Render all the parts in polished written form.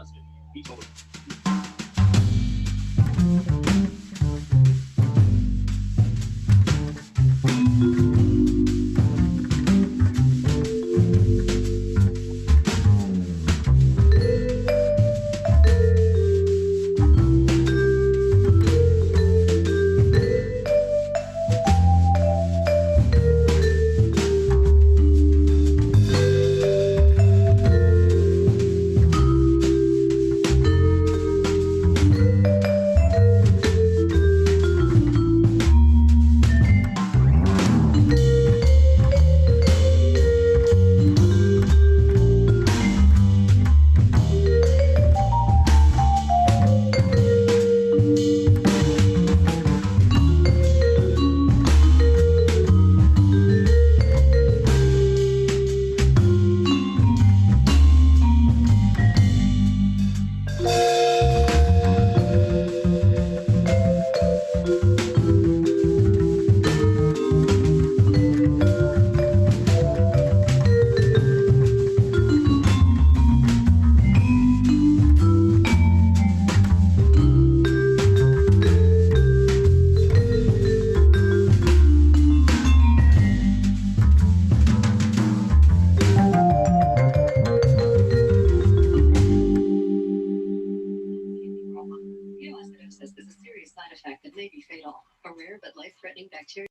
positive. He told him. Bacteria.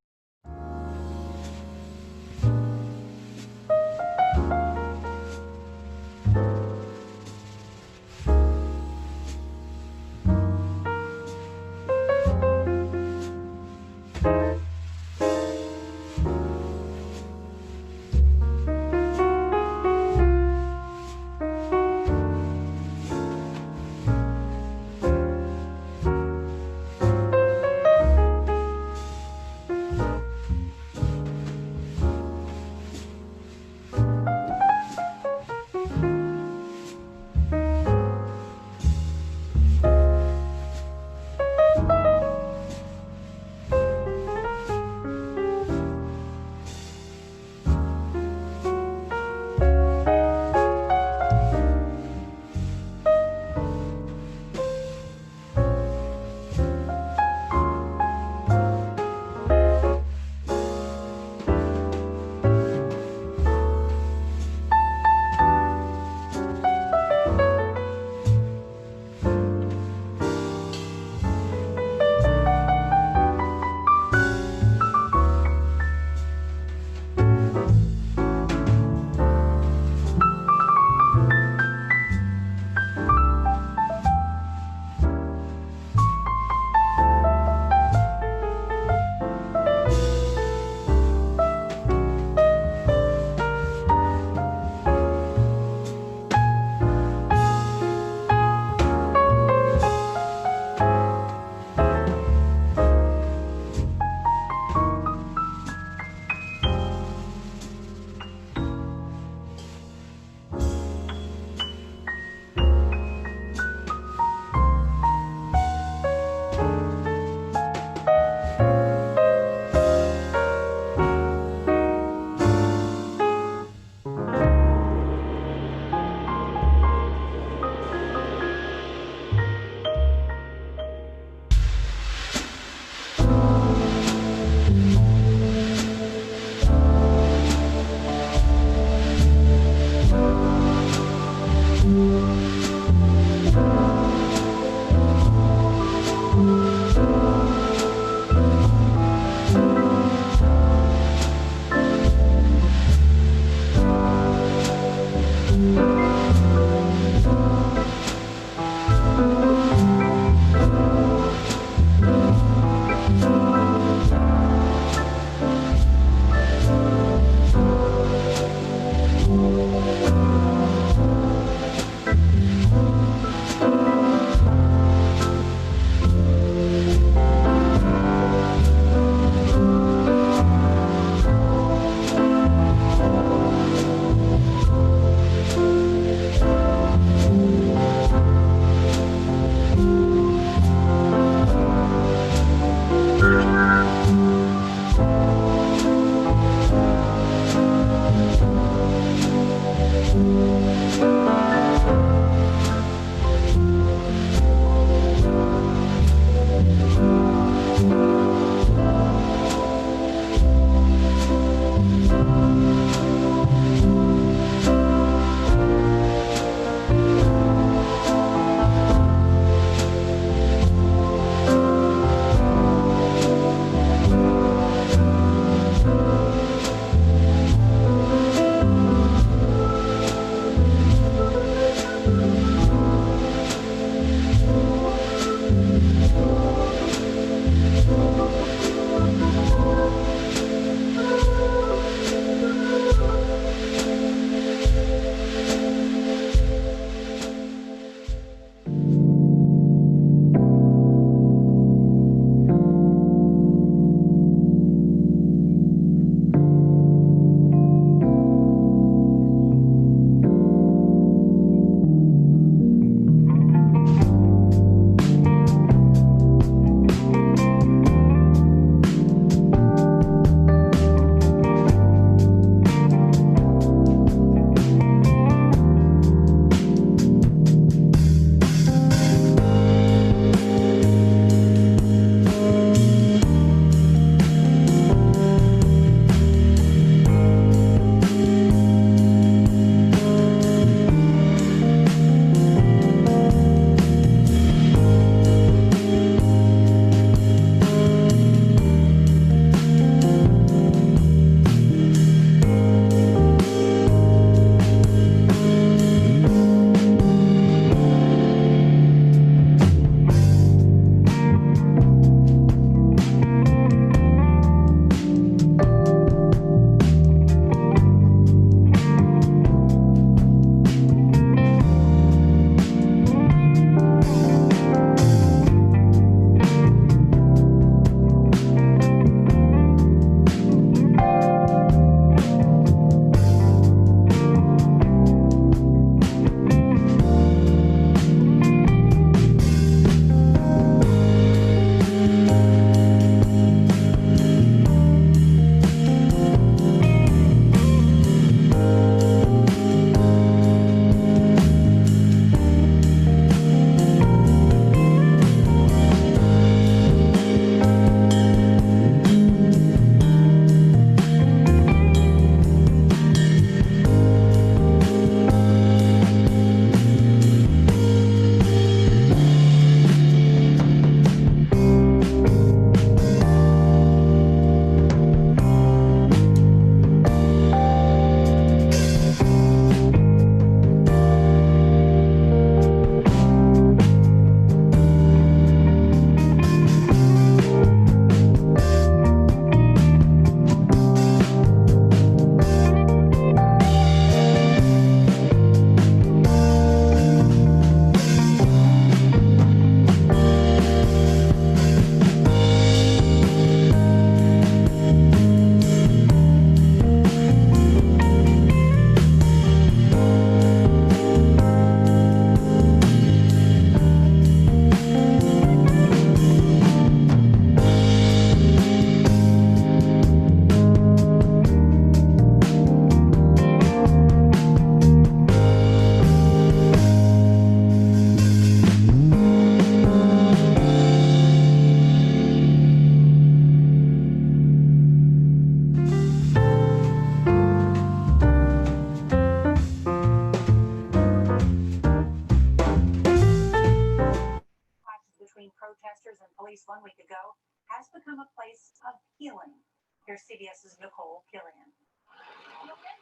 released 1 week ago, has become a place of healing. Here's CBS's Nicole Killian.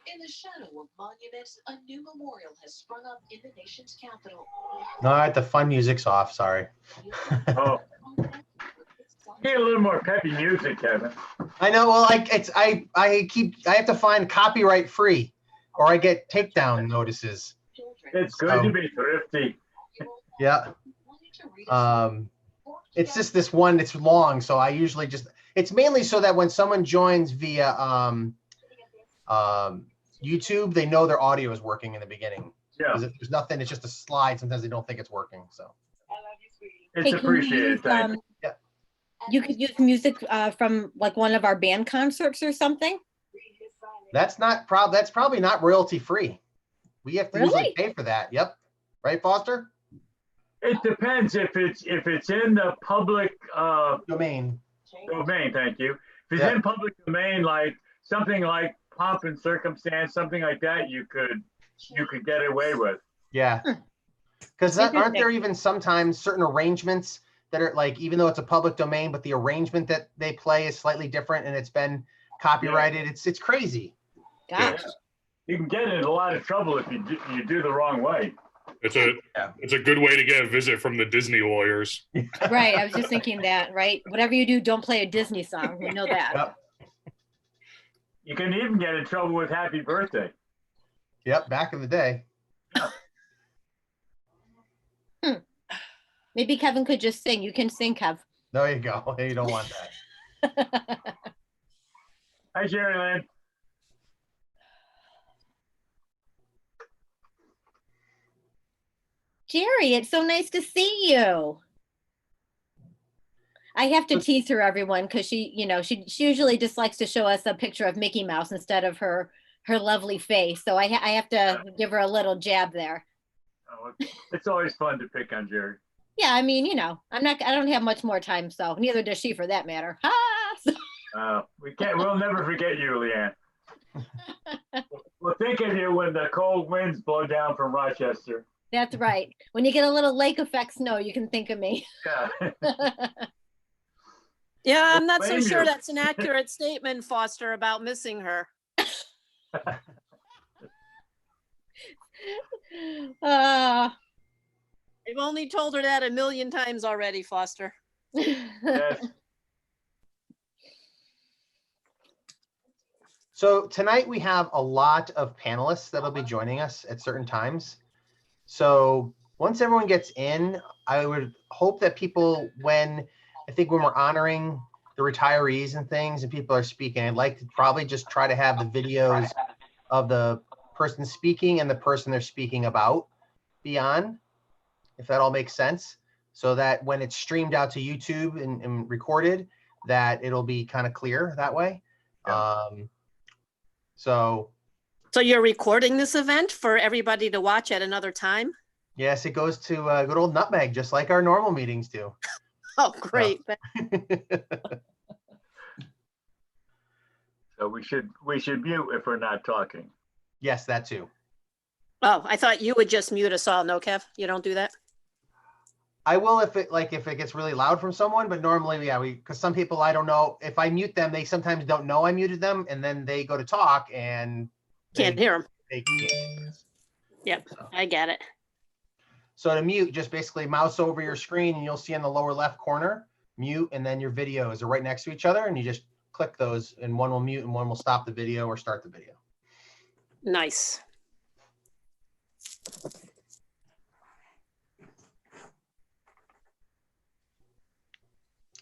In the shadow of monuments, a new memorial has sprung up in the nation's capital. All right, the fun music's off. Sorry. Oh, need a little more peppy music, Kevin. I know. Well, I have to find copyright free, or I get takedown notices. It's good to be thrifty. Yeah. It's just this one. It's long, so I usually just. It's mainly so that when someone joins via YouTube, they know their audio is working in the beginning. Yeah. Because if there's nothing, it's just a slide. Sometimes they don't think it's working. So. It's appreciated. Thank you. Yeah. You could use music from like one of our band concerts or something. That's probably not royalty free. We have to usually pay for that. Yep. Right, Foster? It depends if it's in the public Domain. Thank you. If it's in public domain, like something like Pomp and Circumstance, something like that, you could get away with. Yeah. Because aren't there even sometimes certain arrangements that are like, even though it's a public domain, but the arrangement that they play is slightly different and it's been copyrighted. Yeah. It's crazy. Gosh. Yeah. You can get in a lot of trouble if you do the wrong way. It's a good way to get a visit from the Disney lawyers. Right. I was just thinking that, right? Whatever you do, don't play a Disney song. We know that. Yep. You can even get in trouble with Happy Birthday. Yep. Back in the day. Maybe Kevin could just sing. You can sing, Kev. There you go. You don't want that. Hi, Jerry Lynn. Jerry, it's so nice to see you. I have to tease her, everyone, because she usually just likes to show us a picture of Mickey Mouse instead of her lovely face. So I have to give her a little jab there. Oh, it's always fun to pick on Jerry. Yeah, I mean, I don't have much more time, so neither does she for that matter. We'll never forget you, Leanne. We'll think of you when the cold winds blow down from Rochester. That's right. When you get a little lake effect snow, you can think of me. Yeah. Yeah, I'm not so sure that's an accurate statement, Foster, about missing her. I've only told her that 1,000,000 times already, Foster. Yes. So tonight we have a lot of panelists that'll be joining us at certain times. So once everyone gets in, I would hope that people, when we're honoring the retirees and things and people are speaking, I'd like to probably just try to have the videos of the person speaking and the person they're speaking about be on, if that all makes sense, so that when it's streamed out to YouTube and recorded, that it'll be kind of clear that way. Yeah. So you're recording this event for everybody to watch at another time? Yes, it goes to good old Nutmeg, just like our normal meetings do. Oh, great. So we should mute if we're not talking. Yes, that too. Oh, I thought you would just mute us all. No, Kev, you don't do that? I will if it gets really loud from someone, but normally, yeah, because some people, I don't know, if I mute them, they sometimes don't know I muted them, and then they go to talk and Can't hear them. they can't. Yep, I get it. So to mute, just basically mouse over your screen and you'll see in the lower left corner, mute, and then your videos are right next to each other, and you just click those and one will mute and one will stop the video or start the video. Nice.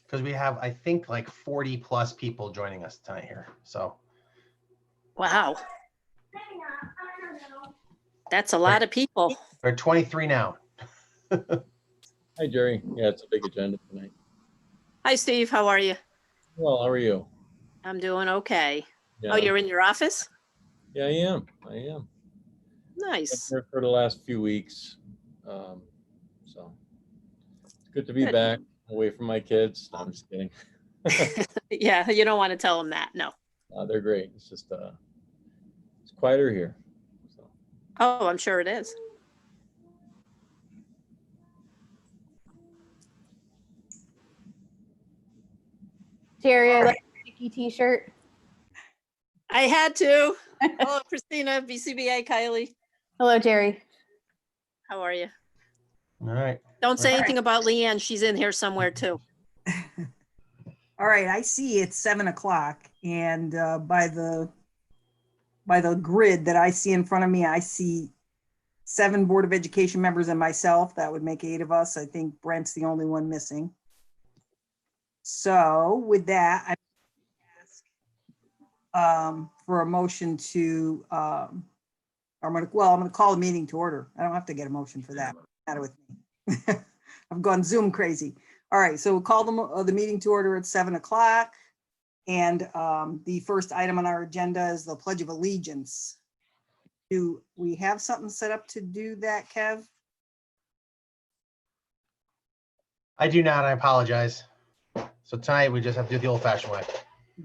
Because we have, I think, like 40 plus people joining us tonight here. So. Wow. That's a lot of people. We're 23 now. Hi, Jerry. Yeah, it's a big agenda tonight. Hi, Steve. How are you? Well, how are you? I'm doing okay. Yeah. Oh, you're in your office? Yeah, I am. Been Nice. here for the last few weeks. So it's good to be back away from my kids. No, I'm just kidding. Yeah, you don't want to tell them that. No. They're great. It's just it's quieter here. So. Oh, I'm sure it is. Jerry, I like the Mickey t-shirt. I had to. Hello, Christina, BCBA, Kylie. Hello, Jerry. How are you? All right. Don't say anything about Leanne. She's in here somewhere too. All right, I see it's 7 o'clock, and by the grid that I see in front of me, I see 7 Board of Education members and myself. That would make 8 of us. I think Brent's the only one missing. So with that, I ask for a motion to, I'm going to call the meeting to order. I don't have to get a motion for that. Matter with me. I've gone Zoom crazy. All right, so we'll call the meeting to order at 7 o'clock. And the first item on our agenda is the Pledge of Allegiance. Do we have something set up to do that, Kev? I do not. I apologize. So tonight we just have to do it the old-fashioned way.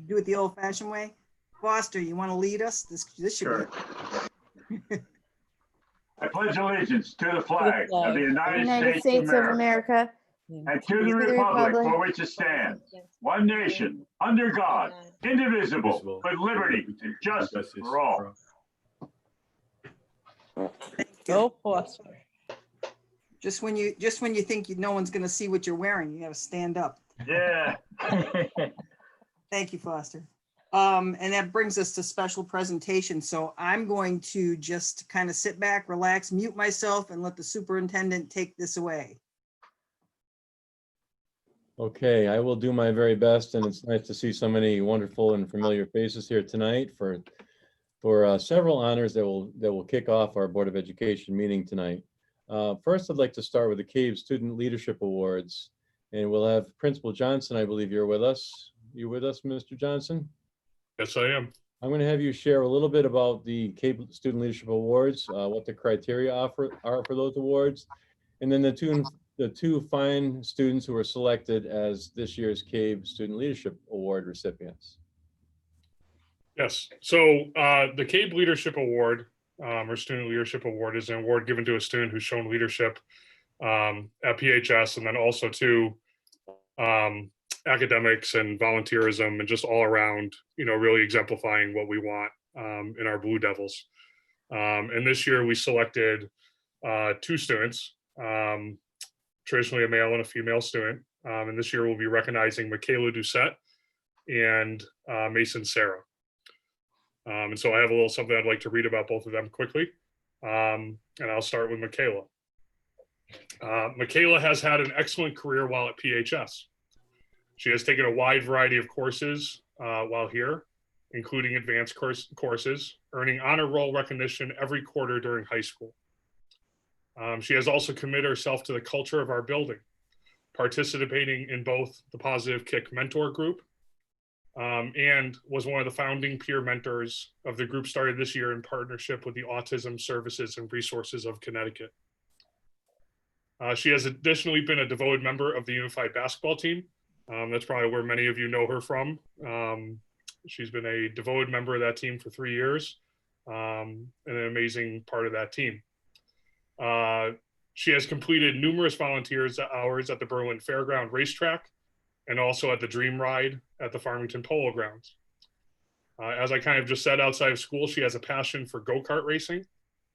Do it the old-fashioned way. Foster, you want to lead us? This should Sure. I pledge allegiance to the flag of the United States of America and to the republic for which it stands, one nation, under God, indivisible, with liberty and justice for all. Go Foster. Just when you think no one's going to see what you're wearing, you got to stand up. Yeah. Thank you, Foster. And that brings us to special presentation. So I'm going to just kind of sit back, relax, mute myself, and let the superintendent take this away. Okay, I will do my very best, and it's nice to see so many wonderful and familiar faces here tonight for several honors that will kick off our Board of Education meeting tonight. First, I'd like to start with the CAVE Student Leadership Awards, and we'll have Principal Johnson. I believe you're with us. You with us, Mr. Johnson? Yes, I am. I'm going to have you share a little bit about the CAVE Student Leadership Awards, what the criteria are for those awards, and then the two fine students who were selected as this year's CAVE Student Leadership Award recipients. Yes. So the CAVE Leadership Award or Student Leadership Award is an award given to a student who's shown leadership at PHS, and then also to academics and volunteerism and just all around, really exemplifying what we want in our Blue Devils. And this year we selected 2 students, traditionally a male and a female student. And this year we'll be recognizing Michaela Doucette and Mason Sarah. And so I have a little something I'd like to read about both of them quickly. And I'll start with Michaela. Michaela has had an excellent career while at PHS. She has taken a wide variety of courses while here, including advanced courses, earning honor roll recognition every quarter during high school. She has also committed herself to the culture of our building, participating in both the Positive Kick Mentor Group and was one of the founding peer mentors of the group started this year in partnership with the Autism Services and Resources of Connecticut. She has additionally been a devoted member of the Unified Basketball Team. That's probably where many of you know her from. She's been a devoted member of that team for 3 years and an amazing part of that team. She has completed numerous volunteers hours at the Berlin Fairground Racetrack and also at the Dream Ride at the Farmington Polo Grounds. As I kind of just said, outside of school, she has a passion for go-kart racing.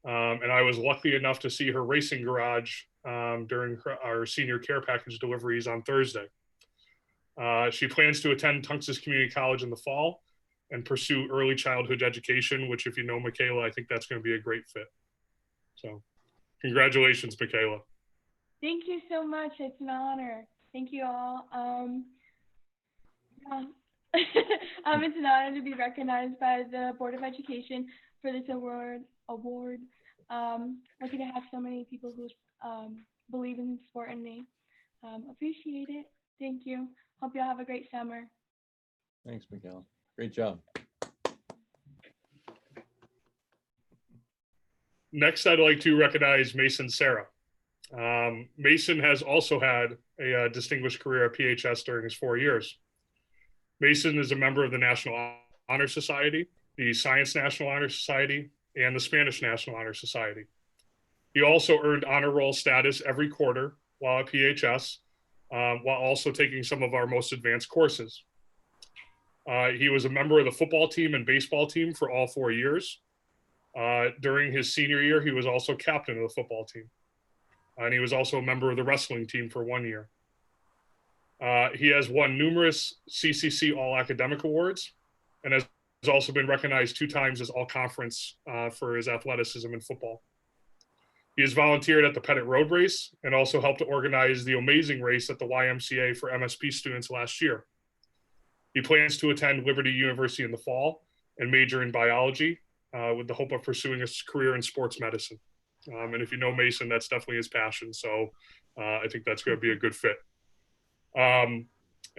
And I was lucky enough to see her racing garage during our senior care package deliveries on Thursday. She plans to attend Tunxus Community College in the fall and pursue early childhood education, which if you know Michaela, I think that's going to be a great fit. So congratulations, Michaela. Thank you so much. It's an honor. Thank you all. It's an honor to be recognized by the Board of Education for this award. Lucky to have so many people who believe in sport and me. Appreciate it. Thank you. Hope you all have a great summer. Thanks, Michaela. Great job. Next, I'd like to recognize Mason Sarah. Mason has also had a distinguished career at PHS during his 4 years. Mason is a member of the National Honor Society, the Science National Honor Society, and the Spanish National Honor Society. He also earned honor roll status every quarter while at PHS, while also taking some of our most advanced courses. He was a member of the football team and baseball team for all 4 years. During his senior year, he was also captain of the football team. And he was also a member of the wrestling team for 1 year. He has won numerous CCC All Academic Awards and has also been recognized 2 times as All Conference for his athleticism in football. He has volunteered at the Pettit Road Race and also helped to organize the Amazing Race at the YMCA for MSP students last year. He plans to attend Liberty University in the fall and major in biology with the hope of pursuing a career in sports medicine. And if you know Mason, that's definitely his passion. So I think that's going to be a good fit. And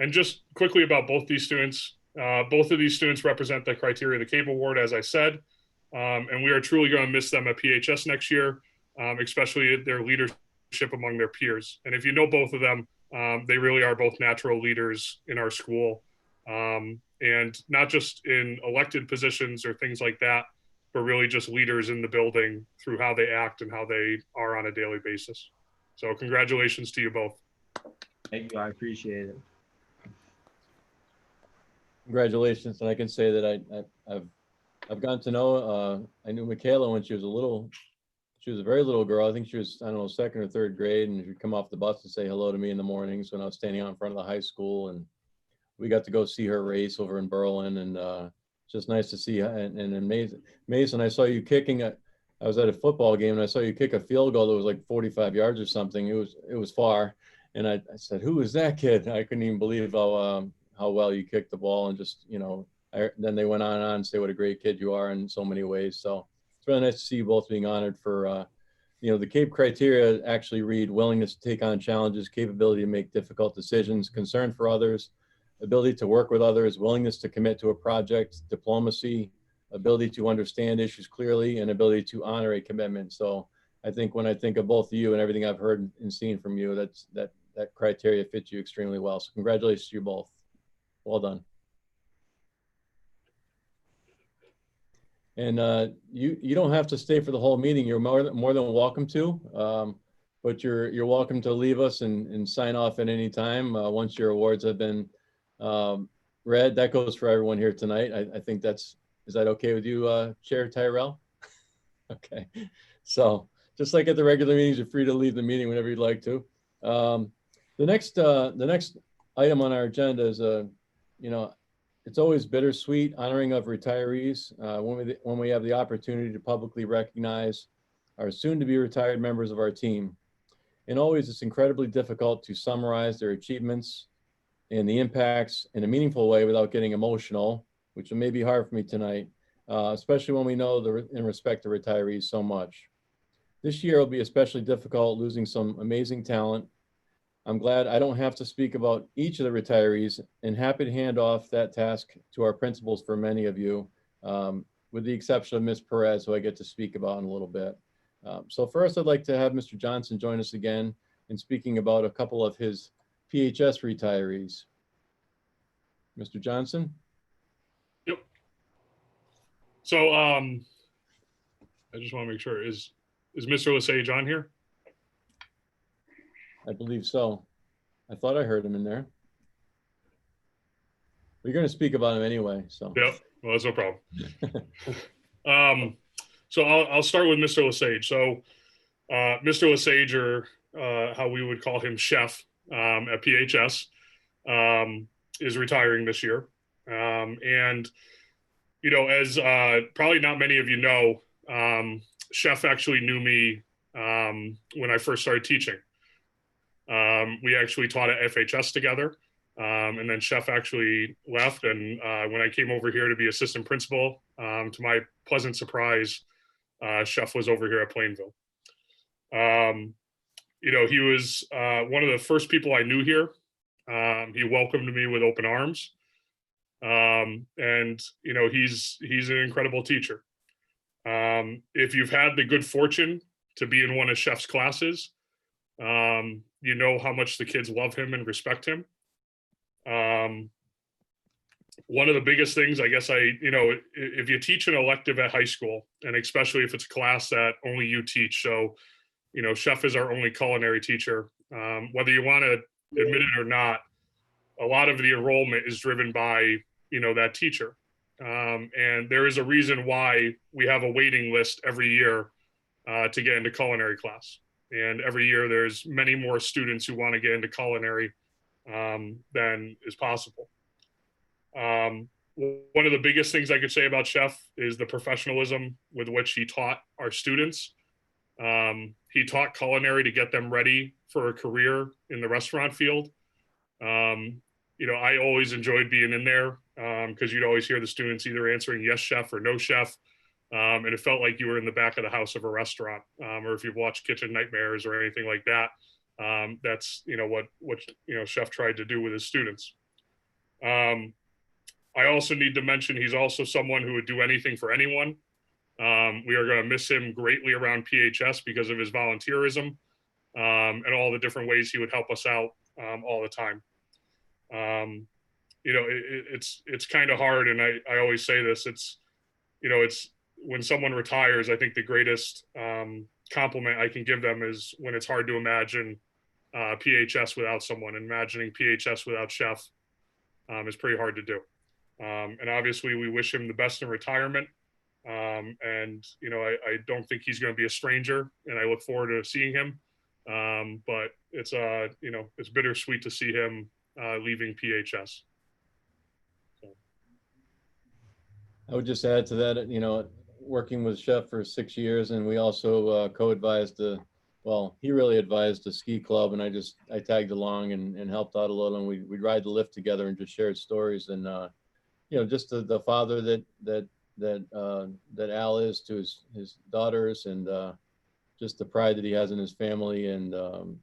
just quickly about both these students, both of these students represent the criteria of the CAPE Award, as I said, and we are truly going to miss them at PHS next year, especially their leadership among their peers. And if you know both of them, they really are both natural leaders in our school, and not just in elected positions or things like that, but really just leaders in the building through how they act and how they are on a daily basis. So congratulations to you both. Thank you. I appreciate it. Congratulations. And I can say that I've gotten to know, I knew Michaela when she was a very little girl. I think she was, I don't know, 2nd or 3rd grade, and she'd come off the bus and say hello to me in the mornings when I was standing out in front of the high school. And we got to go see her race over in Berlin, and it's just nice to see her. And Mason, I saw you kicking I was at a football game and I saw you kick a field goal that was like 45 yards or something. It was far. And I said, who is that kid? I couldn't even believe how well you kicked the ball, and just, then they went on and say what a great kid you are in so many ways. So it's really nice to see you both being honored for, the CAPE criteria actually read willingness to take on challenges, capability to make difficult decisions, concern for others, ability to work with others, willingness to commit to a project, diplomacy, ability to understand issues clearly, and ability to honor a commitment. So I think when I think of both of you and everything I've heard and seen from you, that criteria fits you extremely well. So congratulations to you both. Well done. And you don't have to stay for the whole meeting. You're more than welcome to, but you're welcome to leave us and sign off at any time once your awards have been read. That goes for everyone here tonight. I think is that okay with you, Chair Tyrell? Okay. So just like at the regular meetings, you're free to leave the meeting whenever you'd like to. The next item on our agenda is it's always bittersweet honoring of retirees when we have the opportunity to publicly recognize our soon-to-be retired members of our team. And always it's incredibly difficult to summarize their achievements and the impacts in a meaningful way without getting emotional, which may be hard for me tonight, especially when we know in respect to retirees so much. This year will be especially difficult, losing some amazing talent. I'm glad I don't have to speak about each of the retirees, and happy to hand off that task to our principals for many of you, with the exception of Ms. Perez, who I get to speak about in a little bit. So first, I'd like to have Mr. Johnson join us again in speaking about a couple of his PHS retirees. Mr. Johnson? Yep. So I just want to make sure, is Mr. Lesage on here? I believe so. I thought I heard him in there. We're going to speak about him anyway, so. Yep, well, that's no problem. So I'll start with Mr. Lesage. So Mr. Lesage, or how we would call him, Chef at PHS, is retiring this year. And, as probably not many of you know, Chef actually knew me when I first started teaching. We actually taught at FHS together, and then Chef actually left. And when I came over here to be assistant principal, to my pleasant surprise, Chef was over here at Plainville. He was one of the first people I knew here. He welcomed me with open arms, and he's an incredible teacher. If you've had the good fortune to be in one of Chef's classes, you know how much the kids love him and respect him. One of the biggest things, I guess, if you teach an elective at high school, and especially if it's a class that only you teach, so, Chef is our only culinary teacher. Whether you want to admit it or not, a lot of the enrollment is driven by that teacher. And there is a reason why we have a waiting list every year to get into culinary class. And every year there's many more students who want to get into culinary than is possible. One of the biggest things I could say about Chef is the professionalism with which he taught our students. He taught culinary to get them ready for a career in the restaurant field. I always enjoyed being in there because you'd always hear the students either answering yes, chef, or no, chef. And it felt like you were in the back of the house of a restaurant, or if you've watched Kitchen Nightmares or anything like that, that's what Chef tried to do with his students. I also need to mention he's also someone who would do anything for anyone. We are going to miss him greatly around PHS because of his volunteerism and all the different ways he would help us out all the time. It's kind of hard, and I always say this. It's when someone retires, I think the greatest compliment I can give them is when it's hard to imagine PHS without someone. Imagining PHS without Chef is pretty hard to do. And obviously we wish him the best in retirement. And I don't think he's going to be a stranger, and I look forward to seeing him. But it's it's bittersweet to see him leaving PHS. So. I would just add to that, working with Chef for 6 years, and we also co-advised he really advised the ski club, and I tagged along and helped out a little, and we'd ride the lift together and just shared stories, and just the father that Al is to his daughters, and just the pride that he has in his family, and the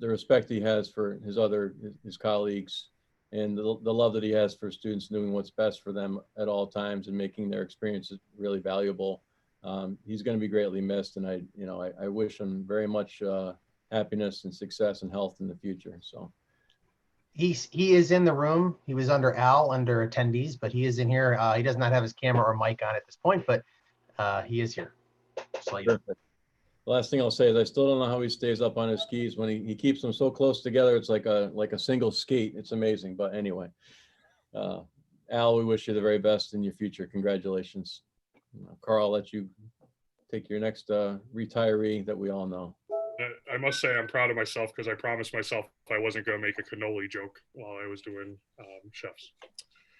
respect he has for his colleagues, and the love that he has for students, doing what's best for them at all times and making their experiences really valuable. He's going to be greatly missed, and I wish him very much happiness and success and health in the future. So. He is in the room. He was under Al, under attendees, but he is in here. He does not have his camera or mic on at this point, but he is here. Perfect. The last thing I'll say is I still don't know how he stays up on his skis when he keeps them so close together. It's like a single skate. It's amazing. But anyway, Al, we wish you the very best in your future. Congratulations. Carl, I'll let you take your next retiree that we all know. I must say I'm proud of myself because I promised myself I wasn't going to make a cannoli joke while I was doing Chefs.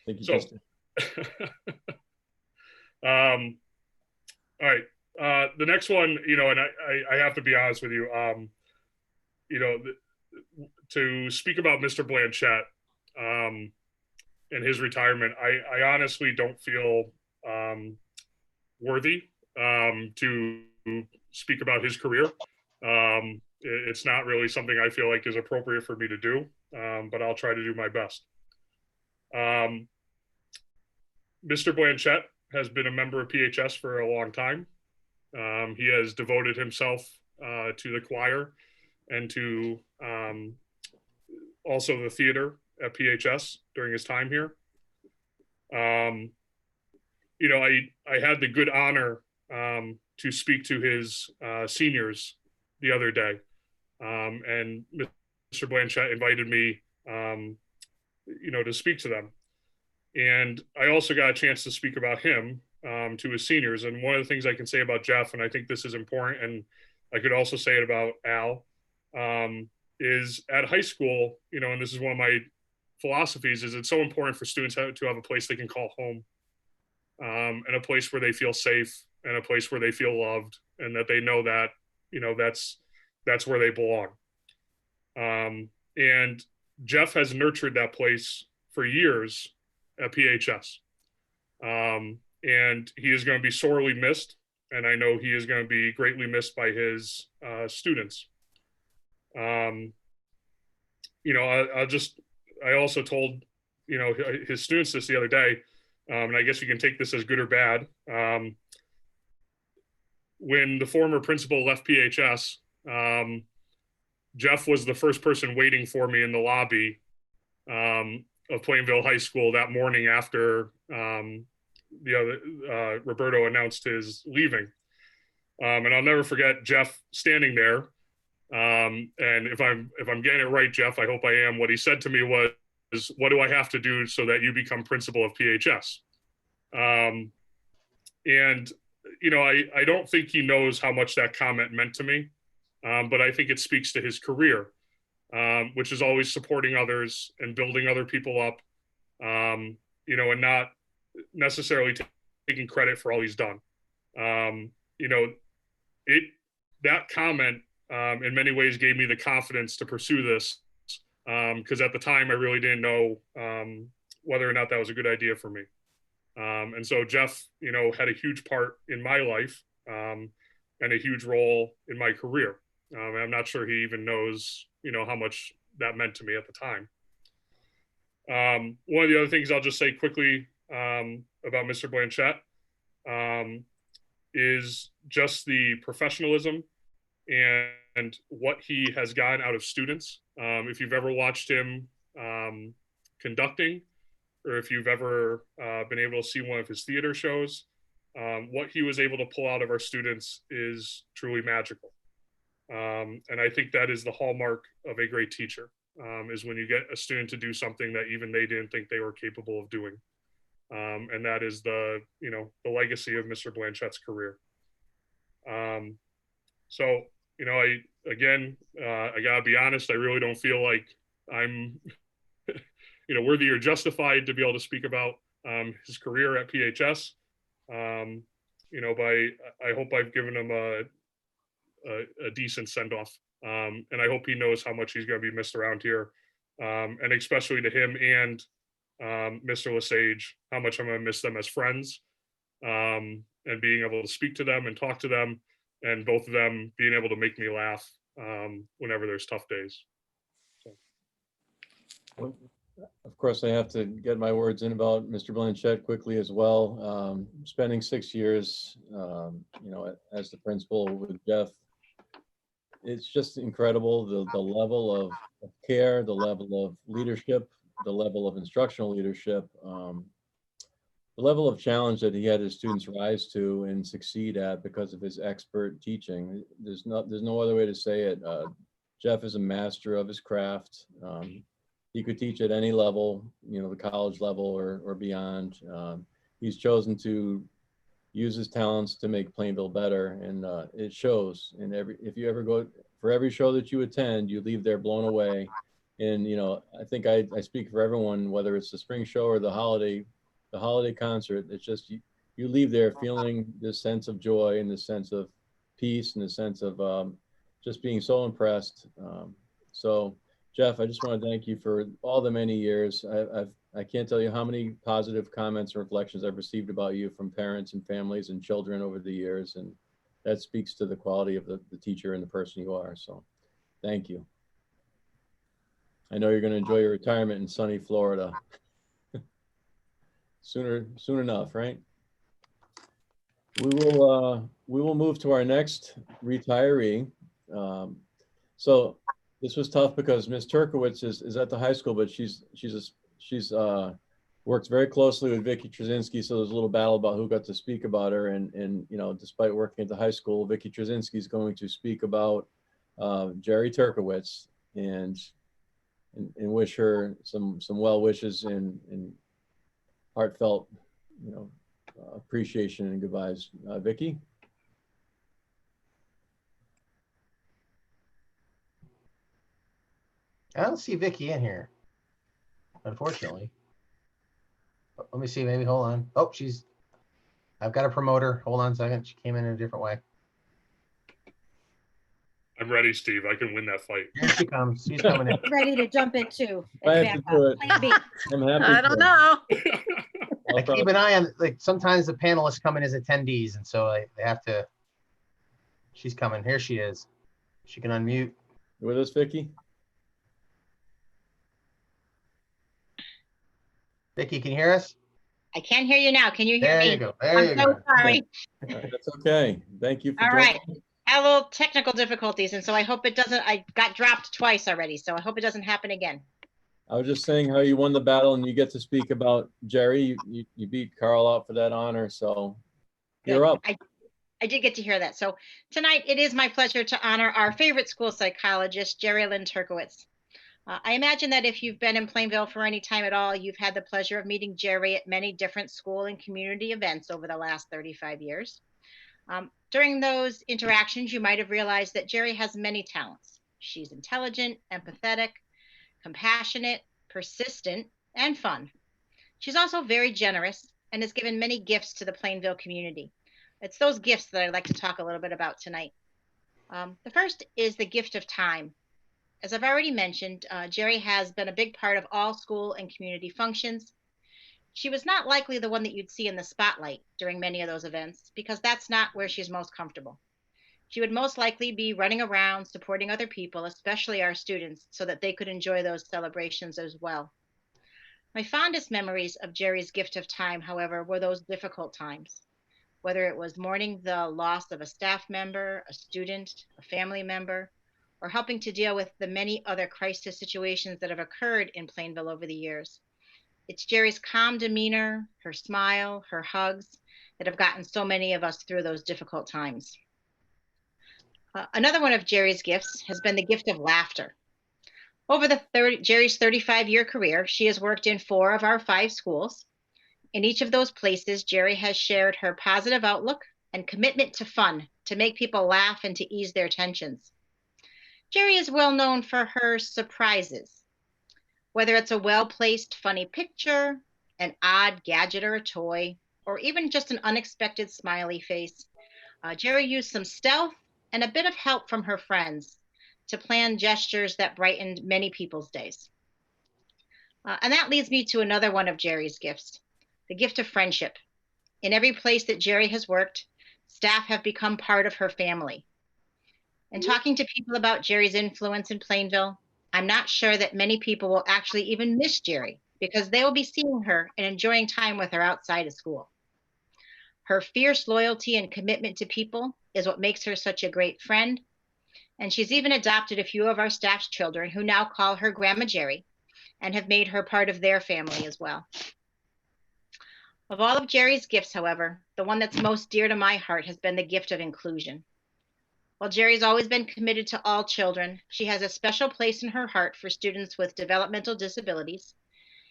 Thank you. So, all right. The next one, and I have to be honest with you, to speak about Mr. Blanchett and his retirement, I honestly don't feel worthy to speak about his career. It's not really something I feel like is appropriate for me to do, but I'll try to do my best. Mr. Blanchett has been a member of PHS for a long time. He has devoted himself to the choir and to also the theater at PHS during his time here. I had the good honor to speak to his seniors the other day, and Mr. Blanchett invited me, to speak to them. And I also got a chance to speak about him to his seniors. And one of the things I can say about Jeff, and I think this is important, and I could also say it about Al, is at high school, and this is one of my philosophies, is it's so important for students to have a place they can call home, and a place where they feel safe, and a place where they feel loved, and that they know that, that's where they belong. And Jeff has nurtured that place for years at PHS. And he is going to be sorely missed. And I know he is going to be greatly missed by his students. I also told, his students this the other day, and I guess you can take this as good or bad. When the former principal left PHS, Jeff was the first person waiting for me in the lobby of Plainville High School that morning after Roberto announced his leaving. And I'll never forget Jeff standing there. And if I'm getting it right, Jeff, I hope I am. What he said to me was, what do I have to do so that you become principal of PHS? And, you know, I don't think he knows how much that comment meant to me, but I think it speaks to his career, which is always supporting others and building other people up, you know, and not necessarily taking credit for all he's done. You know, that comment in many ways gave me the confidence to pursue this, because at the time I really didn't know whether or not that was a good idea for me. And so Jeff, you know, had a huge part in my life and a huge role in my career. I'm not sure he even knows, you know, how much that meant to me at the time. One of the other things I'll just say quickly about Mr. Blanchette is just the professionalism and what he has gotten out of students. If you've ever watched him conducting, or if you've ever been able to see one of his theater shows, what he was able to pull out of our students is truly magical. And I think that is the hallmark of a great teacher, is when you get a student to do something that even they didn't think they were capable of doing. And that is the, you know, the legacy of Mr. Blanchette's career. So, you know, I gotta be honest, I really don't feel like I'm, you know, worthy or justified to be able to speak about his career at PHS. You know, but I hope I've given him a decent send-off. And I hope he knows how much he's gonna be missed around here. And especially to him and Mr. Lesage, how much I'm gonna miss them as friends, and being able to speak to them and talk to them, and both of them being able to make me laugh whenever there's tough days. So. Of course, I have to get my words in about Mr. Blanchette quickly as well. Spending 6 years, you know, as the principal with Jeff, it's just incredible, the level of care, the level of leadership, the level of instructional leadership, the level of challenge that he had his students rise to and succeed at because of his expert teaching. There's no other way to say it. Jeff is a master of his craft. He could teach at any level, you know, the college level or beyond. He's chosen to use his talents to make Plainville better, and it shows. And if you ever go for every show that you attend, you leave there blown away. And you know, I think I speak for everyone, whether it's the spring show or the holiday concert. It's just you leave there feeling this sense of joy and this sense of peace and the sense of just being so impressed. So Jeff, I just want to thank you for all the many years. I can't tell you how many positive comments and reflections I've received about you from parents and families and children over the years. And that speaks to the quality of the teacher and the person you are. So thank you. I know you're going to enjoy your retirement in sunny Florida. Soon enough, right? We will move to our next retiree. So this was tough because Ms. Turkowitz is at the high school, but she's works very closely with Vicki Trzynski. So there's a little battle about who got to speak about her. And you know, despite working at the high school, Vicki Trzynski is going to speak about Jerry Turkowitz and wish her some well wishes and heartfelt, you know, appreciation and goodbyes. Vicki? I don't see Vicki in here, unfortunately. Let me see, maybe, hold on. Oh, I've got to promote her. Hold on a second. She came in a different way. I'm ready, Steve. I can win that fight. Here she comes. She's coming in. Ready to jump in too. I have to do it. I'm happy. I don't know. I keep an eye on, like, sometimes the panelists come in as attendees, and so they have to. She's coming. Here she is. She can unmute. You with us, Vicki? Vicki, can you hear us? I can hear you now. Can you hear me? There you go. There you go. I'm so sorry. That's okay. Thank you for All joining. right. I have a little technical difficulties, and so I hope it doesn't. I got dropped twice already, so I hope it doesn't happen again. I was just saying how you won the battle and you get to speak about Jerry. You beat Carl out for that honor, so you're up. I did get to hear that. So tonight it is my pleasure to honor our favorite school psychologist, Jerry Lynn Turkowitz. I imagine that if you've been in Plainville for any time at all, you've had the pleasure of meeting Jerry at many different school and community events over the last 35 years. During those interactions, you might have realized that Jerry has many talents. She's intelligent, empathetic, compassionate, persistent, and fun. She's also very generous and has given many gifts to the Plainville community. It's those gifts that I'd like to talk a little bit about tonight. The first is the gift of time. As I've already mentioned, Jerry has been a big part of all school and community functions. She was not likely the one that you'd see in the spotlight during many of those events because that's not where she's most comfortable. She would most likely be running around supporting other people, especially our students, so that they could enjoy those celebrations as well. My fondest memories of Jerry's gift of time, however, were those difficult times, whether it was mourning the loss of a staff member, a student, a family member, or helping to deal with the many other crisis situations that have occurred in Plainville over the years. It's Jerry's calm demeanor, her smile, her hugs that have gotten so many of us through those difficult times. Another one of Jerry's gifts has been the gift of laughter. Over Jerry's 35-year career, she has worked in 4 of our 5 schools. In each of those places, Jerry has shared her positive outlook and commitment to fun to make people laugh and to ease their tensions. Jerry is well known for her surprises, whether it's a well-placed funny picture, an odd gadget or a toy, or even just an unexpected smiley face. Jerry used some stealth and a bit of help from her friends to plan gestures that brightened many people's days. And that leads me to another one of Jerry's gifts, the gift of friendship. In every place that Jerry has worked, staff have become part of her family. And talking to people about Jerry's influence in Plainville, I'm not sure that many people will actually even miss Jerry because they will be seeing her and enjoying time with her outside of school. Her fierce loyalty and commitment to people is what makes her such a great friend. And she's even adopted a few of our staff's children who now call her Grandma Jerry and have made her part of their family as well. Of all of Jerry's gifts, however, the one that's most dear to my heart has been the gift of inclusion. While Jerry's always been committed to all children, she has a special place in her heart for students with developmental disabilities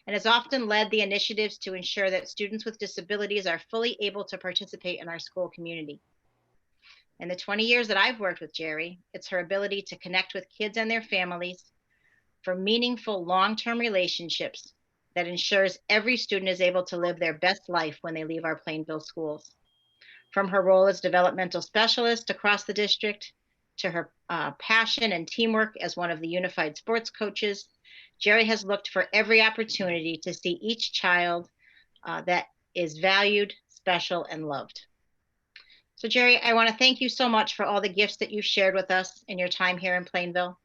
and has often led the initiatives to ensure that students with disabilities are fully able to participate in our school community. In the 20 years that I've worked with Jerry, it's her ability to connect with kids and their families for meaningful long-term relationships that ensures every student is able to live their best life when they leave our Plainville schools. From her role as developmental specialist across the district to her passion and teamwork as one of the unified sports coaches, Jerry has looked for every opportunity to see each child that is valued, special, and loved. So Jerry, I want to thank you so much for all the gifts that you've shared with us in your time here in Plainville.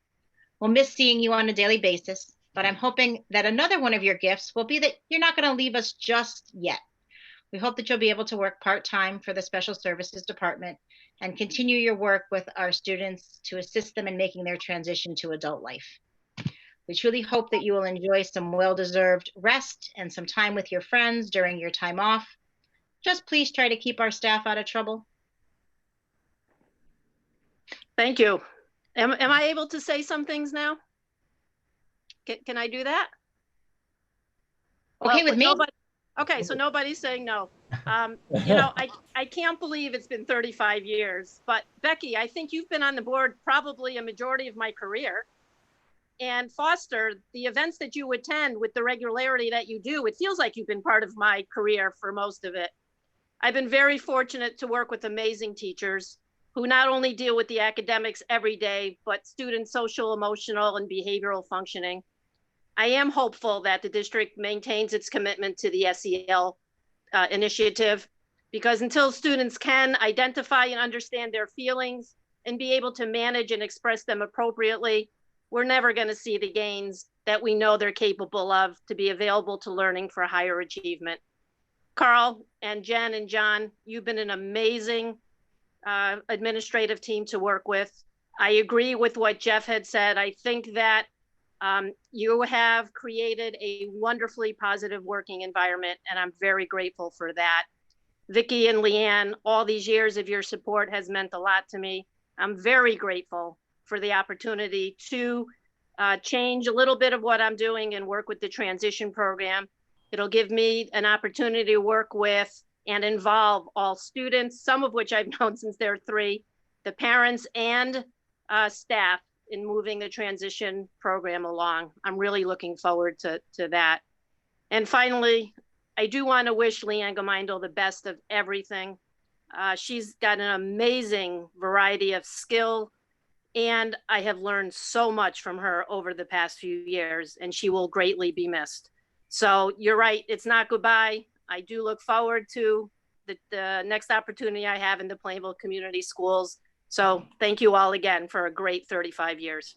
We'll miss seeing you on a daily basis, but I'm hoping that another one of your gifts will be that you're not going to leave us just yet. We hope that you'll be able to work part-time for the Special Services Department and continue your work with our students to assist them in making their transition to adult life. We truly hope that you will enjoy some well-deserved rest and some time with your friends during your time off. Just please try to keep our staff out of trouble. Thank you. Am I able to say some things now? Can I do that? Okay, with me? Okay, so nobody's saying no. You know, I can't believe it's been 35 years, but Becky, I think you've been on the board probably a majority of my career. And Foster, the events that you attend with the regularity that you do, it feels like you've been part of my career for most of it. I've been very fortunate to work with amazing teachers who not only deal with the academics every day, but student social, emotional, and behavioral functioning. I am hopeful that the district maintains its commitment to the SEL initiative, because until students can identify and understand their feelings and be able to manage and express them appropriately, we're never going to see the gains that we know they're capable of to be available to learning for higher achievement. Carl and Jen and John, you've been an amazing administrative team to work with. I agree with what Jeff had said. I think that you have created a wonderfully positive working environment, and I'm very grateful for that. Vicki and Leanne, all these years of your support has meant a lot to me. I'm very grateful for the opportunity to change a little bit of what I'm doing and work with the transition program. It'll give me an opportunity to work with and involve all students, some of which I've known since they're 3, the parents and staff in moving the transition program along. I'm really looking forward to that. And finally, I do want to wish Leanne Gemeindl the best of everything. She's got an amazing variety of skill, and I have learned so much from her over the past few years, and she will greatly be missed. So you're right, it's not goodbye. I do look forward to the next opportunity I have in the Plainville Community Schools. So thank you all again for a great 35 years.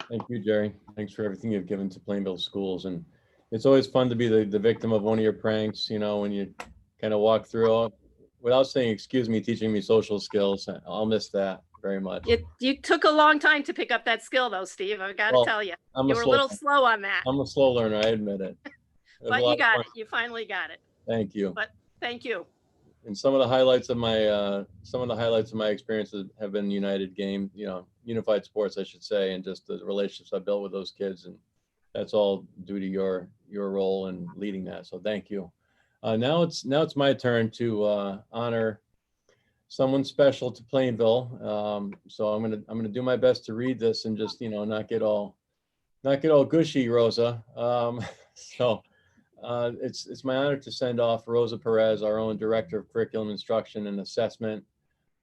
Thank you, Jerry. Thanks for everything you've given to Plainville schools. And it's always fun to be the victim of one of your pranks, you know, when you kind of walk through without saying, excuse me, teaching me social skills. I'll miss that very much. You took a long time to pick up that skill though, Steve. I've got to tell you. You were a little slow on that. I'm a slow learner, I admit it. But you got it. You finally got it. Thank you. But thank you. And some of the highlights of my experiences have been unified sports, I should say, and just the relationships I built with those kids, and that's all due to your role in leading that. So thank you. Now it's my turn to honor someone special to Plainville. So I'm gonna do my best to read this and just not get all gushy, Rosa. It's my honor to send off Rosa Perez, our own Director of Curriculum Instruction and Assessment,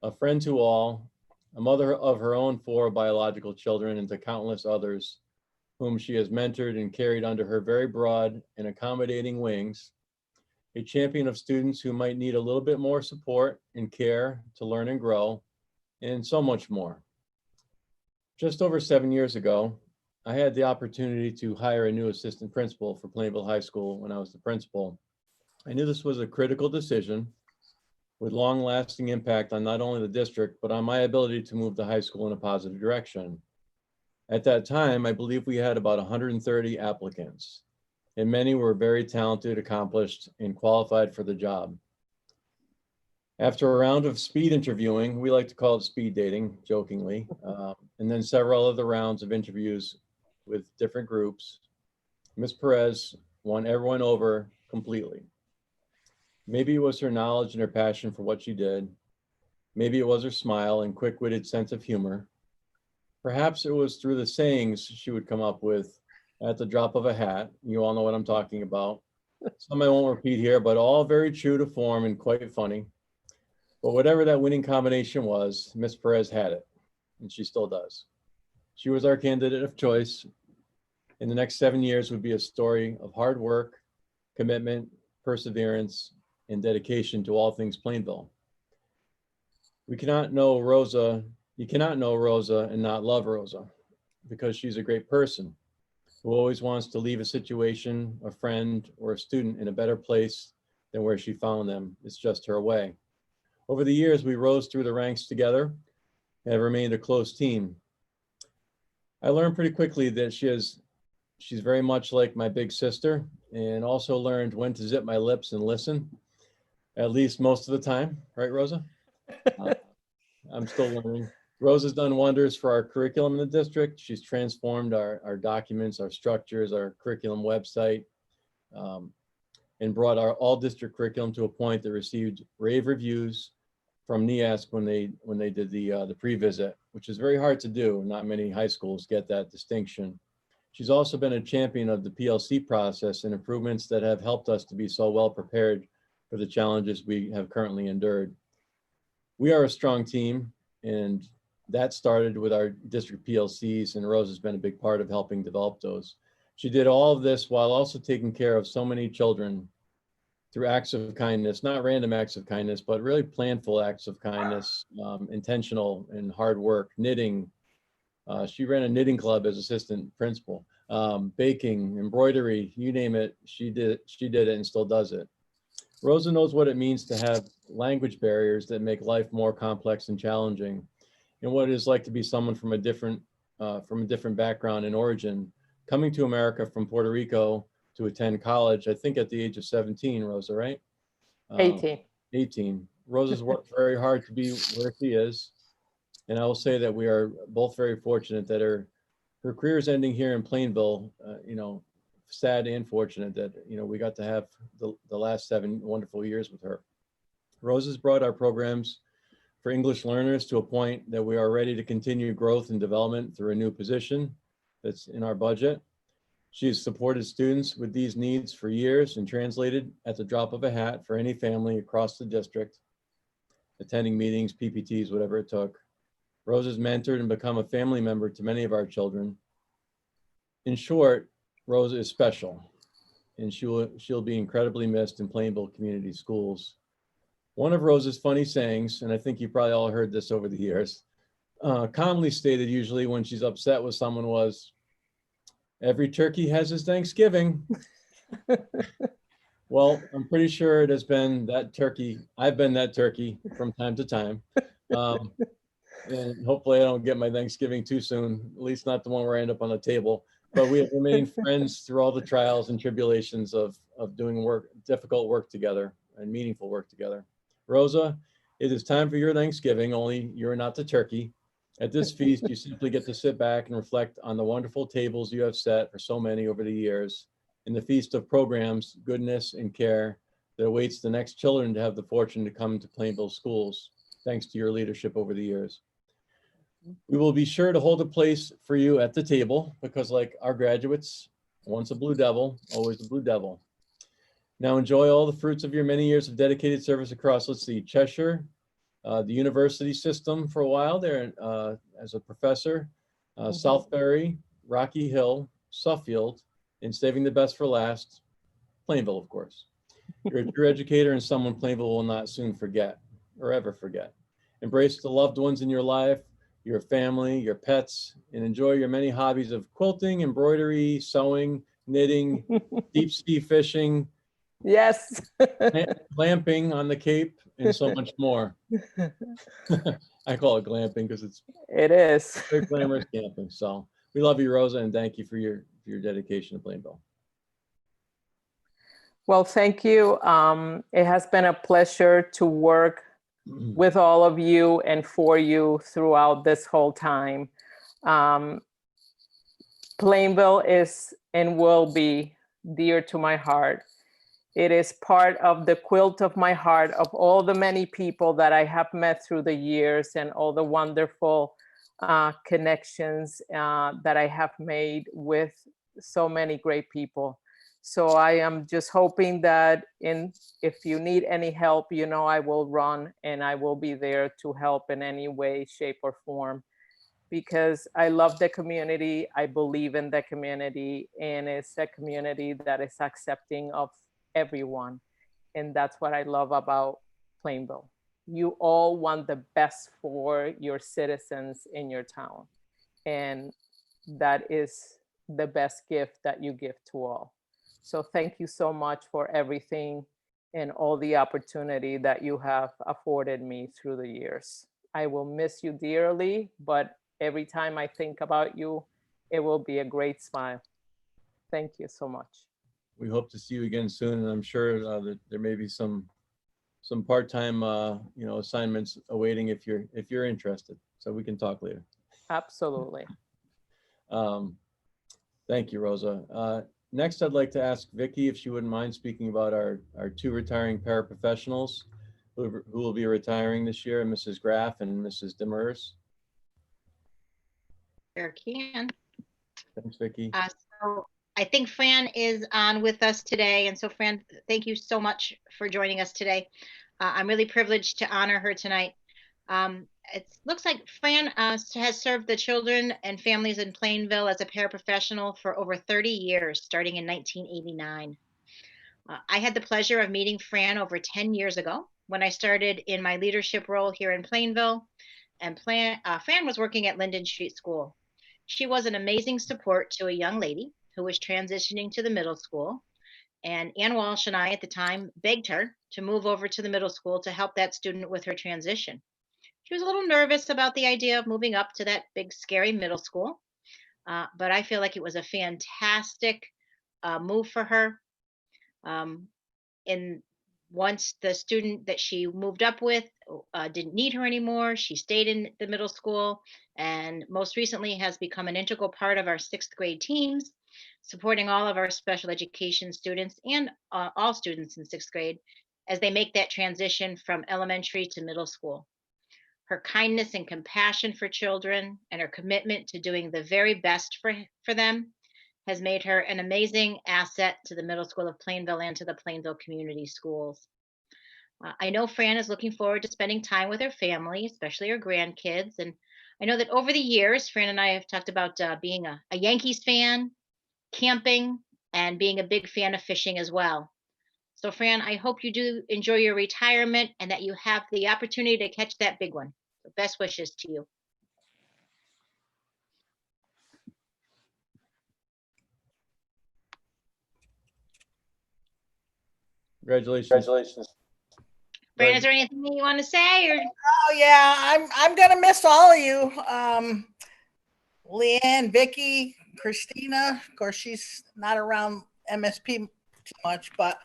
a friend to all, a mother of her own 4 biological children, and to countless others whom she has mentored and carried under her very broad and accommodating wings, a champion of students who might need a little bit more support and care to learn and grow, and so much more. Just over 7 years ago, I had the opportunity to hire a new assistant principal for Plainville High School when I was the principal. I knew this was a critical decision with long-lasting impact on not only the district, but on my ability to move the high school in a positive direction. At that time, I believe we had about 130 applicants, and many were very talented, accomplished, and qualified for the job. After a round of speed interviewing, we like to call it speed dating, jokingly, and then several other rounds of interviews with different groups, Ms. Perez won everyone over completely. Maybe it was her knowledge and her passion for what she did. Maybe it was her smile and quick-witted sense of humor. Perhaps it was through the sayings she would come up with at the drop of a hat. You all know what I'm talking about. Some I won't repeat here, but all very true to form and quite funny. But whatever that winning combination was, Ms. Perez had it, and she still does. She was our candidate of choice. In the next 7 years would be a story of hard work, commitment, perseverance, and dedication to all things Plainville. You cannot know Rosa and not love Rosa, because she's a great person who always wants to leave a situation, a friend, or a student in a better place than where she found them. It's just her way. Over the years, we rose through the ranks together and have remained a close team. I learned pretty quickly that she's very much like my big sister, and also learned when to zip my lips and listen, at least most of the time. Right, Rosa? I'm still learning. Rosa's done wonders for our curriculum in the district. She's transformed our documents, our structures, our curriculum website, and brought our all district curriculum to a point that received rave reviews from NEASC when they did the pre-visit, which is very hard to do. Not many high schools get that distinction. She's also been a champion of the PLC process and improvements that have helped us to be so well prepared for the challenges we have currently endured. We are a strong team, and that started with our district PLCs, and Rose has been a big part of helping develop those. She did all of this while also taking care of so many children through acts of kindness, not random acts of kindness, but really planful acts of kindness, intentional and hard work, knitting. She ran a knitting club as assistant principal, baking, embroidery, you name it, she did it and still does it. Rosa knows what it means to have language barriers that make life more complex and challenging, and what it is like to be someone from a different background and origin, coming to America from Puerto Rico to attend college, I think at the age of 17, Rosa, right? 18. 18. Rosa's worked very hard to be where she is. And I will say that we are both very fortunate that her career is ending here in Plainville. Sad and fortunate that, we got to have the last 7 wonderful years with her. Rose has brought our programs for English learners to a point that we are ready to continue growth and development through a new position that's in our budget. She has supported students with these needs for years and translated at the drop of a hat for any family across the district, attending meetings, PPTs, whatever it took. Rose has mentored and become a family member to many of our children. In short, Rose is special, and she'll be incredibly missed in Plainville Community Schools. One of Rose's funny sayings, and I think you probably all heard this over the years, commonly stated usually when she's upset with someone was, "Every turkey has his Thanksgiving." Well, I'm pretty sure it has been that turkey. I've been that turkey from time to time. And hopefully I don't get my Thanksgiving too soon, at least not the one where I end up on the table. But we have remained friends through all the trials and tribulations of doing difficult work together and meaningful work together. Rosa, it is time for your Thanksgiving, only you're not the turkey. At this feast, you simply get to sit back and reflect on the wonderful tables you have set for so many over the years, in the feast of programs, goodness, and care that awaits the next children to have the fortune to come to Plainville schools, thanks to your leadership over the years. We will be sure to hold a place for you at the table because, like our graduates, once a Blue Devil, always a Blue Devil. Now enjoy all the fruits of your many years of dedicated service across, let's see, Cheshire, the university system for a while there as a professor, Southbury, Rocky Hill, Suffield, and saving the best for last, Plainville, of course. You're a true educator and someone Plainville will not soon forget or ever forget. Embrace the loved ones in your life, your family, your pets, and enjoy your many hobbies of quilting, embroidery, sewing, knitting, deep sea fishing, yes, glamping on the Cape, and so much more. I call it glamping because it is very glamorous camping. So we love you, Rosa, and thank you for your dedication to Plainville. Well, thank you. It has been a pleasure to work with all of you and for you throughout this whole time. Plainville is and will be dear to my heart. It is part of the quilt of my heart of all the many people that I have met through the years and all the wonderful connections that I have made with so many great people. So I am just hoping that if you need any help, I will run and I will be there to help in any way, shape, or form, because I love the community. I believe in the community, and it's a community that is accepting of everyone. And that's what I love about Plainville. You all want the best for your citizens in your town. And that is the best gift that you give to all. So thank you so much for everything and all the opportunity that you have afforded me through the years. I will miss you dearly, but every time I think about you, it will be a great smile. Thank you so much. We hope to see you again soon, and I'm sure that there may be some part-time assignments awaiting if you're interested. So we can talk later. Absolutely. Thank you, Rosa. Next, I'd like to ask Vicki if she wouldn't mind speaking about our 2 retiring paraprofessionals who will be retiring this year, Mrs. Graff and Mrs. Dimmers. Sure can. Thanks, Vicki. So I think Fran is on with us today. And so Fran, thank you so much for joining us today. I'm really privileged to honor her tonight. It looks like Fran has served the children and families in Plainville as a paraprofessional for over 30 years, starting in 1989. I had the pleasure of meeting Fran over 10 years ago when I started in my leadership role here in Plainville, and Fran was working at Linden Street School. She was an amazing support to a young lady who was transitioning to the middle school, and Ann Walsh and I at the time begged her to move over to the middle school to help that student with her transition. She was a little nervous about the idea of moving up to that big, scary middle school, but I feel like it was a fantastic move for her. In Once the student that she moved up with didn't need her anymore, she stayed in the middle school and most recently has become an integral part of our 6th grade teams, supporting all of our special education students and all students in 6th grade as they make that transition from elementary to middle school. Her kindness and compassion for children and her commitment to doing the very best for them has made her an amazing asset to the middle school of Plainville and to the Plainville community schools. I know Fran is looking forward to spending time with her family, especially her grandkids. And I know that over the years, Fran and I have talked about being a Yankees fan, camping, and being a big fan of fishing as well. So Fran, I hope you do enjoy your retirement and that you have the opportunity to catch that big one. So best wishes to you. Congratulations. Congratulations. Fran, is there anything you want to say? Or Oh yeah, I'm gonna miss all of you. Leanne, Vicky, Christina. Of course, she's not around MSP too much, but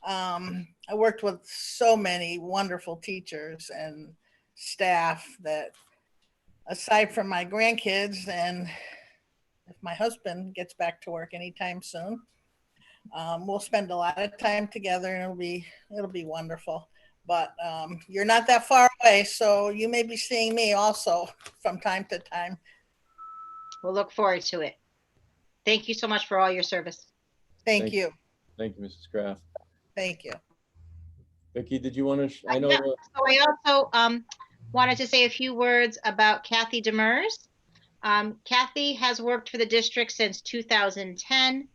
I worked with so many wonderful teachers and staff that, aside from my grandkids, and if my husband gets back to work anytime soon, we'll spend a lot of time together, and it'll be wonderful. But you're not that far away, so you may be seeing me also from time to time. we'll look forward to it. Thank you so much for all your service. Thank you. Thank you, Mrs. Graff. Thank you. Vicky, did you want to? I know. Yeah, so I also wanted to say a few words about Cathy Dimmers. Cathy has worked for the district since 2010.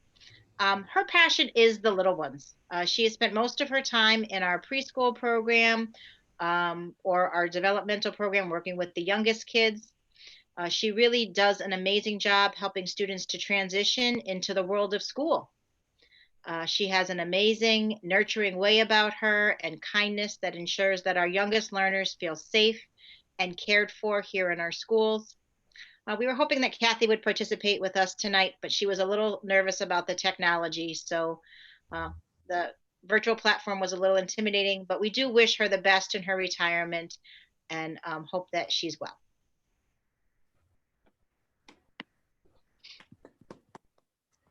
Her passion is the little ones. She has spent most of her time in our preschool program or our developmental program working with the youngest kids. She really does an amazing job helping students to transition into the world of school. She has an amazing, nurturing way about her and kindness that ensures that our youngest learners feel safe and cared for here in our schools. We were hoping that Cathy would participate with us tonight, but she was a little nervous about the technology, so the virtual platform was a little intimidating, but we do wish her the best in her retirement and hope that she's well.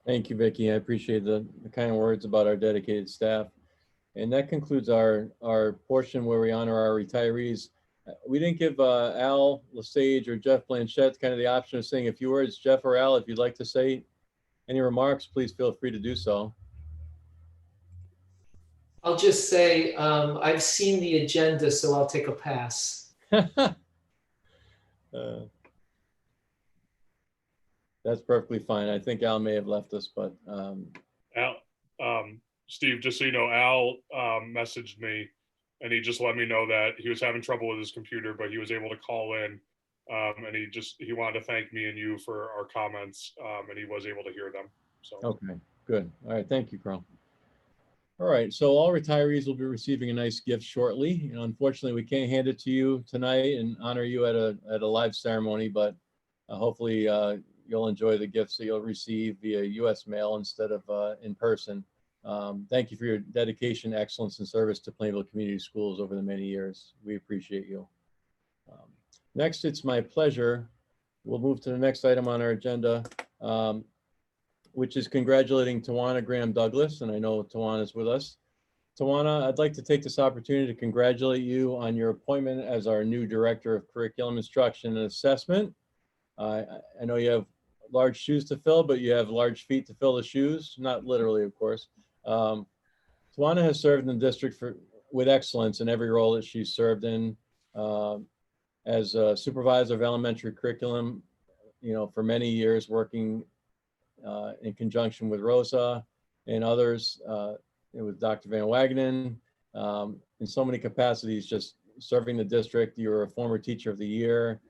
Thank you, Vicky. I appreciate the kind words about our dedicated staff. And that concludes our portion where we honor our retirees. We didn't give Al Lesage or Jeff Blanchette kind of the option of saying a few words. Jeff or Al, if you'd like to say any remarks, please feel free to do so. I'll just say I've seen the agenda, so I'll take a pass. That's perfectly fine. I think Al may have left us, but Al, Steve, just so you know, Al messaged me and he just let me know that he was having trouble with his computer, but he was able to call in and he wanted to thank me and you for our comments and he was able to hear them. So okay, good. All right, thank you, Carl. All right, so all retirees will be receiving a nice gift shortly. You know, unfortunately, we can't hand it to you tonight and honor you at a live ceremony, but hopefully you'll enjoy the gifts that you'll receive via U.S. mail instead of in person. Thank you for your dedication, excellence, and service to Plainville Community Schools over the many years. We appreciate you. Next, it's my pleasure. We'll move to the next item on our agenda, which is congratulating Tawana Graham Douglas, and I know Tawana is with us. Tawana, I'd like to take this opportunity to congratulate you on your appointment as our new Director of Curriculum Instruction and Assessment. I know you have large shoes to fill, but you have large feet to fill the shoes, not literally, of course. Tawana has served in the district with excellence in every role that she's served in, as a supervisor of elementary curriculum, you know, for many years, working in conjunction with Rosa and others, with Dr. Van Wagenen, in so many capacities, just serving the district. You're a former teacher of the year.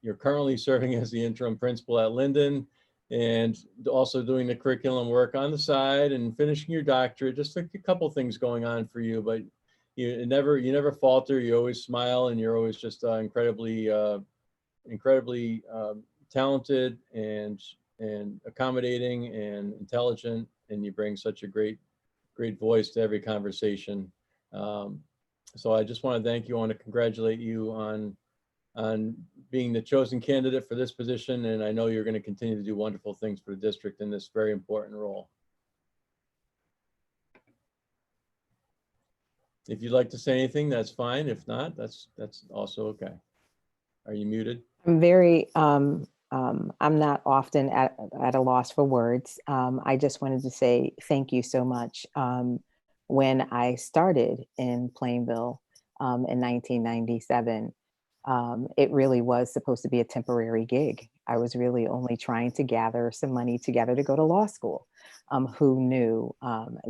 You're currently serving as the interim principal at Linden and also doing the curriculum work on the side and finishing your doctorate. Just a couple things going on for you, but you never falter. You always smile, and you're always just incredibly talented and accommodating and intelligent, and you bring such a great voice to every conversation. So I just want to thank you. I want to congratulate you on being the chosen candidate for this position. And I know you're going to continue to do wonderful things for the district in this very important role. If you'd like to say anything, that's fine. If not, that's also okay. Are you muted? I'm very, I'm not often at a loss for words. I just wanted to say thank you so much. When I started in Plainville in 1997, it really was supposed to be a temporary gig. I was really only trying to gather some money together to go to law school. Who knew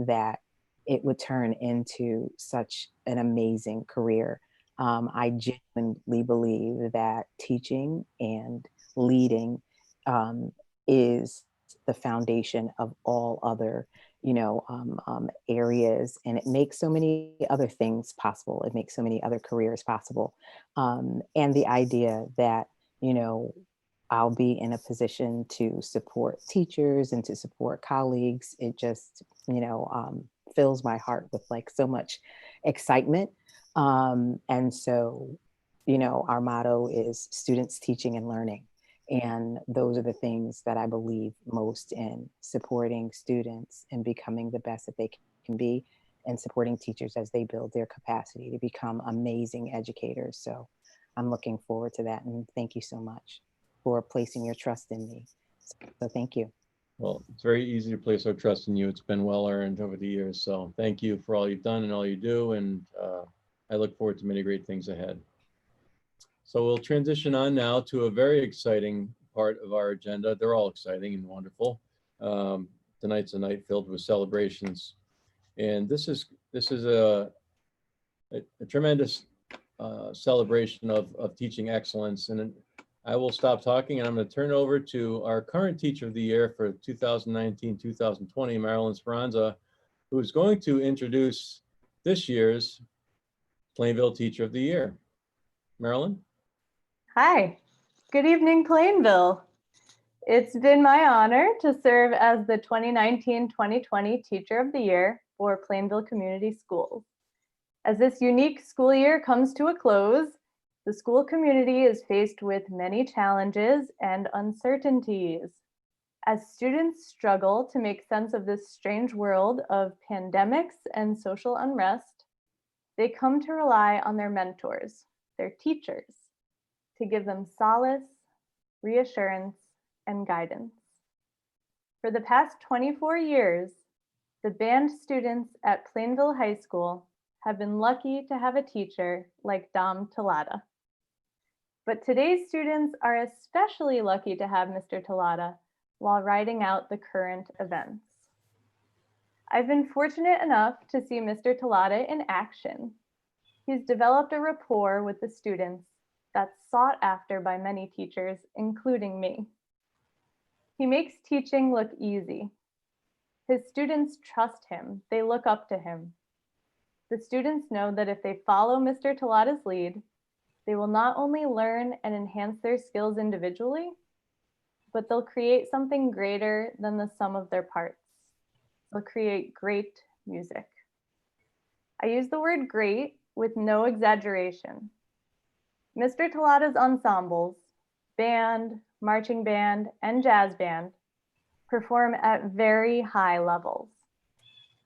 that it would turn into such an amazing career? I genuinely believe that teaching and leading is the foundation of all other, areas, and it makes so many other things possible. It makes so many other careers possible. And the idea that, I'll be in a position to support teachers and to support colleagues, it just, fills my heart with like so much excitement. And so, our motto is students, teaching, and learning. And those are the things that I believe most in: supporting students and becoming the best that they can be, and supporting teachers as they build their capacity to become amazing educators. So I'm looking forward to that. And thank you so much for placing your trust in me. So thank you. Well, it's very easy to place our trust in you. It's been well earned over the years. So thank you for all you've done and all you do. And I look forward to many great things ahead. So we'll transition on now to a very exciting part of our agenda. They're all exciting and wonderful. Tonight's a night filled with celebrations. And this is a tremendous celebration of teaching excellence. And I will stop talking and I'm going to turn over to our current Teacher of the Year for 2019-2020, Marilyn Speranza, who is going to introduce this year's Plainville Teacher of the Year. Marilyn? Hi, good evening, Plainville. It's been my honor to serve as the 2019-2020 Teacher of the Year for Plainville Community Schools. As this unique school year comes to a close, the school community is faced with many challenges and uncertainties. As students struggle to make sense of this strange world of pandemics and social unrest, they come to rely on their mentors, their teachers, to give them solace, reassurance, and guidance. For the past 24 years, the band students at Plainville High School have been lucky to have a teacher like Dom Talata. But today's students are especially lucky to have Mr. Talata while riding out the current events. I've been fortunate enough to see Mr. Talata in action. He's developed a rapport with the students that's sought after by many teachers, including me. He makes teaching look easy. His students trust him. They look up to him. The students know that if they follow Mr. Talata's lead, they will not only learn and enhance their skills individually, but they'll create something greater than the sum of their parts. They'll create great music. I use the word great with no exaggeration. Mr. Talata's ensembles, band, marching band, and jazz band, perform at very high levels.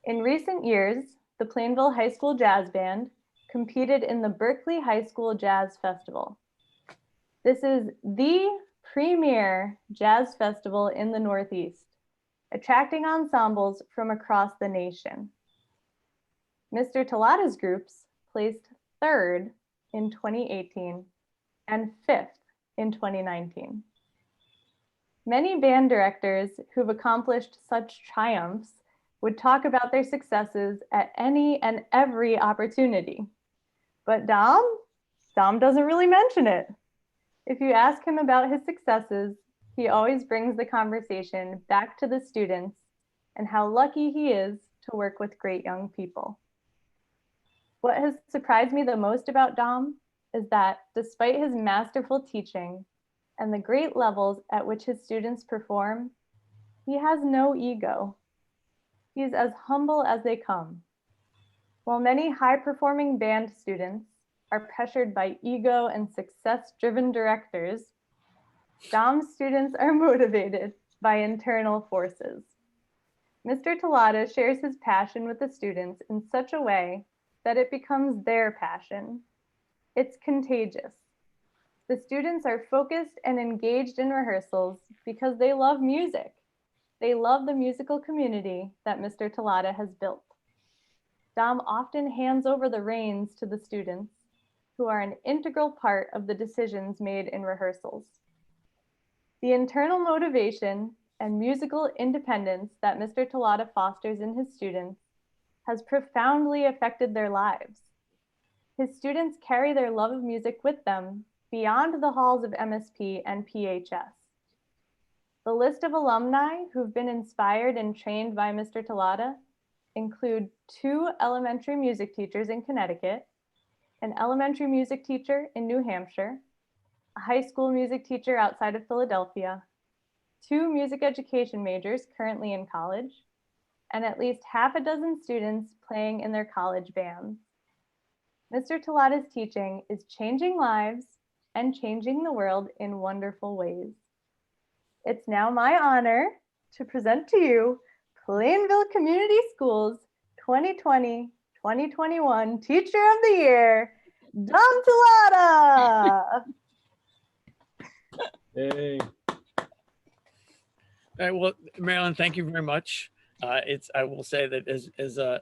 In recent years, the Plainville High School Jazz Band competed in the Berkeley High School Jazz Festival. This is the premier jazz festival in the Northeast, attracting ensembles from across the nation. Mr. Talata's groups placed third in 2018 and fifth in 2019. Many band directors who've accomplished such triumphs would talk about their successes at any and every opportunity. But Dom doesn't really mention it. If you ask him about his successes, he always brings the conversation back to the students and how lucky he is to work with great young people. What has surprised me the most about Dom is that despite his masterful teaching and the great levels at which his students perform, he has no ego. He's as humble as they come. While many high-performing band students are pressured by ego and success-driven directors, DOM students are motivated by internal forces. Mr. Talata shares his passion with the students in such a way that it becomes their passion. It's contagious. The students are focused and engaged in rehearsals because they love music. They love the musical community that Mr. Talata has built. Dom often hands over the reins to the students, who are an integral part of the decisions made in rehearsals. The internal motivation and musical independence that Mr. Talata fosters in his students has profoundly affected their lives. His students carry their love of music with them beyond the halls of MSP and PHS. The list of alumni who've been inspired and trained by Mr. Talata include 2 elementary music teachers in Connecticut, an elementary music teacher in New Hampshire, a high school music teacher outside of Philadelphia, 2 music education majors currently in college, and at least half a dozen students playing in their college bands. Mr. Talata's teaching is changing lives and changing the world in wonderful ways. It's now my honor to present to you Plainville Community Schools 2020-2021 Teacher of the Year, Dom Talata. Hey. All right, well, Marilyn, thank you very much. I will say that as an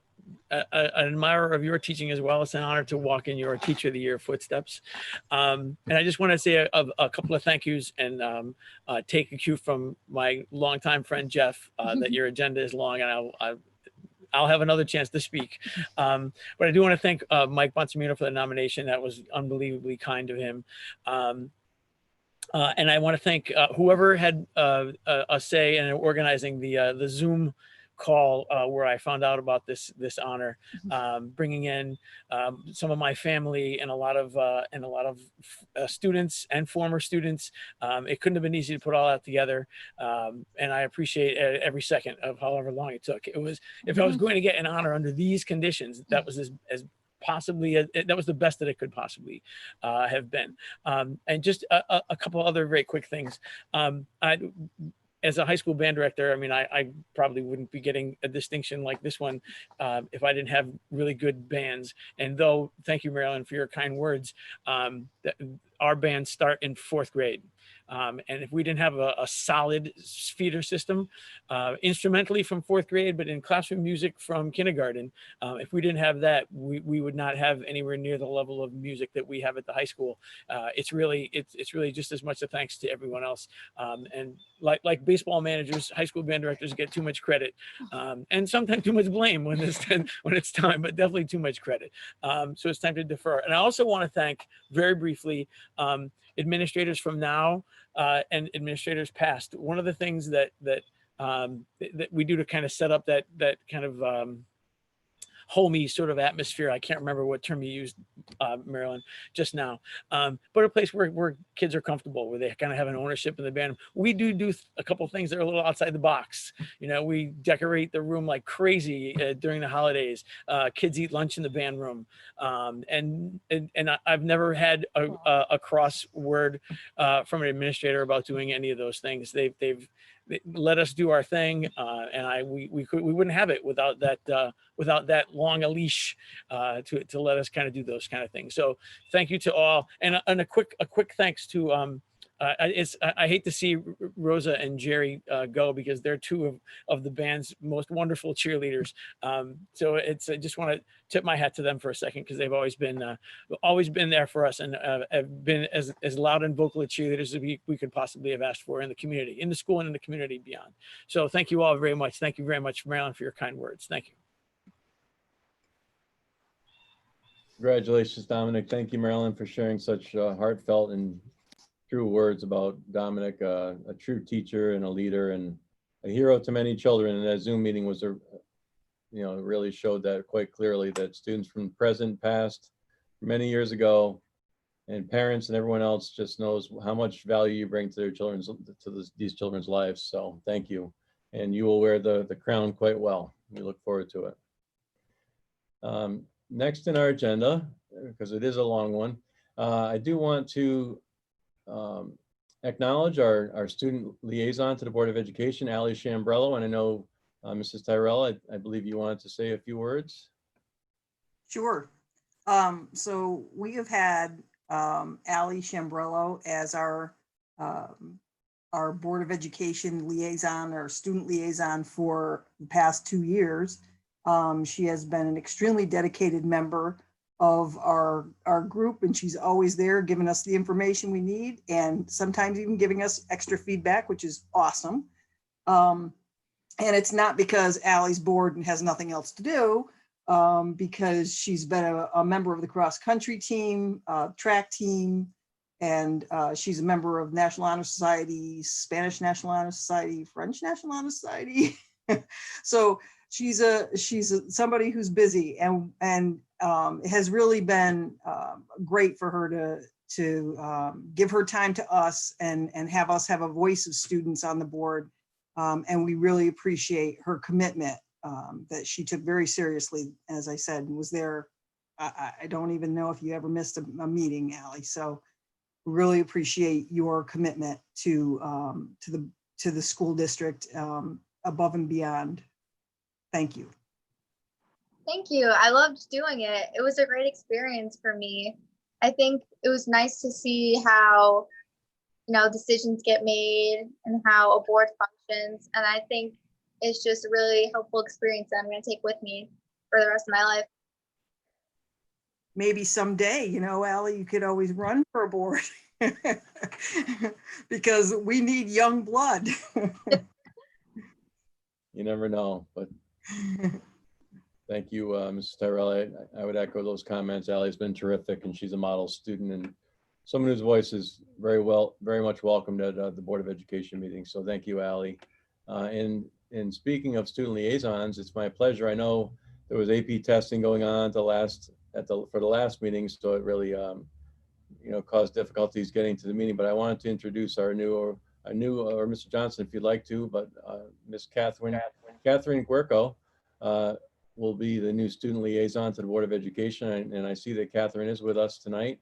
admirer of your teaching as well, it's an honor to walk in your Teacher of the Year footsteps. And I just want to say a couple of thank yous and take a cue from my longtime friend, Jeff, that your agenda is long, and I'll have another chance to speak. But I do want to thank Mike Bonsamino for the nomination. That was unbelievably kind of him. And I want to thank whoever had a say in organizing the Zoom call where I found out about this honor, bringing in some of my family and a lot of students and former students. It couldn't have been easy to put all that together, and I appreciate every second of however long it took. It was, if I was going to get an honor under these conditions, that was as possibly that was the best that it could possibly have been. And just a couple other very quick things. As a high school band director, I mean, I probably wouldn't be getting a distinction like this one if I didn't have really good bands. And though, thank you, Marilyn, for your kind words, our bands start in 4th grade. And if we didn't have a solid feeder system instrumentally from 4th grade, but in classroom music from kindergarten, if we didn't have that, we would not have anywhere near the level of music that we have at the high school. It's really just as much a thanks to everyone else. And like baseball managers, high school band directors get too much credit, and sometimes too much blame when it's time, but definitely too much credit. So it's time to defer. And I also want to thank very briefly administrators from now and administrators past. One of the things that we do to kind of set up that kind of homey sort of atmosphere. I can't remember what term you used, Marilyn, just now. But a place where kids are comfortable, where they kind of have an ownership in the band. We do a couple of things that are a little outside the box. You know, we decorate the room like crazy during the holidays. Kids eat lunch in the band room. And I've never had a cross word from an administrator about doing any of those things. They've let us do our thing, and we wouldn't have it without that long a leash to let us kind of do those kind of things. So thank you to all, and a quick thanks to I hate to see Rosa and Jerry go, because they're 2 of the band's most wonderful cheerleaders. So I just want to tip my hat to them for a second, because they've always been there for us, and have been as loud and vocal a cheerleaders as we could possibly have asked for in the community, in the school and in the community beyond. So thank you all very much. Thank you very much, Marilyn, for your kind words. Thank you. Congratulations, Dominic. Thank you, Marilyn, for sharing such heartfelt and true words about Dominic, a true teacher and a leader and a hero to many children. And that Zoom meeting was really showed that quite clearly, that students from present, past, many years ago, and parents and everyone else just knows how much value you bring to their these children's lives. So thank you. And you will wear the crown quite well. We look forward to it. next in our agenda, because it is a long one, I do want to acknowledge our student liaison to the Board of Education, Ali Shambrello, and I know Mrs. Tyrell, I believe you wanted to say a few words. Sure. So we have had Ali Shambrello as our Board of Education liaison, or student liaison, for the past 2 years. She has been an extremely dedicated member of our group, and she's always there giving us the information we need, and sometimes even giving us extra feedback, which is awesome. And it's not because Allie's bored and has nothing else to do, because she's been a member of the cross country team, track team, and she's a member of National Honor Society, Spanish National Honor Society, French National Honor Society. So she's somebody who's busy, and it has really been great for her to give her time to us and have us have a voice of students on the board. And we really appreciate her commitment that she took very seriously, as I said, and was there. I don't even know if you ever missed a meeting, Allie. So we really appreciate your commitment to the school district, above and beyond. Thank you. Thank you. I loved doing it. It was a great experience for me. I think it was nice to see how, decisions get made and how a board functions. And I think it's just a really helpful experience that I'm going to take with me for the rest of my life. Maybe someday, Allie, you could always run for a board because we need young blood. You never know, but thank you, Mrs. Tyrell. I would echo those comments. Allie's been terrific, and she's a model student and someone whose voice is very much welcomed at the Board of Education meeting. So thank you, Allie. And speaking of student liaisons, it's my pleasure. I know there was AP testing going on for the last meeting, so it really caused difficulties getting to the meeting. But I wanted to introduce our new, or Mr. Johnson, if you'd like to, but Miss Catherine Guerco will be the new student liaison to the Board of Education, and I see that Catherine is with us tonight.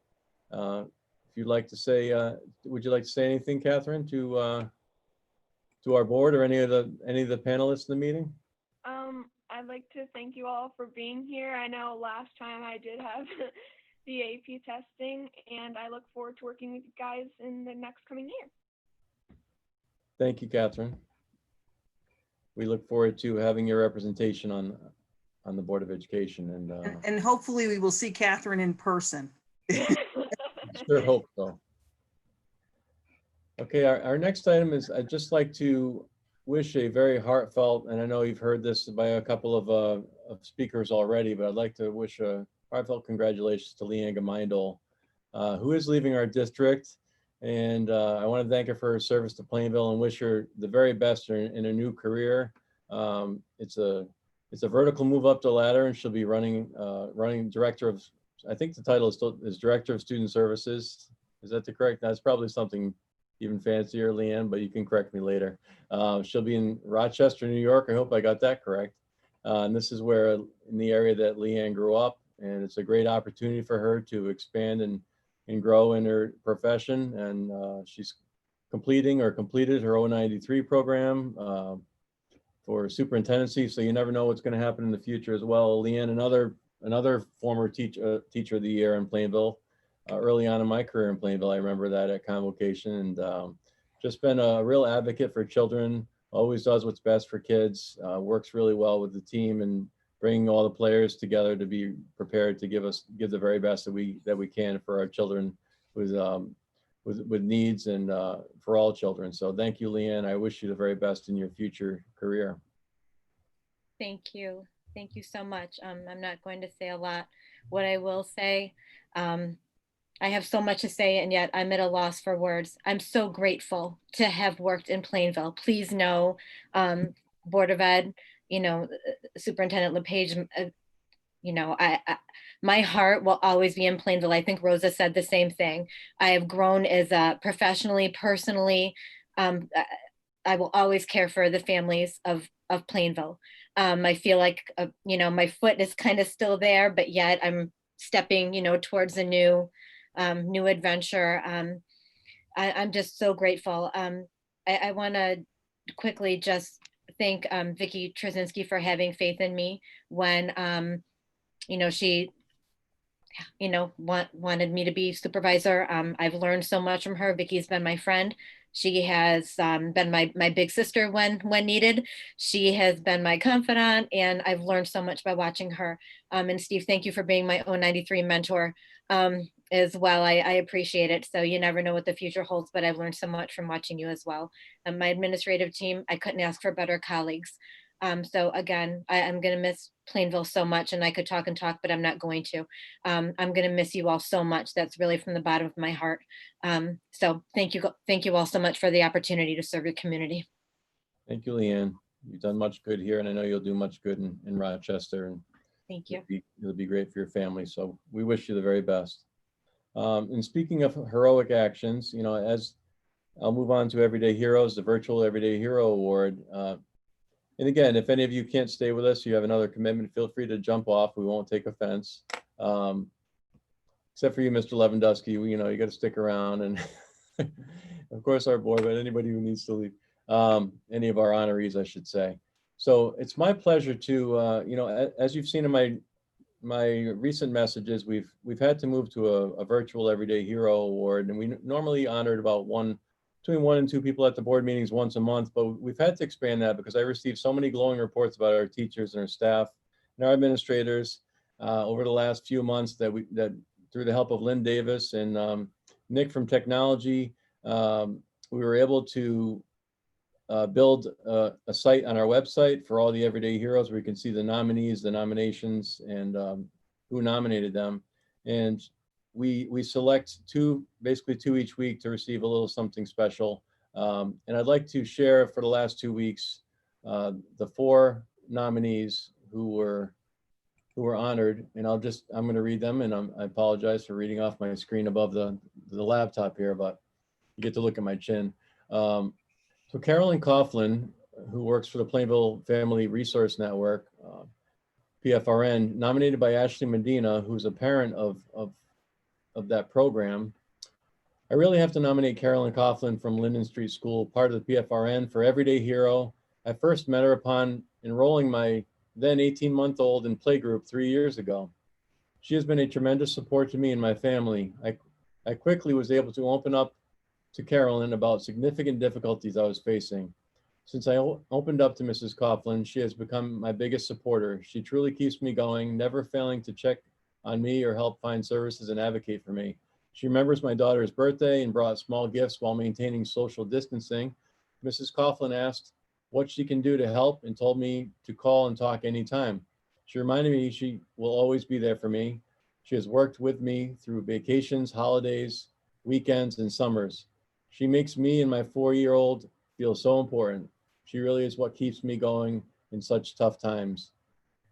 If you'd like to say, would you like to say anything, Catherine, to our board or any of the panelists in the meeting? I'd like to thank you all for being here. I know last time I did have the AP testing, and I look forward to working with you guys in the next coming year. Thank you, Catherine. We look forward to having your representation on the Board of Education, and hopefully we will see Catherine in person. Sure hope so. Okay, our next item is, I'd just like to wish a very heartfelt, and I know you've heard this by a couple of speakers already, but I'd like to wish a heartfelt congratulations to Leanne Gemeindl, who is leaving our district. And I want to thank her for her service to Plainville and wish her the very best in her new career. It's a vertical move up the ladder, and she'll be running director of, I think the title is Director of Student Services. Is that the correct? That's probably something even fancier, Leanne, but you can correct me later. She'll be in Rochester, New York. I hope I got that correct. And this is where, in the area that Leanne grew up, and it's a great opportunity for her to expand and grow in her profession. And she's completed her 093 program for superintendency. So you never know what's going to happen in the future as well. Leanne, another former teacher of the year in Plainville. Early on in my career in Plainville, I remember that at convocation, and just been a real advocate for children, always does what's best for kids, works really well with the team and bringing all the players together to be prepared to give the very best that we can for our children with needs and for all children. So thank you, Leanne. I wish you the very best in your future career. Thank you. Thank you so much. I'm not going to say a lot. What I will say, I have so much to say, and yet I'm at a loss for words. I'm so grateful to have worked in Plainville. Please know, Board of Ed, Superintendent LePage, my heart will always be in Plainville. I think Rosa said the same thing. I have grown as professionally, personally. I will always care for the families of Plainville. I feel like, you know, my foot is kind of still there, but yet I'm stepping, you know, towards a new adventure. I'm just so grateful. I want to quickly just thank Vicki Trzynski for having faith in me when, you know, she, you know, wanted me to be supervisor. I've learned so much from her. Vicki's been my friend. She has been my big sister when needed. She has been my confidant, and I've learned so much by watching her. And Steve, thank you for being my 093 mentor as well. I appreciate it. So you never know what the future holds, but I've learned so much from watching you as well. And my administrative team, I couldn't ask for better colleagues. So again, I'm going to miss Plainville so much, and I could talk and talk, but I'm not going to. I'm going to miss you all so much. That's really from the bottom of my heart. So thank you all so much for the opportunity to serve your community. Thank you, Leanne. You've done much good here, and I know you'll do much good in Rochester. And thank you. It'll be great for your family. So we wish you the very best. And speaking of heroic actions, you know, as I'll move on to Everyday Heroes, the virtual Everyday Hero Award. And again, if any of you can't stay with us, you have another commitment, feel free to jump off. We won't take offense. Except for you, Mr. Lewandowski, you know, you got to stick around. And of course, our board, but anybody who needs to leave, any of our honorees, I should say. So it's my pleasure to, you know, as you've seen in my recent messages, we've had to move to a virtual Everyday Hero Award, and we normally honored about between 1 and 2 people at the board meetings once a month, but we've had to expand that because I received so many glowing reports about our teachers and our staff and our administrators over the last few months that through the help of Lynn Davis and Nick from technology, we were able to build a site on our website for all the Everyday Heroes where you can see the nominees, the nominations, and who nominated them. And we select basically two each week to receive a little something special. And I'd like to share for the last 2 weeks the 4 nominees who were honored, and I'm going to read them, and I apologize for reading off my screen above the laptop here, but you get to look at my chin. So Carolyn Coughlin, who works for the Plainville Family Resource Network, PFRN, nominated by Ashley Medina, who's a parent of that program. I really have to nominate Carolyn Coughlin from Linden Street School, part of the PFRN, for Everyday Hero. I first met her upon enrolling my then 18-month-old in playgroup 3 years ago. She has been a tremendous support to me and my family. I quickly was able to open up to Carolyn about significant difficulties I was facing. Since I opened up to Mrs. Coughlin, she has become my biggest supporter. She truly keeps me going, never failing to check on me or help find services and advocate for me. She remembers my daughter's birthday and brought small gifts while maintaining social distancing. Mrs. Coughlin asked what she can do to help and told me to call and talk anytime. She reminded me she will always be there for me. She has worked with me through vacations, holidays, weekends, and summers. She makes me and my 4-year-old feel so important. She really is what keeps me going in such tough times.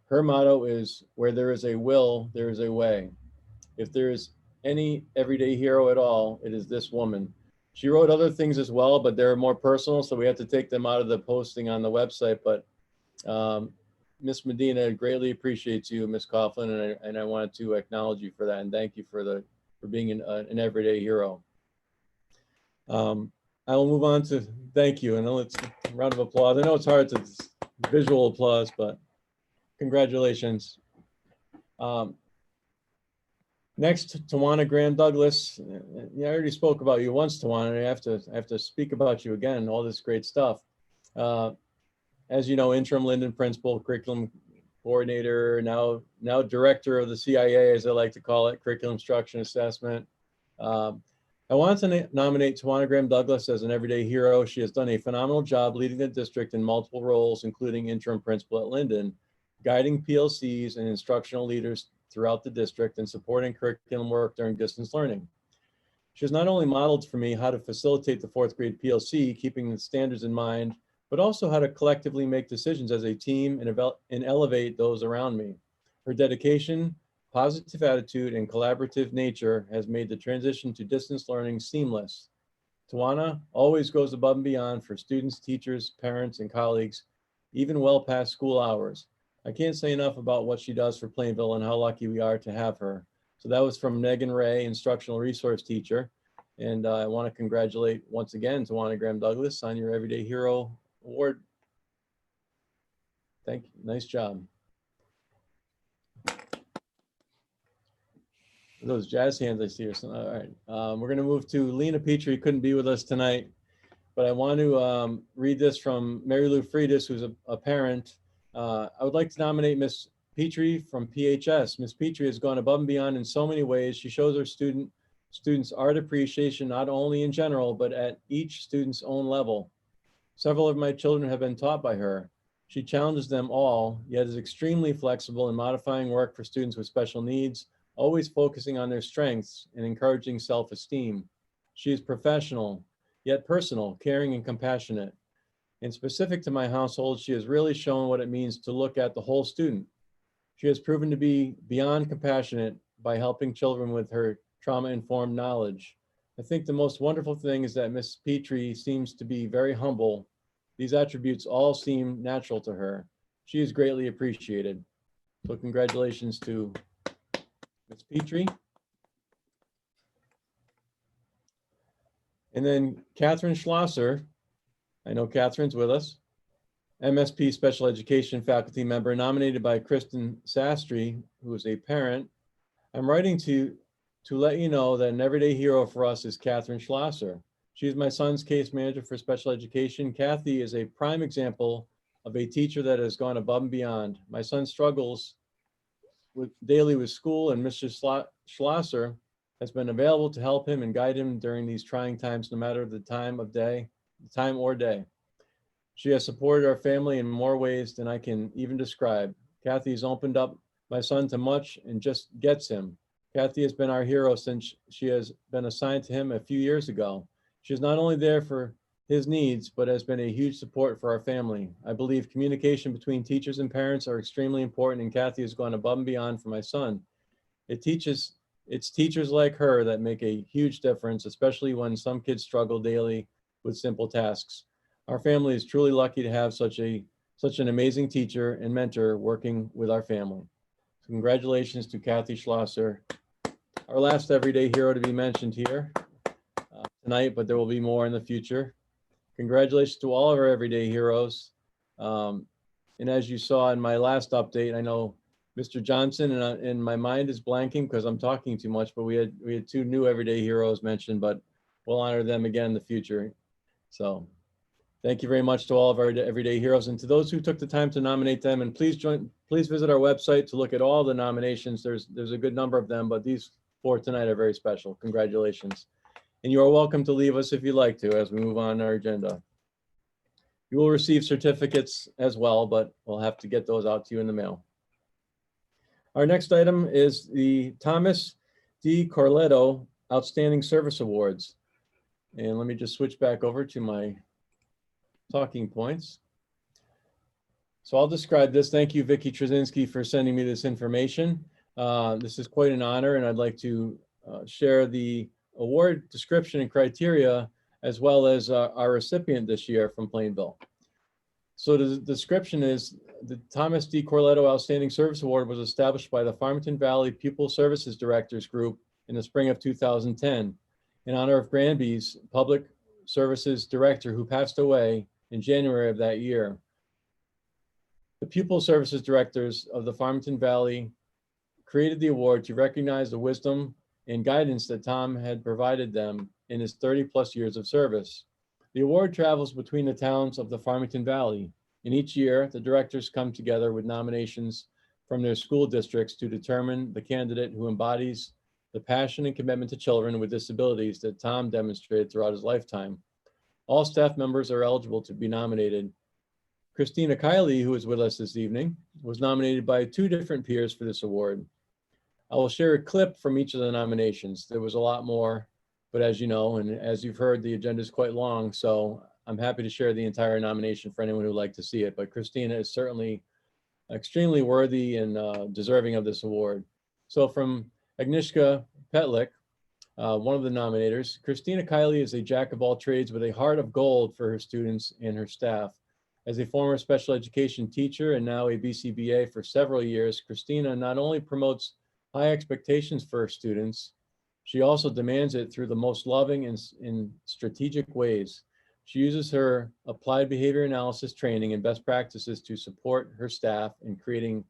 Her motto is, where there is a will, there is a way. If there is any everyday hero at all, it is this woman. She wrote other things as well, but they're more personal, so we have to take them out of the posting on the website. But Miss Medina greatly appreciates you, Miss Coughlin, and I wanted to acknowledge you for that and thank you for being an everyday hero. I will move on to thank you, and let's round of applause. I know it's hard to visual applause, but congratulations. Next, Tawana Graham Douglas. Yeah, I already spoke about you once, Tawana. I have to speak about you again. All this great stuff. As you know, interim Linden principal, curriculum coordinator, now director of the CIA, as I like to call it, curriculum instruction assessment. I want to nominate Tawana Graham Douglas as an everyday hero. She has done a phenomenal job leading the district in multiple roles, including interim principal at Linden, guiding PLCs and instructional leaders throughout the district and supporting curriculum work during distance learning. She has not only modeled for me how to facilitate the 4th grade PLC, keeping the standards in mind, but also how to collectively make decisions as a team and elevate those around me. Her dedication, positive attitude, and collaborative nature has made the transition to distance learning seamless. Tawana always goes above and beyond for students, teachers, parents, and colleagues, even well past school hours. I can't say enough about what she does for Plainville and how lucky we are to have her. So that was from Megan Ray, instructional resource teacher. And I want to congratulate once again Tawana Graham Douglas on your Everyday Hero Award. Thank you. Nice job. Those jazz hands I see are some, all right. We're going to move to Lena Petrie, couldn't be with us tonight, but I want to read this from Mary Lou Friedis, who's a parent. I would like to nominate Miss Petrie from PHS. Miss Petrie has gone above and beyond in so many ways. She shows her students art appreciation, not only in general, but at each student's own level. Several of my children have been taught by her. She challenges them all, yet is extremely flexible in modifying work for students with special needs, always focusing on their strengths and encouraging self-esteem. She is professional, yet personal, caring, and compassionate. And specific to my household, she has really shown what it means to look at the whole student. She has proven to be beyond compassionate by helping children with her trauma-informed knowledge. I think the most wonderful thing is that Miss Petrie seems to be very humble. These attributes all seem natural to her. She is greatly appreciated. So congratulations to Ms. Petrie. And then Catherine Schlosser, I know Catherine's with us, MSP Special Education faculty member nominated by Kristen Sastry, who is a parent. I'm writing to let you know that an everyday hero for us is Catherine Schlosser. She is my son's case manager for special education. Cathy is a prime example of a teacher that has gone above and beyond. My son struggles daily with school, and Mr. Schlosser has been available to help him and guide him during these trying times, no matter the time or day. She has supported our family in more ways than I can even describe. Cathy has opened up my son to much and just gets him. Cathy has been our hero since she has been assigned to him a few years ago. She is not only there for his needs, but has been a huge support for our family. I believe communication between teachers and parents are extremely important, and Cathy has gone above and beyond for my son. It's teachers like her that make a huge difference, especially when some kids struggle daily with simple tasks. Our family is truly lucky to have such an amazing teacher and mentor working with our family. So congratulations to Cathy Schlosser, our last everyday hero to be mentioned here tonight, but there will be more in the future. Congratulations to all of our everyday heroes. And as you saw in my last update, I know Mr. Johnson and my mind is blanking because I'm talking too much, but we had two new everyday heroes mentioned, but we'll honor them again in the future. So thank you very much to all of our everyday heroes, and to those who took the time to nominate them. And please visit our website to look at all the nominations. There's a good number of them, but these 4 tonight are very special. Congratulations. And you are welcome to leave us if you'd like to as we move on our agenda. You will receive certificates as well, but we'll have to get those out to you in the mail. Our next item is the Thomas D. Corletto Outstanding Service Awards. And let me just switch back over to my talking points. So I'll describe this. Thank you, Vicki Trzynski, for sending me this information. This is quite an honor, and I'd like to share the award description and criteria, as well as our recipient this year from Plainville. So the description is the Thomas D. Corletto Outstanding Service Award was established by the Farmington Valley Pupil Services Directors Group in the spring of 2010 in honor of Granby's Public Services Director who passed away in January of that year. The Pupil Services Directors of the Farmington Valley created the award to recognize the wisdom and guidance that Tom had provided them in his 30+ years of service. The award travels between the towns of the Farmington Valley, and each year the directors come together with nominations from their school districts to determine the candidate who embodies the passion and commitment to children with disabilities that Tom demonstrated throughout his lifetime. All staff members are eligible to be nominated. Christina Kiley, who is with us this evening, was nominated by 2 different peers for this award. I will share a clip from each of the nominations. There was a lot more, but as you know, and as you've heard, the agenda is quite long, so I'm happy to share the entire nomination for anyone who'd like to see it. But Christina is certainly extremely worthy and deserving of this award. So from Agnieszka Petlik, one of the nominators. Christina Kiley is a jack of all trades with a heart of gold for her students and her staff. As a former special education teacher and now a BCBA for several years, Christina not only promotes high expectations for her students, she also demands it through the most loving and strategic ways. She uses her applied behavior analysis training and best practices to support her staff in creating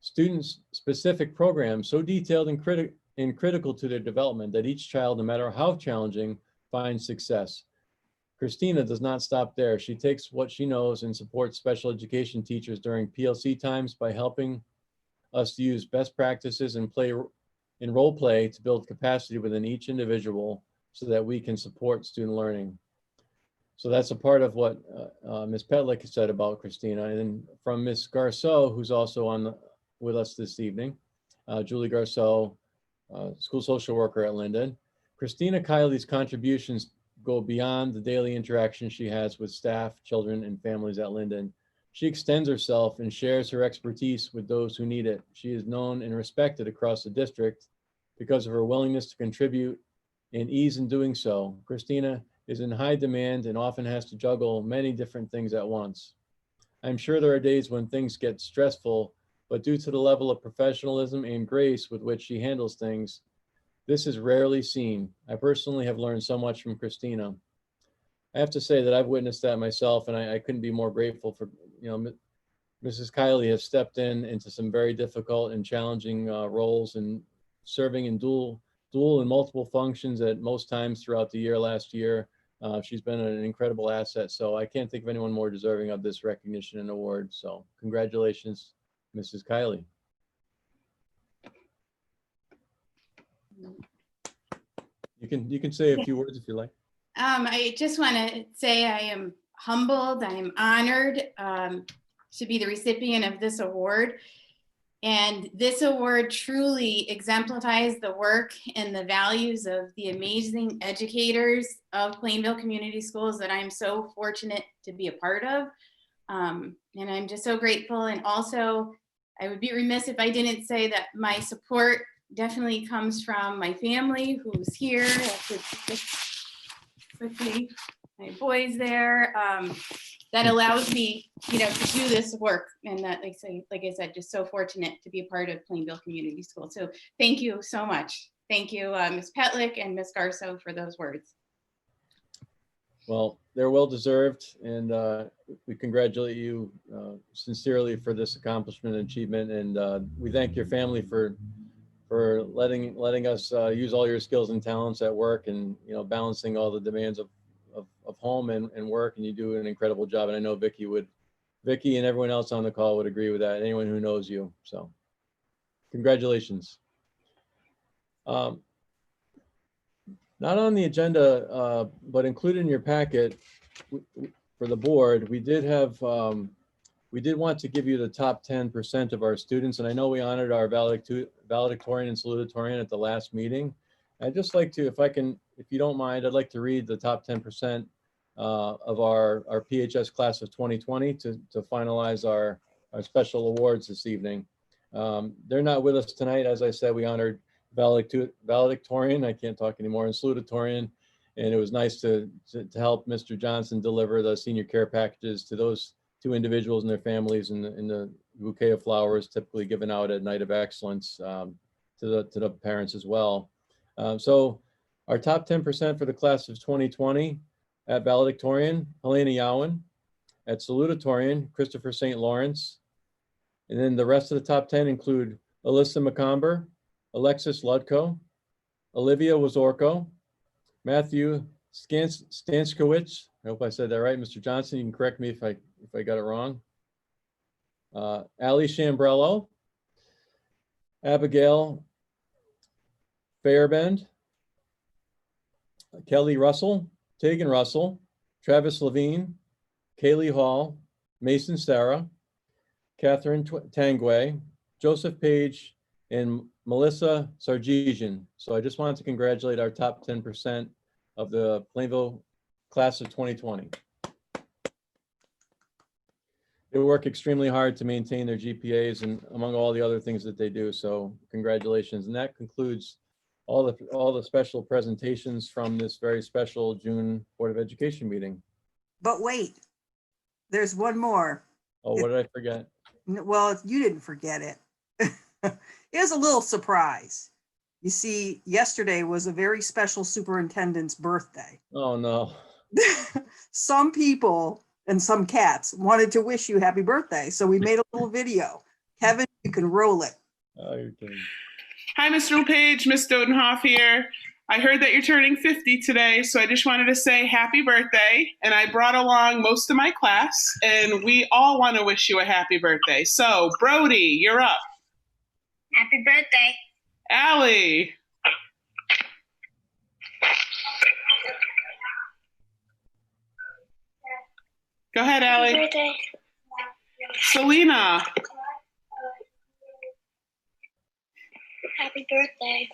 student-specific programs so detailed and critical to their development that each child, no matter how challenging, finds success. Christina does not stop there. She takes what she knows and supports special education teachers during PLC times by helping us to use best practices and role play to build capacity within each individual so that we can support student learning. So that's a part of what Ms. Petlick said about Christina. And then from Ms. Garceau, who's also with us this evening, Julie Garceau, school social worker at Linden. Christina Kiley's contributions go beyond the daily interaction she has with staff, children, and families at Linden. She extends herself and shares her expertise with those who need it. She is known and respected across the district because of her willingness to contribute and ease in doing so. Christina is in high demand and often has to juggle many different things at once. I'm sure there are days when things get stressful, but due to the level of professionalism and grace with which she handles things, this is rarely seen. I personally have learned so much from Christina. I have to say that I've witnessed that myself, and I couldn't be more grateful for, Mrs. Kiley has stepped into some very difficult and challenging roles and serving in dual and multiple functions at most times throughout the year last year. She's been an incredible asset. So I can't think of anyone more deserving of this recognition and award. So congratulations, Mrs. Kiley. You can say a few words if you like. I just want to say I am humbled, I am honored to be the recipient of this award. And this award truly exemplifies the work and the values of the amazing educators of Plainville Community Schools that I'm so fortunate to be a part of. And I'm just so grateful. And also, I would be remiss if I didn't say that my support definitely comes from my family who's here. Quickly, my boys there. That allows me, to do this work, and that, like I said, just so fortunate to be a part of Plainville Community School. So thank you so much. Thank you, Ms. Petlick and Ms. Garceau, for those words. Well, they're well deserved, and we congratulate you sincerely for this accomplishment and achievement. And we thank your family for letting us use all your skills and talents at work, and balancing all the demands of home and work. And you do an incredible job. And I know Vicky and everyone else on the call would agree with that. Anyone who knows you. So congratulations. Not on the agenda, but included in your packet for the board, we did want to give you the top 10% of our students. And I know we honored our valedictorian and salutatorian at the last meeting. I'd just like to, if you don't mind, I'd like to read the top 10% of our PHS class of 2020 to finalize our special awards this evening. They're not with us tonight. As I said, we honored valedictorian, I can't talk anymore, and salutatorian. And it was nice to help Mr. Johnson deliver the senior care packages to those two individuals and their families in the bouquet of flowers typically given out at Night of Excellence to the parents as well. So our top 10% for the class of 2020 at valedictorian, Helena Yowen. At salutatorian, Christopher St. Lawrence. And then the rest of the top 10 include Alyssa McComber, Alexis Ludko, Olivia Wazorko, Matthew Stanskowicz. I hope I said that right. Mr. Johnson, you can correct me if I got it wrong. Ali Shambrello, Abigail Fairbend, Kelly Russell, Tegan Russell, Travis Levine, Kaylee Hall, Mason Sarah, Catherine Tangway, Joseph Page, and Melissa Sargesian. So I just wanted to congratulate our top 10% of the Plainville class of 2020. They work extremely hard to maintain their GPAs and among all the other things that they do. So congratulations. And that concludes all the special presentations from this very special June Board of Education meeting. But wait, there's one more. Oh, what did I forget? Well, you didn't forget it. Here's a little surprise. You see, yesterday was a very special superintendent's birthday. Oh, no. Some people and some cats wanted to wish you happy birthday. So we made a little video. Kevin, you can roll it. Oh, you're kidding. Hi, Mr. LePage, Miss Dodenhoff here. I heard that you're turning 50 today, so I just wanted to say happy birthday. And I brought along most of my class, and we all want to wish you a happy birthday. So, Brody, you're up. Happy birthday. Allie. Go ahead, Allie. Happy birthday. Selena. Happy birthday.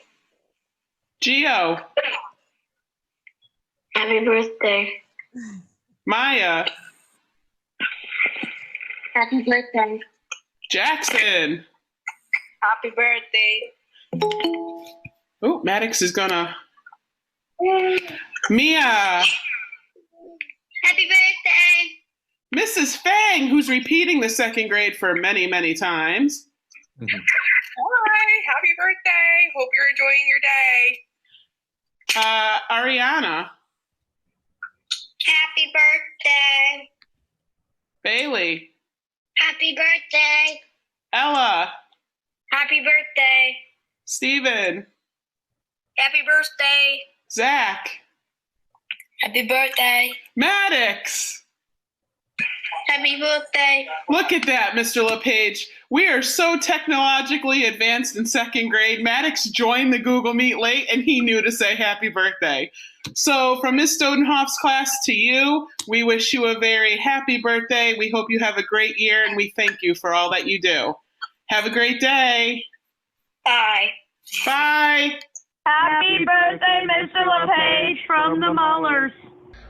Gio. Happy birthday. Maya. Happy birthday. Jackson. Happy birthday. Oh, Maddox is gonna. Mia. Happy birthday. Mrs. Fang, who's repeating the second grade for many, many times. Hi, happy birthday. Hope you're enjoying your day. Ariana. Happy birthday. Bailey. Happy birthday. Ella. Happy birthday. Steven. Happy birthday. Zach. Happy birthday. Maddox. Happy birthday. Look at that, Mr. LePage. We are so technologically advanced in second grade. Maddox joined the Google Meet late and he knew to say happy birthday. So from Miss Dodenhoff's class to you, we wish you a very happy birthday. We hope you have a great year and we thank you for all that you do. Have a great day. Bye. Bye. Happy birthday, Mr. LePage from the Mullers.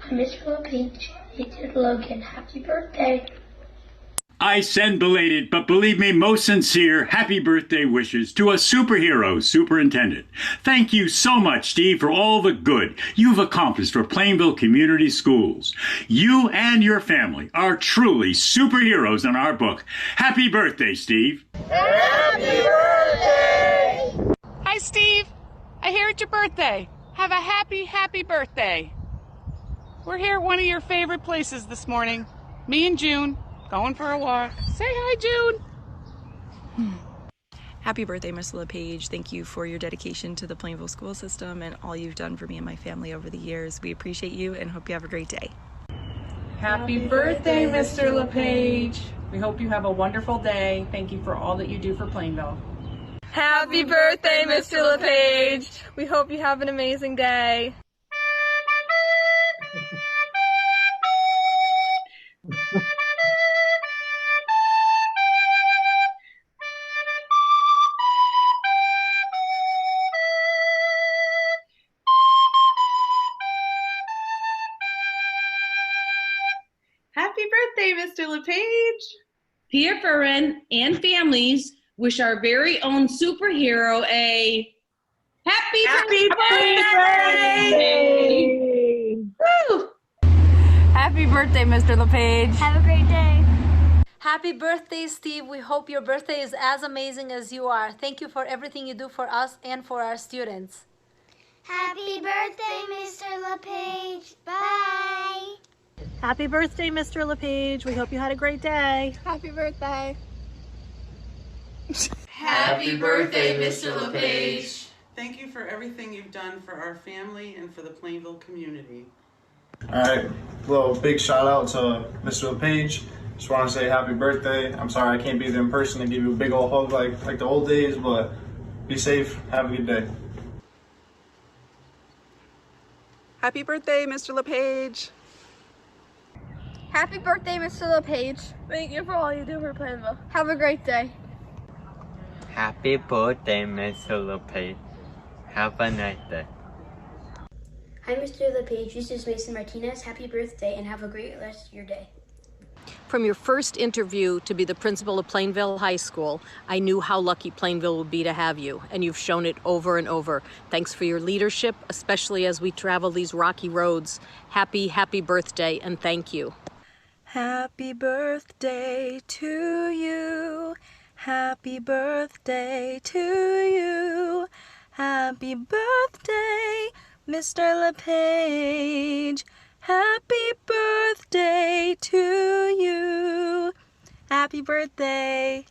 Mr. LePage, it's Logan. Happy birthday. I send belated, but believe me, most sincere, happy birthday wishes to a superhero superintendent. Thank you so much, Steve, for all the good you've accomplished for Plainville Community Schools. You and your family are truly superheroes in our book. Happy birthday, Steve. Happy birthday! Hi, Steve. I hear it's your birthday. Have a happy, happy birthday. We're here at one of your favorite places this morning. Me and June, going for a walk. Say hi, June. Happy birthday, Mr. LePage. Thank you for your dedication to the Plainville school system and all you've done for me and my family over the years. We appreciate you and hope you have a great day. Happy birthday, Mr. LePage. We hope you have a wonderful day. Thank you for all that you do for Plainville. Happy birthday, Mr. LePage. We hope you have an amazing day. Happy birthday, Mr. LePage. PFRN and families wish our very own superhero a happy birthday! Woo! Happy birthday, Mr. LePage. Have a great day. Happy birthday, Steve. We hope your birthday is as amazing as you are. Thank you for everything you do for us and for our students. Happy birthday, Mr. LePage. Bye. Happy birthday, Mr. LePage. We hope you had a great day. Happy birthday. Happy birthday, Mr. LePage. Thank you for everything you've done for our family and for the Plainville community. All right, well, big shout out to Mr. LePage. Just want to say happy birthday. I'm sorry I can't be there in person and give you a big old hug like the old days, but be safe. Have a good day. Happy birthday, Mr. LePage. Happy birthday, Mr. LePage. Thank you for all you do for Plainville. Have a great day. Happy birthday, Mr. LePage. Have a nice day. Hi, Mr. LePage. This is Mason Martinez. Happy birthday and have a great rest of your day. From your first interview to be the principal of Plainville High School, I knew how lucky Plainville would be to have you, and you've shown it over and over. Thanks for your leadership, especially as we travel these rocky roads. Happy, happy birthday, and thank you. Happy birthday to you. Happy birthday to you. Happy birthday, Mr. LePage. Happy birthday to you. Happy birthday.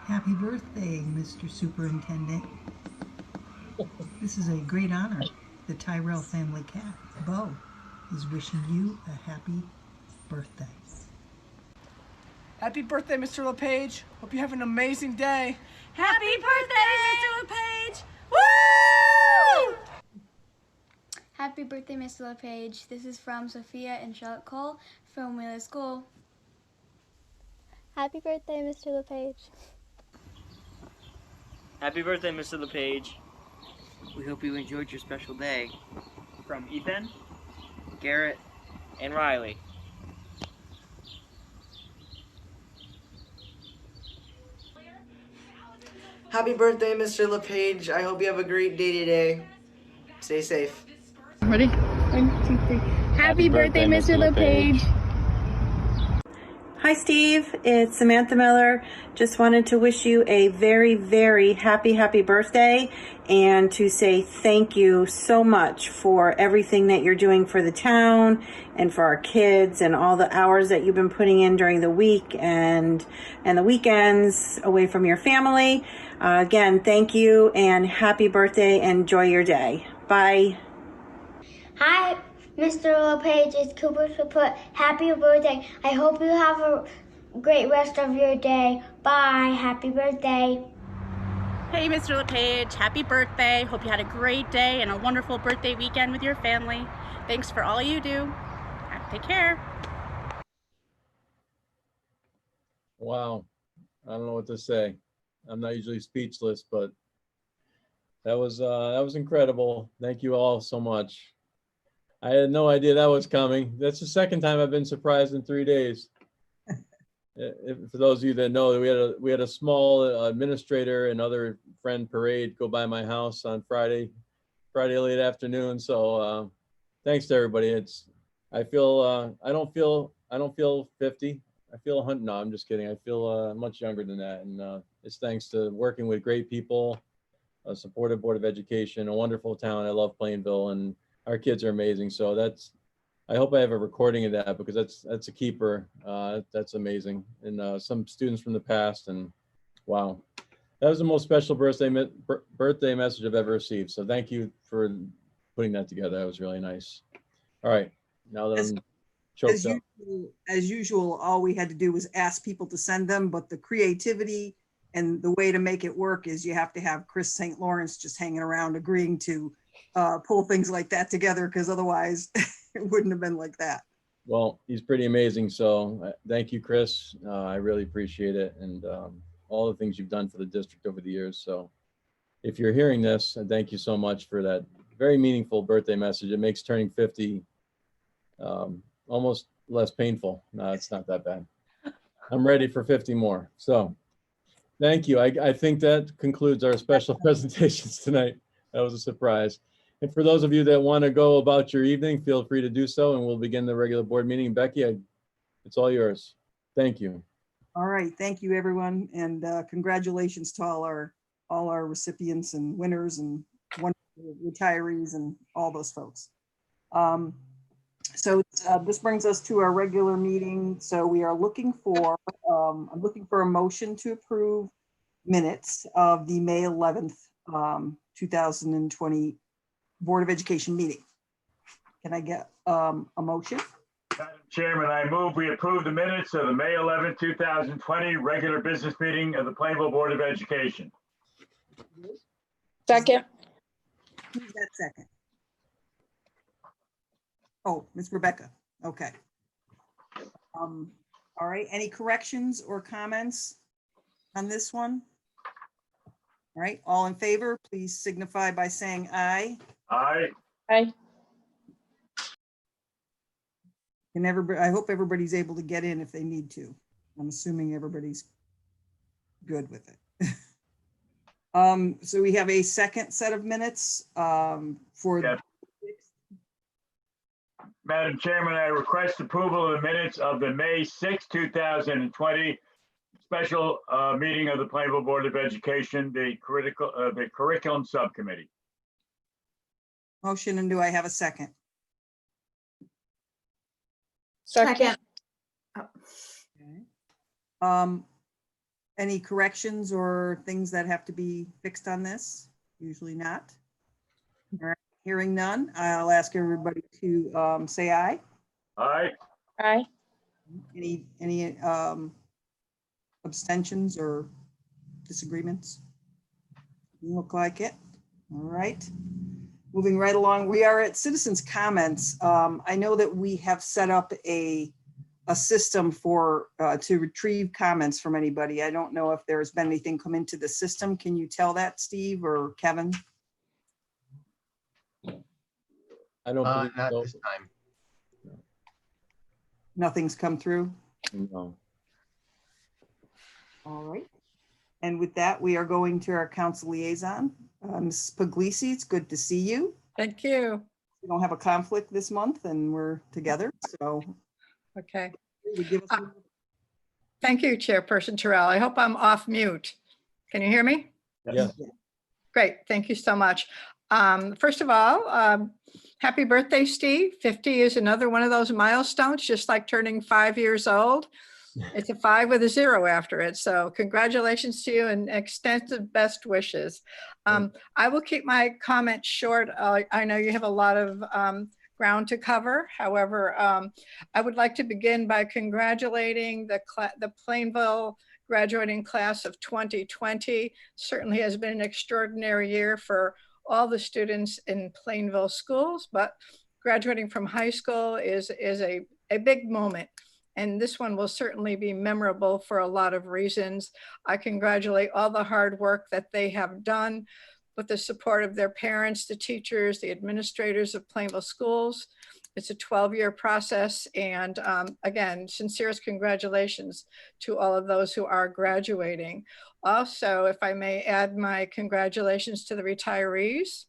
Happy birthday, Mr. Superintendent. This is a great honor. The Tyrell family cat, Bo, is wishing you a happy birthday. Happy birthday, Mr. LePage. Hope you have an amazing day. Happy birthday, Mr. LePage! Woo! Happy birthday, Mr. LePage. This is from Sophia and Charlotte Cole from Wheeler School. Happy birthday, Mr. LePage. Happy birthday, Mr. LePage. We hope you enjoyed your special day. From Ethan, Garrett, and Riley. Happy birthday, Mr. LePage. I hope you have a great day today. Stay safe. Ready? 1, 2, 3. Happy birthday, Mr. LePage. Hi, Steve. It's Samantha Miller. Just wanted to wish you a very, very happy birthday and to say thank you so much for everything that you're doing for the town and for our kids and all the hours that you've been putting in during the week and the weekends away from your family. Again, thank you and happy birthday. Enjoy your day. Bye. Hi, Mr. LePage. It's Cooper's Report. Happy birthday. I hope you have a great rest of your day. Bye. Happy birthday. Hey, Mr. LePage. Happy birthday. Hope you had a great day and a wonderful birthday weekend with your family. Thanks for all you do. Take care. Wow. I don't know what to say. I'm not usually speechless, but that was incredible. Thank you all so much. I had no idea that was coming. That's the second time I've been surprised in 3 days. For those of you that know, we had a small administrator and other friend parade go by my house on Friday late afternoon. So thanks to everybody. I don't feel 50. I feel 100. No, I'm just kidding. I feel much younger than that, and it's thanks to working with great people, a supportive Board of Education, a wonderful town. I love Plainville, and our kids are amazing. So I hope I have a recording of that because that's a keeper. That's amazing. And some students from the past, and wow, that was the most special birthday message I've ever received. So thank you for putting that together. That was really nice. All right, now that I'm choked up. As usual, all we had to do was ask people to send them, but the creativity and the way to make it work is you have to have Chris St. Lawrence just hanging around agreeing to pull things like that together, because otherwise it wouldn't have been like that. Well, he's pretty amazing. So thank you, Chris. I really appreciate it. And all the things you've done for the district over the years. So if you're hearing this, thank you so much for that very meaningful birthday message. It makes turning 50 almost less painful. No, it's not that bad. I'm ready for 50 more. So thank you. I think that concludes our special presentations tonight. That was a surprise. And for those of you that want to go about your evening, feel free to do so, and we'll begin the regular board meeting. Becky, it's all yours. Thank you. All right, thank you, everyone, and congratulations to all our recipients and winners and wonderful retirees and all those folks. So this brings us to our regular meeting. So we are looking for, I'm looking for a motion to approve minutes of the May 11th, 2020 Board of Education meeting. Can I get a motion? Madam Chairman, I move we approve the minutes of the May 11, 2020 regular business meeting of the Plainville Board of Education. Second. Who's that second? Oh, Ms. Rebecca. Okay. All right. Any corrections or comments on this one? All right. All in favor, please signify by saying aye. Aye. Aye. I hope everybody's able to get in if they need to. I'm assuming everybody's good with it. So we have a second set of minutes for. Yep. Madam Chairman, I request approval of the minutes of the May 6, 2020 special meeting of the Plainville Board of Education, the curriculum subcommittee. Motion, and do I have a second? Second. Any corrections or things that have to be fixed on this? Usually not. All right, hearing none, I'll ask everybody to say aye. Aye. Aye. Any abstentions or disagreements? Look like it. All right. Moving right along, we are at citizens' comments. I know that we have set up a system for to retrieve comments from anybody. I don't know if there's been anything come into the system. Can you tell that, Steve or Kevin? I don't believe not so. this time. Nothing's come through? No. All right. And with that, we are going to our council liaison. Ms. Puglisi, it's good to see you. Thank you. We don't have a conflict this month and we're together, so. Okay. You give us Thank you, Chairperson Terrell. I hope I'm off mute. Can you hear me? Yes. Great. Thank you so much. First of all, happy birthday, Steve. 50 is another one of those milestones, just like turning 5 years old. It's a 5 with a 0 after it. So congratulations to you and extensive best wishes. I will keep my comments short. I know you have a lot of ground to cover. However, I would like to begin by congratulating the Plainville graduating class of 2020. Certainly has been an extraordinary year for all the students in Plainville schools, but graduating from high school is a big moment. And this one will certainly be memorable for a lot of reasons. I congratulate all the hard work that they have done with the support of their parents, the teachers, the administrators of Plainville schools. It's a 12-year process. And again, sincerest congratulations to all of those who are graduating. Also, if I may add my congratulations to the retirees.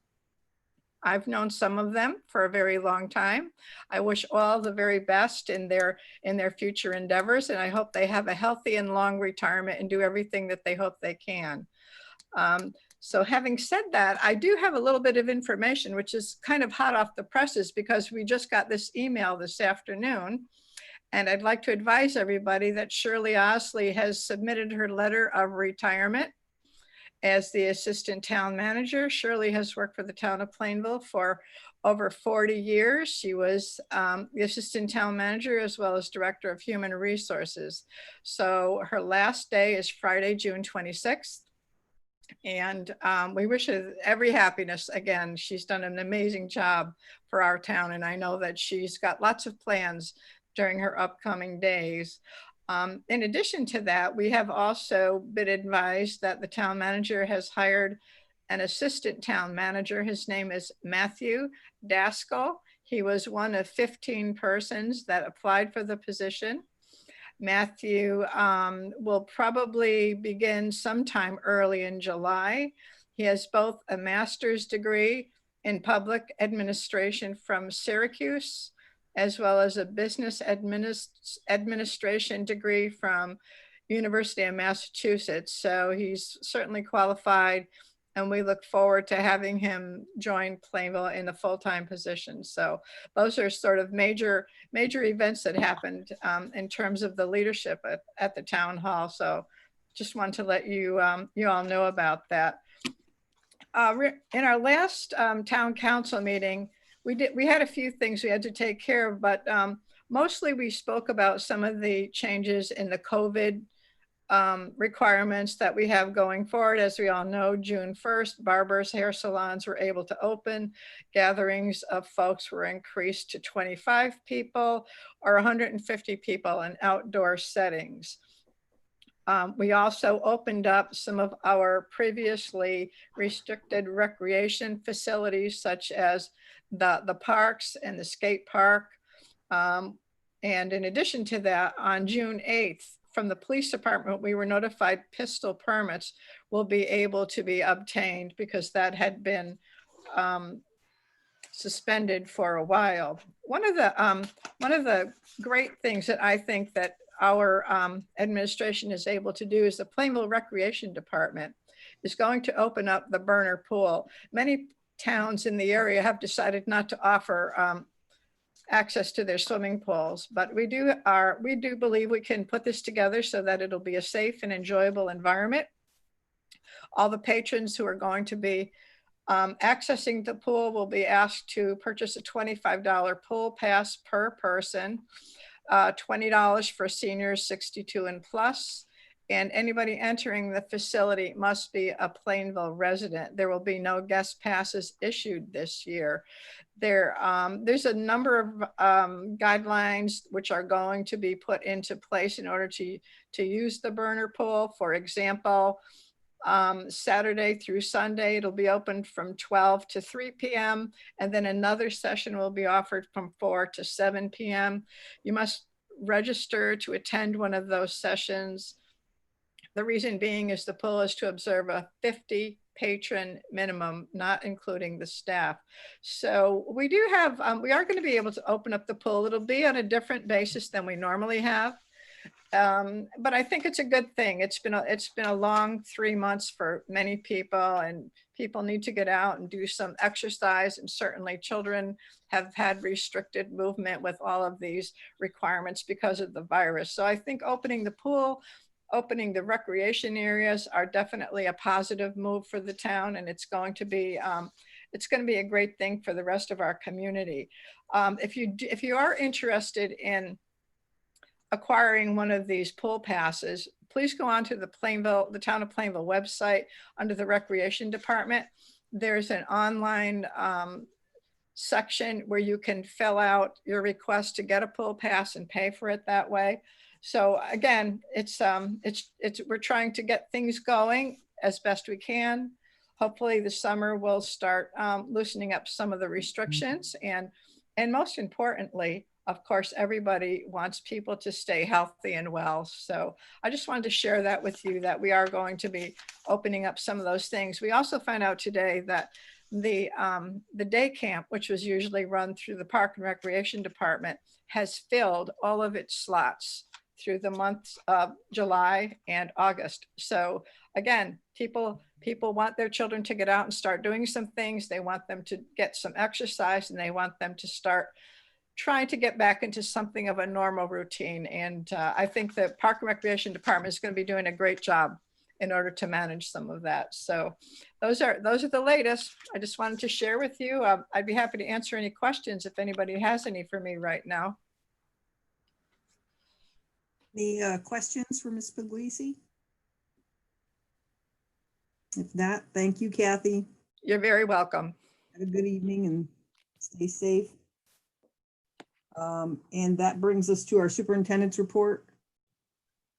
I've known some of them for a very long time. I wish all the very best in their future endeavors, and I hope they have a healthy and long retirement and do everything that they hope they can. So having said that, I do have a little bit of information, which is kind of hot off the presses because we just got this email this afternoon. And I'd like to advise everybody that Shirley Osley has submitted her letter of retirement as the assistant town manager. Shirley has worked for the town of Plainville for over 40 years. She was the assistant town manager as well as director of human resources. So her last day is Friday, June 26th. And we wish her every happiness. Again, she's done an amazing job for our town. And I know that she's got lots of plans during her upcoming days. In addition to that, we have also been advised that the town manager has hired an assistant town manager. His name is Matthew Daskell. He was one of 15 persons that applied for the position. Matthew will probably begin sometime early in July. He has both a master's degree in public administration from Syracuse, as well as a business administration degree from University of Massachusetts. So he's certainly qualified, and we look forward to having him join Plainville in a full-time position. So those are sort of major events that happened in terms of the leadership at the town hall. So just wanted to let you you all know about that. In our last town council meeting, we had a few things we had to take care of, but mostly we spoke about some of the changes in the COVID requirements that we have going forward. As we all know, June 1st, barbers, hair salons were able to open. Gatherings of folks were increased to 25 people or 150 people in outdoor settings. We also opened up some of our previously restricted recreation facilities, such as the parks and the skate park. And in addition to that, on June 8th, from the police department, we were notified pistol permits will be able to be obtained because that had been suspended for a while. One of the great things that I think that our administration is able to do is the Plainville Recreation Department is going to open up the burner pool. Many towns in the area have decided not to offer access to their swimming pools, but we do believe we can put this together so that it'll be a safe and enjoyable environment. All the patrons who are going to be accessing the pool will be asked to purchase a $25 pool pass per person, $20 for seniors 62 and plus, and anybody entering the facility must be a Plainville resident. There will be no guest passes issued this year. There's a number of guidelines which are going to be put into place in order to use the burner pool. For example, Saturday through Sunday, it'll be open from 12 to 3 p.m. And then another session will be offered from 4 to 7 p.m. You must register to attend one of those sessions. The reason being is the pool is to observe a 50 patron minimum, not including the staff. So we do have, we are going to be able to open up the pool. It'll be on a different basis than we normally have. But I think it's a good thing. It's been a long 3 months for many people, and people need to get out and do some exercise. And certainly children have had restricted movement with all of these requirements because of the virus. So I think opening the pool, opening the recreation areas are definitely a positive move for the town, and it's going to be a great thing for the rest of our community. If you are interested in acquiring one of these pool passes, please go on to the town of Plainville website under the recreation department. There's an online section where you can fill out your request to get a pool pass and pay for it that way. So again, we're trying to get things going as best we can. Hopefully the summer will start loosening up some of the restrictions, and most importantly, of course, everybody wants people to stay healthy and well. So I just wanted to share that with you, that we are going to be opening up some of those things. We also found out today that the day camp, which was usually run through the Park and Recreation Department, has filled all of its slots through the months of July and August. So again, people want their children to get out and start doing some things. They want them to get some exercise, and they want them to start trying to get back into something of a normal routine. And I think the Park and Recreation Department is going to be doing a great job in order to manage some of that. So those are the latest. I just wanted to share with you. I'd be happy to answer any questions if anybody has any for me right now. Any questions for Ms. Puglisi? If not, thank you, Kathy. You're very welcome. Have a good evening and stay safe. And that brings us to our superintendent's report.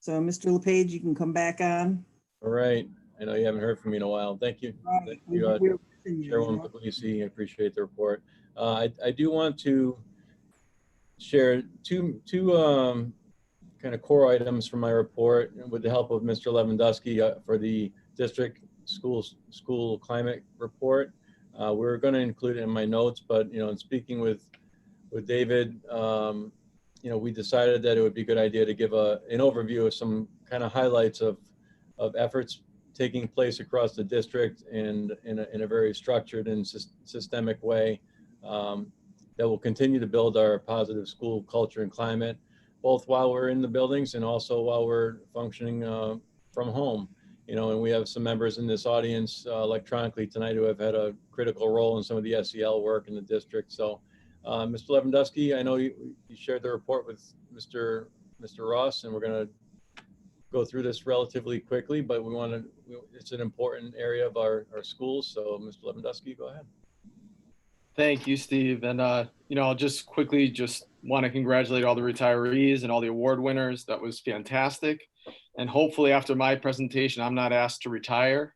So Mr. LePage, you can come back on. All right. I know you haven't heard from me in a while. Thank you. Right. Thank you, Chairwoman Puglisi. I appreciate the report. I do want to share two kind of core items from my report with the help of Mr. Lewandowski for the district school climate report. We're going to include it in my notes, but in speaking with David, we decided that it would be a good idea to give an overview of some kind of highlights of efforts taking place across the district and in a very structured and systemic way that will continue to build our positive school culture and climate, both while we're in the buildings and also while we're functioning from home. And we have some members in this audience electronically tonight who have had a critical role in some of the SEL work in the district. So Mr. Lewandowski, I know you shared the report with Mr. Ross, and we're going to go through this relatively quickly, but it's an important area of our schools. So Mr. Lewandowski, go ahead. Thank you, Steve. And, I'll just quickly want to congratulate all the retirees and all the award winners. That was fantastic. And hopefully after my presentation, I'm not asked to retire.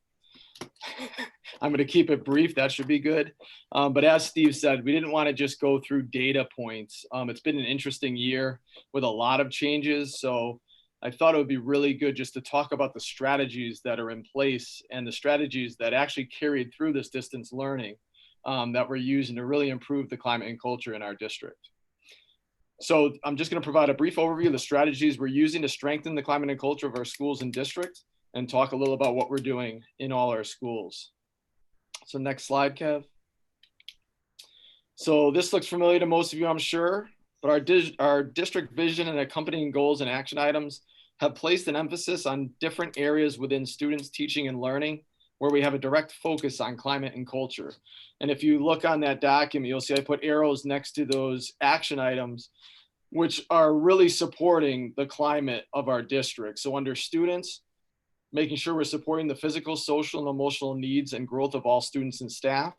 I'm going to keep it brief. That should be good. But as Steve said, we didn't want to just go through data points. It's been an interesting year with a lot of changes. So I thought it would be really good just to talk about the strategies that are in place and the strategies that actually carried through this distance learning that we're using to really improve the climate and culture in our district. So I'm just going to provide a brief overview of the strategies we're using to strengthen the climate and culture of our schools and district, and talk a little about what we're doing in all our schools. So next slide, Kev. So this looks familiar to most of you, I'm sure, but our district vision and accompanying goals and action items have placed an emphasis on different areas within students' teaching and learning where we have a direct focus on climate and culture. And if you look on that document, you'll see I put arrows next to those action items, which are really supporting the climate of our district. So under students, making sure we're supporting the physical, social, and emotional needs and growth of all students and staff.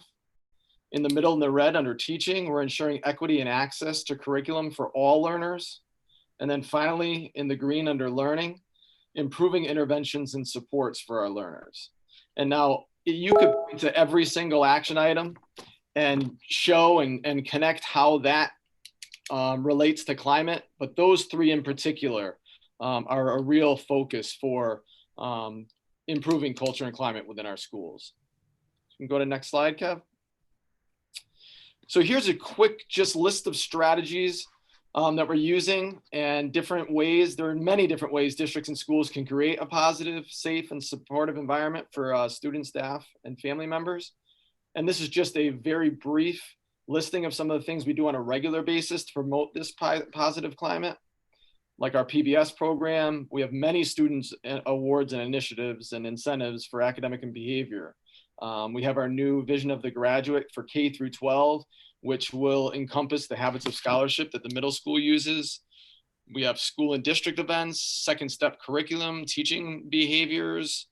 In the middle in the red under teaching, we're ensuring equity and access to curriculum for all learners. And then finally, in the green under learning, improving interventions and supports for our learners. And now you could point to every single action item and show and connect how that relates to climate, but those three in particular are a real focus for improving culture and climate within our schools. You can go to next slide, Kev. So here's a quick just list of strategies that we're using and different ways. There are many different ways districts and schools can create a positive, safe, and supportive environment for students, staff, and family members. And this is just a very brief listing of some of the things we do on a regular basis to promote this positive climate. Like our PBS program, we have many students awards and initiatives and incentives for academic and behavior. We have our new Vision of the Graduate for K through 12, which will encompass the habits of scholarship that the middle school uses. We have school and district events, second step curriculum, teaching behaviors,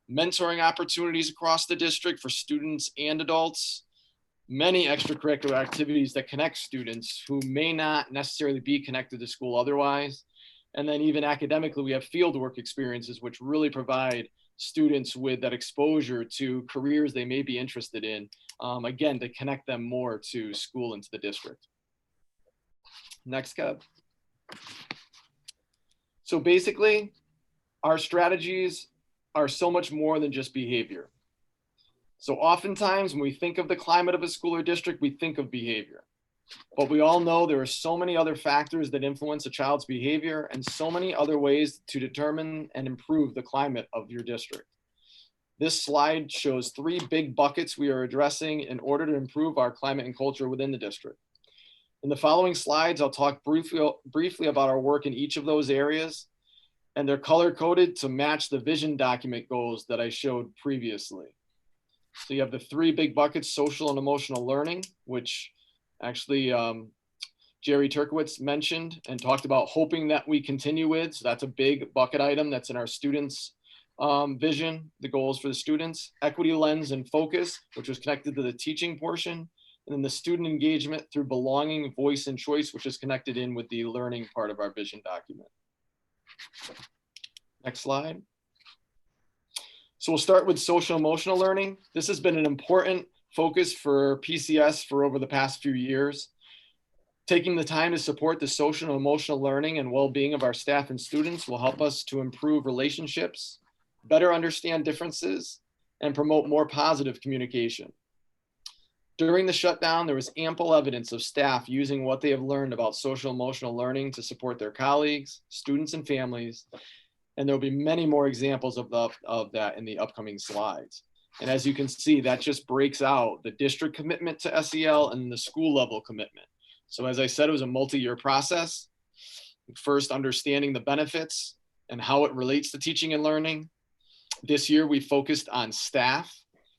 mentoring opportunities across the district for students and adults, many extracurricular activities that connect students who may not necessarily be connected to school otherwise. And then even academically, we have fieldwork experiences, which really provide students with that exposure to careers they may be interested in, again, to connect them more to school and to the district. Next, Kev. So basically, our strategies are so much more than just behavior. So oftentimes when we think of the climate of a school or district, we think of behavior. But we all know there are so many other factors that influence a child's behavior and so many other ways to determine and improve the climate of your district. This slide shows three big buckets we are addressing in order to improve our climate and culture within the district. In the following slides, I'll talk briefly about our work in each of those areas, and they're color-coded to match the vision document goals that I showed previously. So you have the three big buckets: social and emotional learning, which actually Jerry Turkowitz mentioned and talked about hoping that we continue with. So that's a big bucket item that's in our students' vision, the goals for the students. Equity, lens, and focus, which was connected to the teaching portion. And then the student engagement through belonging, voice, and choice, which is connected in with the learning part of our vision document. Next slide. So we'll start with social emotional learning. This has been an important focus for PCS for over the past few years. Taking the time to support the social and emotional learning and well-being of our staff and students will help us to improve relationships, better understand differences, and promote more positive communication. During the shutdown, there was ample evidence of staff using what they have learned about social emotional learning to support their colleagues, students, and families. And there'll be many more examples of that in the upcoming slides. And as you can see, that just breaks out the district commitment to SEL and the school level commitment. So as I said, it was a multi-year process. First, understanding the benefits and how it relates to teaching and learning. This year, we focused on staff.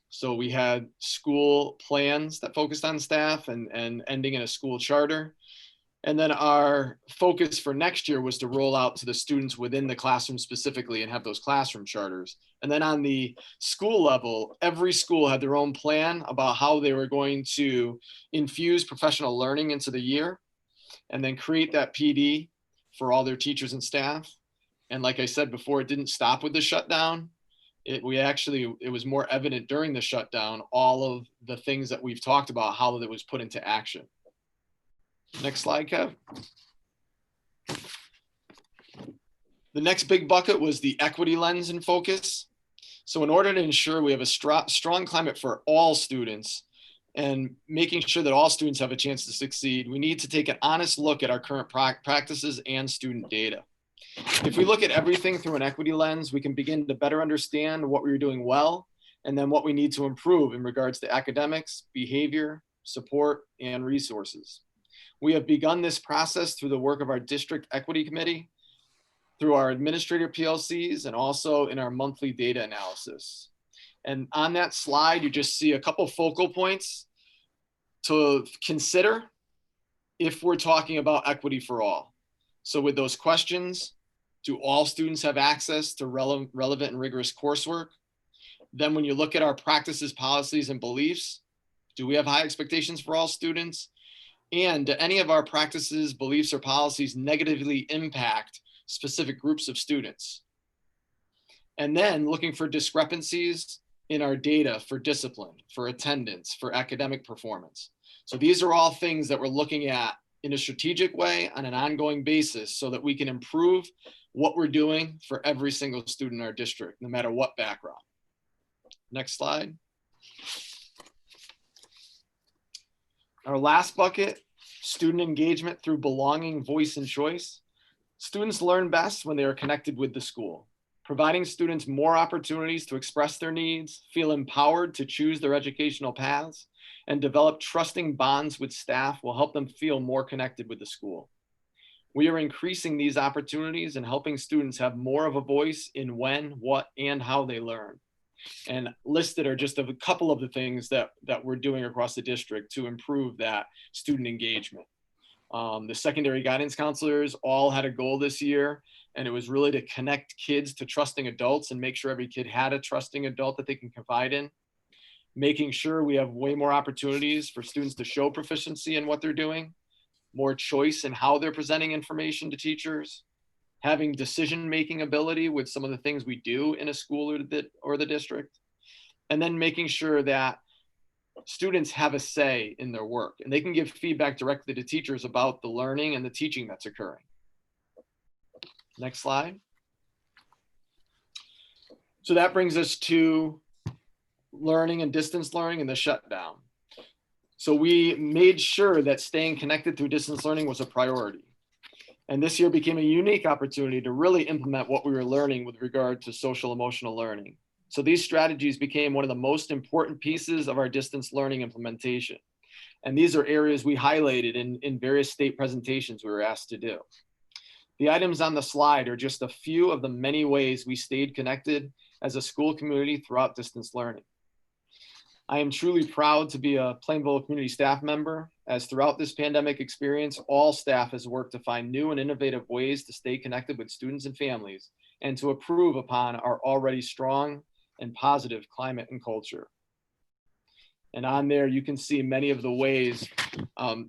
So we had school plans that focused on staff and ending in a school charter. And then our focus for next year was to roll out to the students within the classroom specifically and have those classroom charters. And then on the school level, every school had their own plan about how they were going to infuse professional learning into the year and then create that PD for all their teachers and staff. And like I said before, it didn't stop with the shutdown. it was more evident during the shutdown, all of the things that we've talked about, how that was put into action. Next slide, Kev. The next big bucket was the equity lens and focus. So in order to ensure we have a strong climate for all students and making sure that all students have a chance to succeed, we need to take an honest look at our current practices and student data. If we look at everything through an equity lens, we can begin to better understand what we were doing well and then what we need to improve in regards to academics, behavior, support, and resources. We have begun this process through the work of our district equity committee, through our administrator PLCs, and also in our monthly data analysis. And on that slide, you just see a couple focal points to consider if we're talking about equity for all. So with those questions, do all students have access to relevant and rigorous coursework? Then when you look at our practices, policies, and beliefs, do we have high expectations for all students? And do any of our practices, beliefs, or policies negatively impact specific groups of students? And then looking for discrepancies in our data for discipline, for attendance, for academic performance. So these are all things that we're looking at in a strategic way on an ongoing basis so that we can improve what we're doing for every single student in our district, no matter what background. Next slide. Our last bucket, student engagement through belonging, voice, and choice. Students learn best when they are connected with the school. Providing students more opportunities to express their needs, feel empowered to choose their educational paths, and develop trusting bonds with staff will help them feel more connected with the school. We are increasing these opportunities and helping students have more of a voice in when, what, and how they learn. And listed are just a couple of the things that we're doing across the district to improve that student engagement. The secondary guidance counselors all had a goal this year, and it was really to connect kids to trusting adults and make sure every kid had a trusting adult that they can confide in. Making sure we have way more opportunities for students to show proficiency in what they're doing, more choice in how they're presenting information to teachers, having decision-making ability with some of the things we do in a school or the district, and then making sure that students have a say in their work and they can give feedback directly to teachers about the learning and the teaching that's occurring. Next slide. So that brings us to learning and distance learning and the shutdown. So we made sure that staying connected through distance learning was a priority. And this year became a unique opportunity to really implement what we were learning with regard to social emotional learning. So these strategies became one of the most important pieces of our distance learning implementation. And these are areas we highlighted in various state presentations we were asked to do. The items on the slide are just a few of the many ways we stayed connected as a school community throughout distance learning. I am truly proud to be a Plainville community staff member, as throughout this pandemic experience, all staff has worked to find new and innovative ways to stay connected with students and families and to improve upon our already strong and positive climate and culture. And on there, you can see many of the ways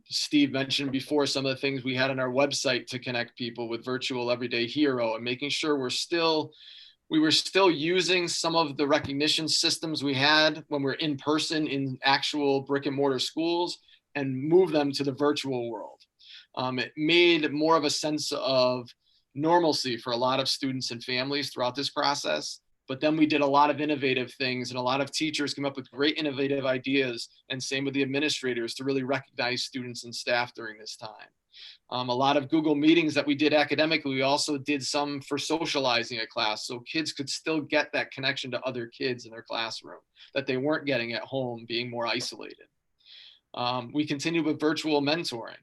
Steve mentioned before, some of the things we had on our website to connect people with Virtual Everyday Hero and making sure we were still using some of the recognition systems we had when we're in person in actual brick and mortar schools and move them to the virtual world. It made more of a sense of normalcy for a lot of students and families throughout this process. But then we did a lot of innovative things and a lot of teachers came up with great innovative ideas, and same with the administrators, to really recognize students and staff during this time. A lot of Google meetings that we did academically, we also did some for socializing a class so kids could still get that connection to other kids in their classroom that they weren't getting at home, being more isolated. We continued with virtual mentoring.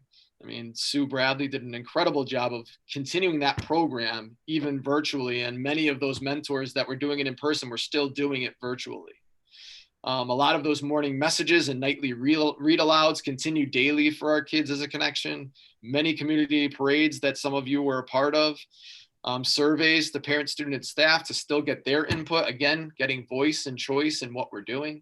I mean, Sue Bradley did an incredible job of continuing that program, even virtually, and many of those mentors that were doing it in person were still doing it virtually. A lot of those morning messages and nightly read alouds continue daily for our kids as a connection. Many community parades that some of you were a part of. Surveys to parents, students, and staff to still get their input, again, getting voice and choice in what we're doing.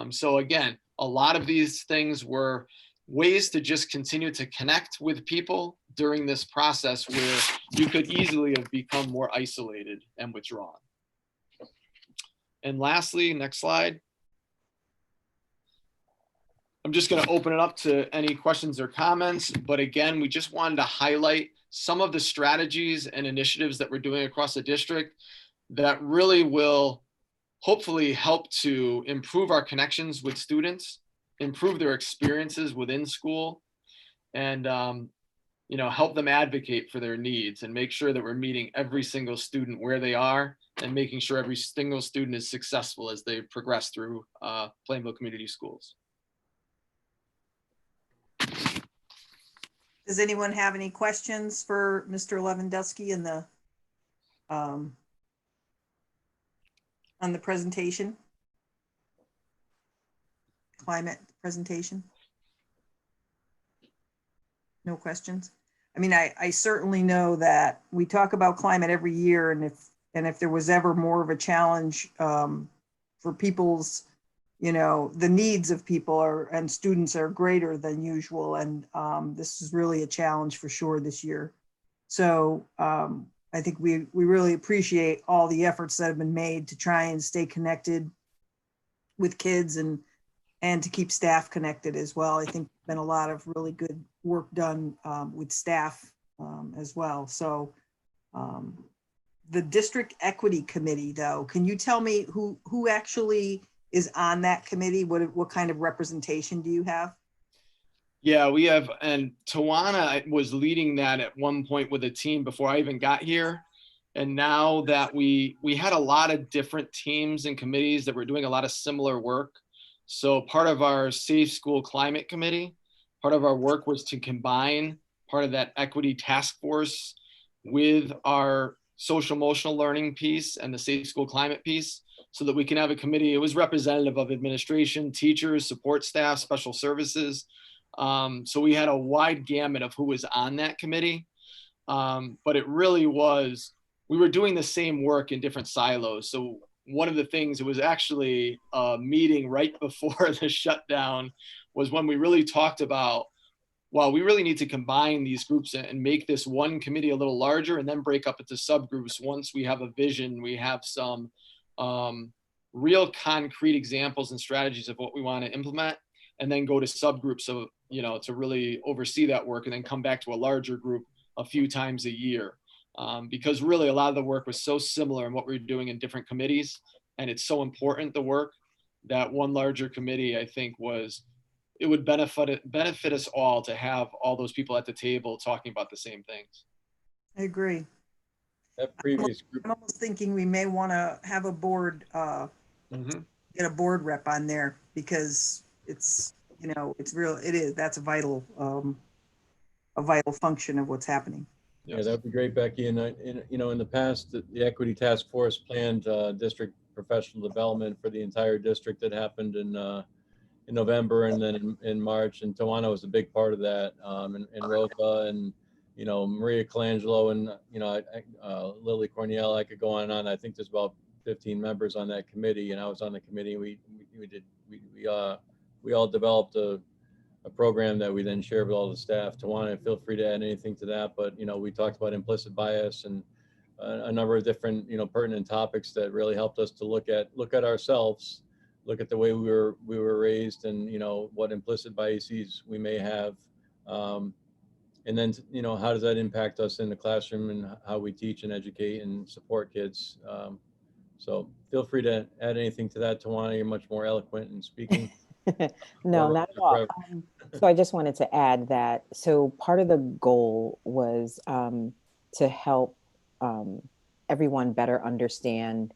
So again, a lot of these things were ways to just continue to connect with people during this process where you could easily have become more isolated and withdrawn. And lastly, next slide. I'm just going to open it up to any questions or comments. But again, we just wanted to highlight some of the strategies and initiatives that we're doing across the district that really will hopefully help to improve our connections with students, improve their experiences within school, and you know, help them advocate for their needs and make sure that we're meeting every single student where they are and making sure every single student is successful as they progress through Plainville Community Schools. Does anyone have any questions for Mr. Lewandowski in the on the presentation? Climate presentation? No questions? I mean, I certainly know that we talk about climate every year, and if there was ever more of a challenge for people's, you know, the needs of people and students are greater than usual, and this is really a challenge for sure this year. So I think we really appreciate all the efforts that have been made to try and stay connected with kids and to keep staff connected as well. I think been a lot of really good work done with staff as well. So the District Equity Committee, though, can you tell me who actually is on that committee? What kind of representation do you have? Yeah, we have, and Tawana was leading that at one point with a team before I even got here. And now that we had a lot of different teams and committees that were doing a lot of similar work. So part of our Safe School Climate Committee, part of our work was to combine part of that equity task force with our social emotional learning piece and the Safe School Climate piece so that we can have a committee. It was representative of administration, teachers, support staff, special services. So we had a wide gamut of who was on that committee. But it really was, we were doing the same work in different silos. So one of the things, it was actually a meeting right before the shutdown, was when we really talked about, well, we really need to combine these groups and make this one committee a little larger and then break up into subgroups. Once we have a vision, we have some real concrete examples and strategies of what we want to implement, and then go to subgroups of, you know, to really oversee that work and then come back to a larger group a few times a year. Because really a lot of the work was so similar in what we were doing in different committees, and it's so important, the work, that one larger committee, I think, it would benefit us all to have all those people at the table talking about the same things. I agree. That previous group. I'm almost thinking we may want to have a board, get a board rep on there, because it's, you know, that's a vital function of what's happening. Yeah, that'd be great, Becky. And you know, in the past, the Equity Task Force planned district professional development for the entire district that happened in November and then in March. And Tawana was a big part of that. And Roca and, you know, Maria Colangelo and, you know, Lily Cornell. I could go on and on. I think there's about 15 members on that committee, and I was on the committee. We all developed a program that we then shared with all the staff. Tawana, feel free to add anything to that. But, you know, we talked about implicit bias and a number of different, you know, pertinent topics that really helped us to look at ourselves, look at the way we were raised, and, you know, what implicit biases we may have. And then, you know, how does that impact us in the classroom and how we teach and educate and support kids? So feel free to add anything to that, Tawana. You're much more eloquent in speaking. No, not at all. So I just wanted to add that, so part of the goal was to help everyone better understand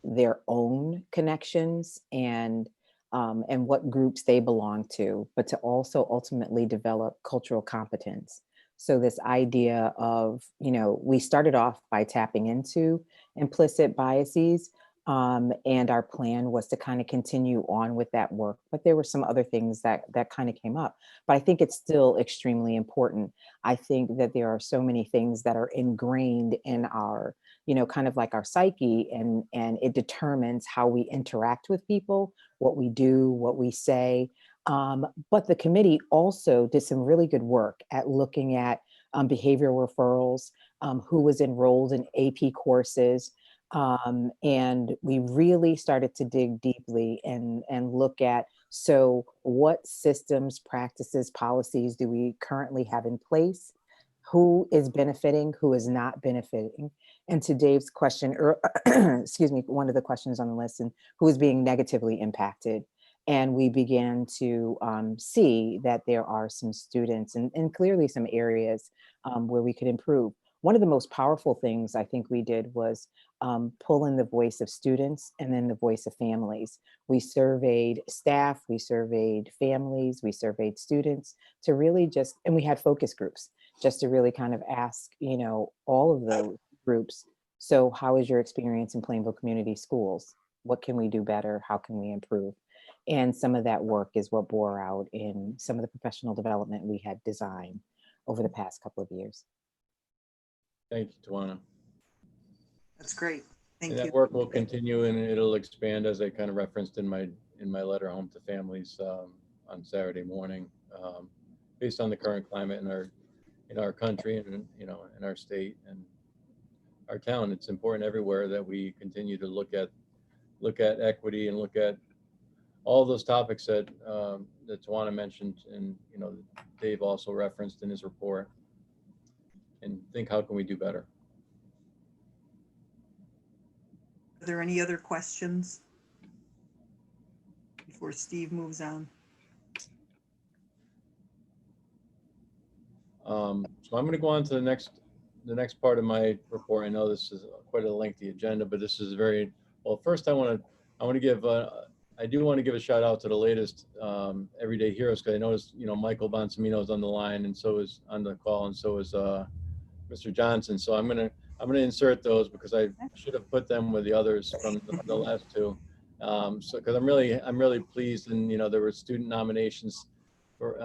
their own connections and what groups they belong to, but to also ultimately develop cultural competence. So this idea of, you know, we started off by tapping into implicit biases, and our plan was to kind of continue on with that work. But there were some other things that kind of came up. But I think it's still extremely important. I think that there are so many things that are ingrained in our, you know, kind of like our psyche, and it determines how we interact with people, what we do, what we say. But the committee also did some really good work at looking at behavioral referrals, who was enrolled in AP courses, And we really started to dig deeply and look at, so what systems, practices, policies do we currently have in place? Who is benefiting, who is not benefiting? And to Dave's question, or excuse me, one of the questions on the list, and who is being negatively impacted? And we began to see that there are some students and clearly some areas where we could improve. One of the most powerful things I think we did was pull in the voice of students and then the voice of families. We surveyed staff, we surveyed families, we surveyed students to really just, and we had focus groups just to really kind of ask, you know, all of those groups. So how is your experience in Plainville Community Schools? What can we do better? How can we improve? And some of that work is what bore out in some of the professional development we had designed over the past couple of years. Thank you, Tawana. That's great. Thank and you. that work will continue and it'll expand, as I kind of referenced in my letter home to families on Saturday morning, based on the current climate in our country and in our state and our town. It's important everywhere that we continue to look at equity and look at all those topics that Tawana mentioned and Dave also referenced in his report, and think, how can we do better? Are there any other questions before Steve moves on? So I'm going to go on to the next part of my report. I know this is quite a lengthy agenda, but this is very well. First, I want to give I do want to give a shout out to the latest Everyday Heroes, because I noticed Michael Bonsamino is on the line, and so is on the call, and so is Mr. Johnson. So I'm gonna insert those because I should have put them with the others from the last two. So because I'm really pleased, and there were student nominations for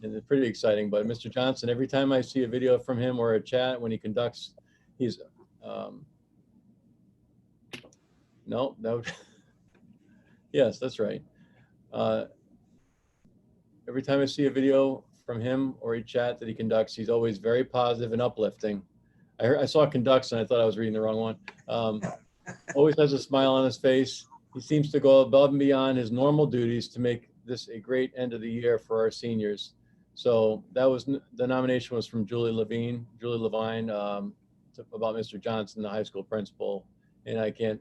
and it's pretty exciting. But Mr. Johnson, every time I see a video from him or a chat when he conducts, he's no. Yes, that's right. Every time I see a video from him or a chat that he conducts, he's always very positive and uplifting. I saw conducts and I thought I was reading the wrong one. Always has a smile on his face. He seems to go above and beyond his normal duties to make this a great end of the year for our seniors. So that was the nomination was from Julie Levine, about Mr. Johnson, the high school principal, and I can't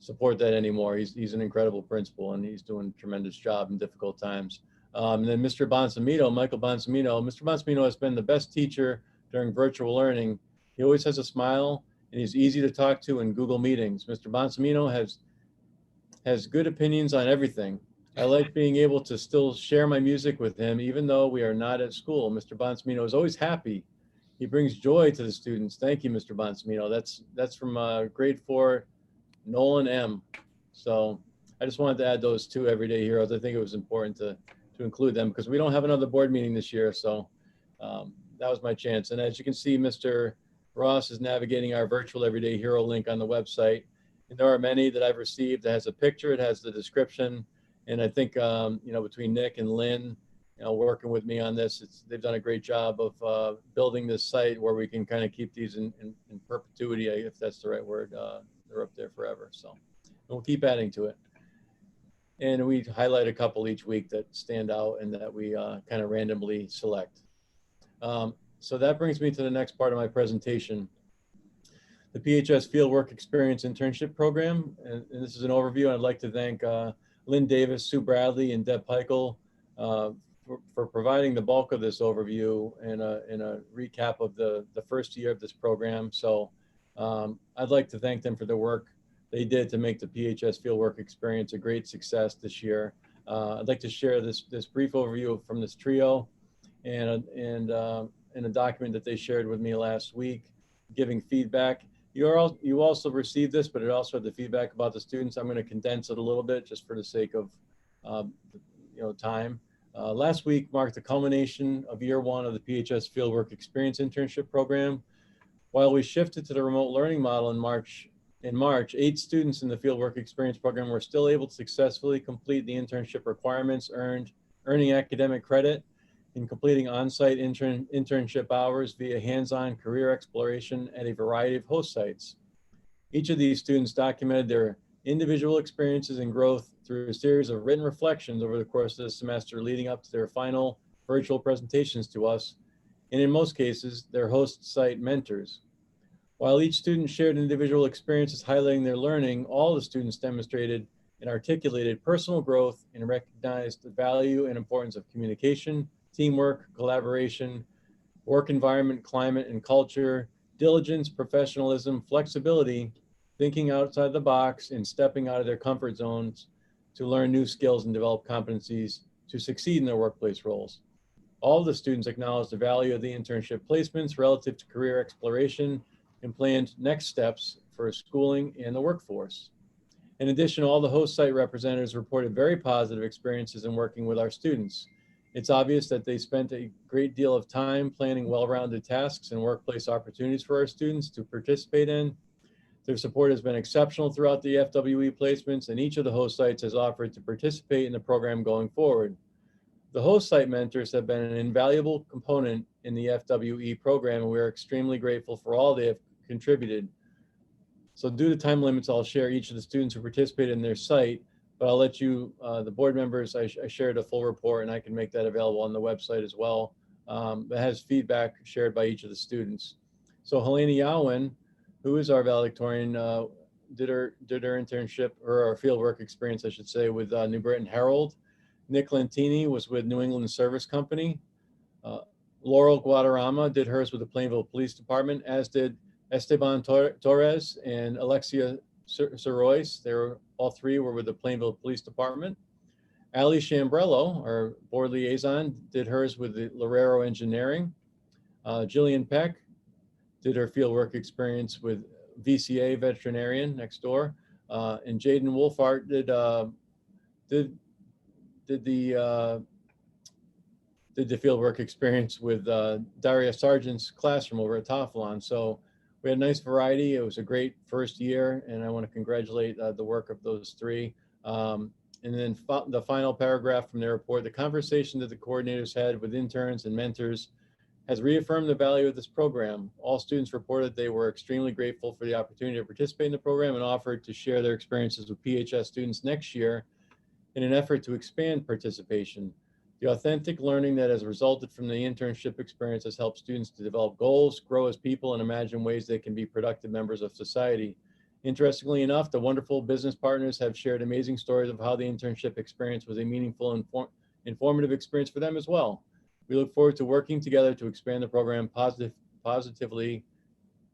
support that anymore. He's an incredible principal and he's doing a tremendous job in difficult times. And then Mr. Bonsamino, Michael Bonsamino. Mr. Bonsamino has been the best teacher during virtual learning. He always has a smile and he's easy to talk to in Google Meetings. Mr. Bonsamino has good opinions on everything. I like being able to still share my music with him, even though we are not at school. Mr. Bonsamino is always happy. He brings joy to the students. Thank you, Mr. Bonsamino. That's from grade 4, Nolan M. So I just wanted to add those two Everyday Heroes. I think it was important to include them because we don't have another board meeting this year. So that was my chance. And as you can see, Mr. Ross is navigating our virtual Everyday Hero link on the website. And there are many that I've received that has a picture, it has the description. And I think, between Nick and Lynn, working with me on this, they've done a great job of building this site where we can kind of keep these in perpetuity, if that's the right word. They're up there forever. So we'll keep adding to it. And we highlight a couple each week that stand out and that we kind of randomly select. So that brings me to the next part of my presentation. The PHS Fieldwork Experience Internship Program. And this is an overview. I'd like to thank Lynn Davis, Sue Bradley, and Deb Peichel for providing the bulk of this overview and a recap of the first year of this program. So I'd like to thank them for the work they did to make the PHS Fieldwork Experience a great success this year. I'd like to share this brief overview from this trio and a document that they shared with me last week, giving feedback. You also received this, but it also had the feedback about the students. I'm going to condense it a little bit just for the sake of time. Last week marked the culmination of year 1 of the PHS Fieldwork Experience Internship Program. While we shifted to the remote learning model in March, 8 students in the Fieldwork Experience Program were still able to successfully complete the internship requirements, earning academic credit in completing on-site internship hours via hands-on career exploration at a variety of host sites. Each of these students documented their individual experiences and growth through a series of written reflections over the course of the semester leading up to their final virtual presentations to us, and in most cases, their host site mentors. While each student shared individual experiences highlighting their learning, all the students demonstrated and articulated personal growth and recognized the value and importance of communication, teamwork, collaboration, work environment, climate and culture, diligence, professionalism, flexibility, thinking outside the box, and stepping out of their comfort zones to learn new skills and develop competencies to succeed in their workplace roles. All of the students acknowledged the value of the internship placements relative to career exploration and planned next steps for schooling and the workforce. In addition, all the host site representatives reported very positive experiences in working with our students. It's obvious that they spent a great deal of time planning well-rounded tasks and workplace opportunities for our students to participate in. Their support has been exceptional throughout the FWE placements, and each of the host sites has offered to participate in the program going forward. The host site mentors have been an invaluable component in the FWE program, and we are extremely grateful for all they have contributed. So due to time limits, I'll share each of the students who participated in their site, but I'll let you, the board members, I shared a full report and I can make that available on the website as well. That has feedback shared by each of the students. So Helena Yowen, who is our valedictorian, did her internship, or our fieldwork experience, I should say, with New Britain Herald. Nick Lentini was with New England Service Company. Laurel Guadarrama did hers with the Plainville Police Department, as did Esteban Torres and Alexia Sorois. All three were with the Plainville Police Department. Ali Chambrello, our board liaison, did hers with the Lorero Engineering. Jillian Peck did her fieldwork experience with VCA Veterinarian next door. And Jaden Wolfart did the fieldwork experience with Daria Sargent's classroom over at Tafalon. So we had a nice variety. It was a great first year, and I want to congratulate the work of those three. And then the final paragraph from their report, the conversation that the coordinators had with interns and mentors has reaffirmed the value of this program. All students reported they were extremely grateful for the opportunity to participate in the program and offered to share their experiences with PHS students next year in an effort to expand participation. The authentic learning that has resulted from the internship experience has helped students to develop goals, grow as people, and imagine ways they can be productive members of society. Interestingly enough, the wonderful business partners have shared amazing stories of how the internship experience was a meaningful and informative experience for them as well. We look forward to working together to expand the program positively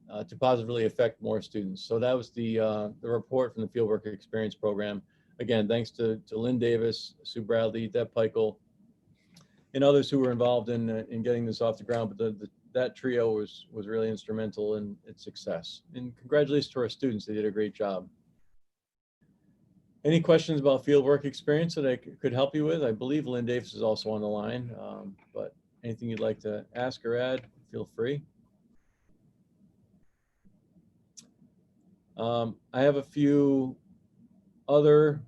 affect more students. So that was the report from the Fieldwork Experience Program. Again, thanks to Lynn Davis, Sue Bradley, Deb Peichel, and others who were involved in getting this off the ground. But that trio was really instrumental in its success. And congratulations to our students. They did a great job. Any questions about fieldwork experience that I could help you with? I believe Lynn Davis is also on the line, but anything you'd like to ask or add, feel free. I have a few other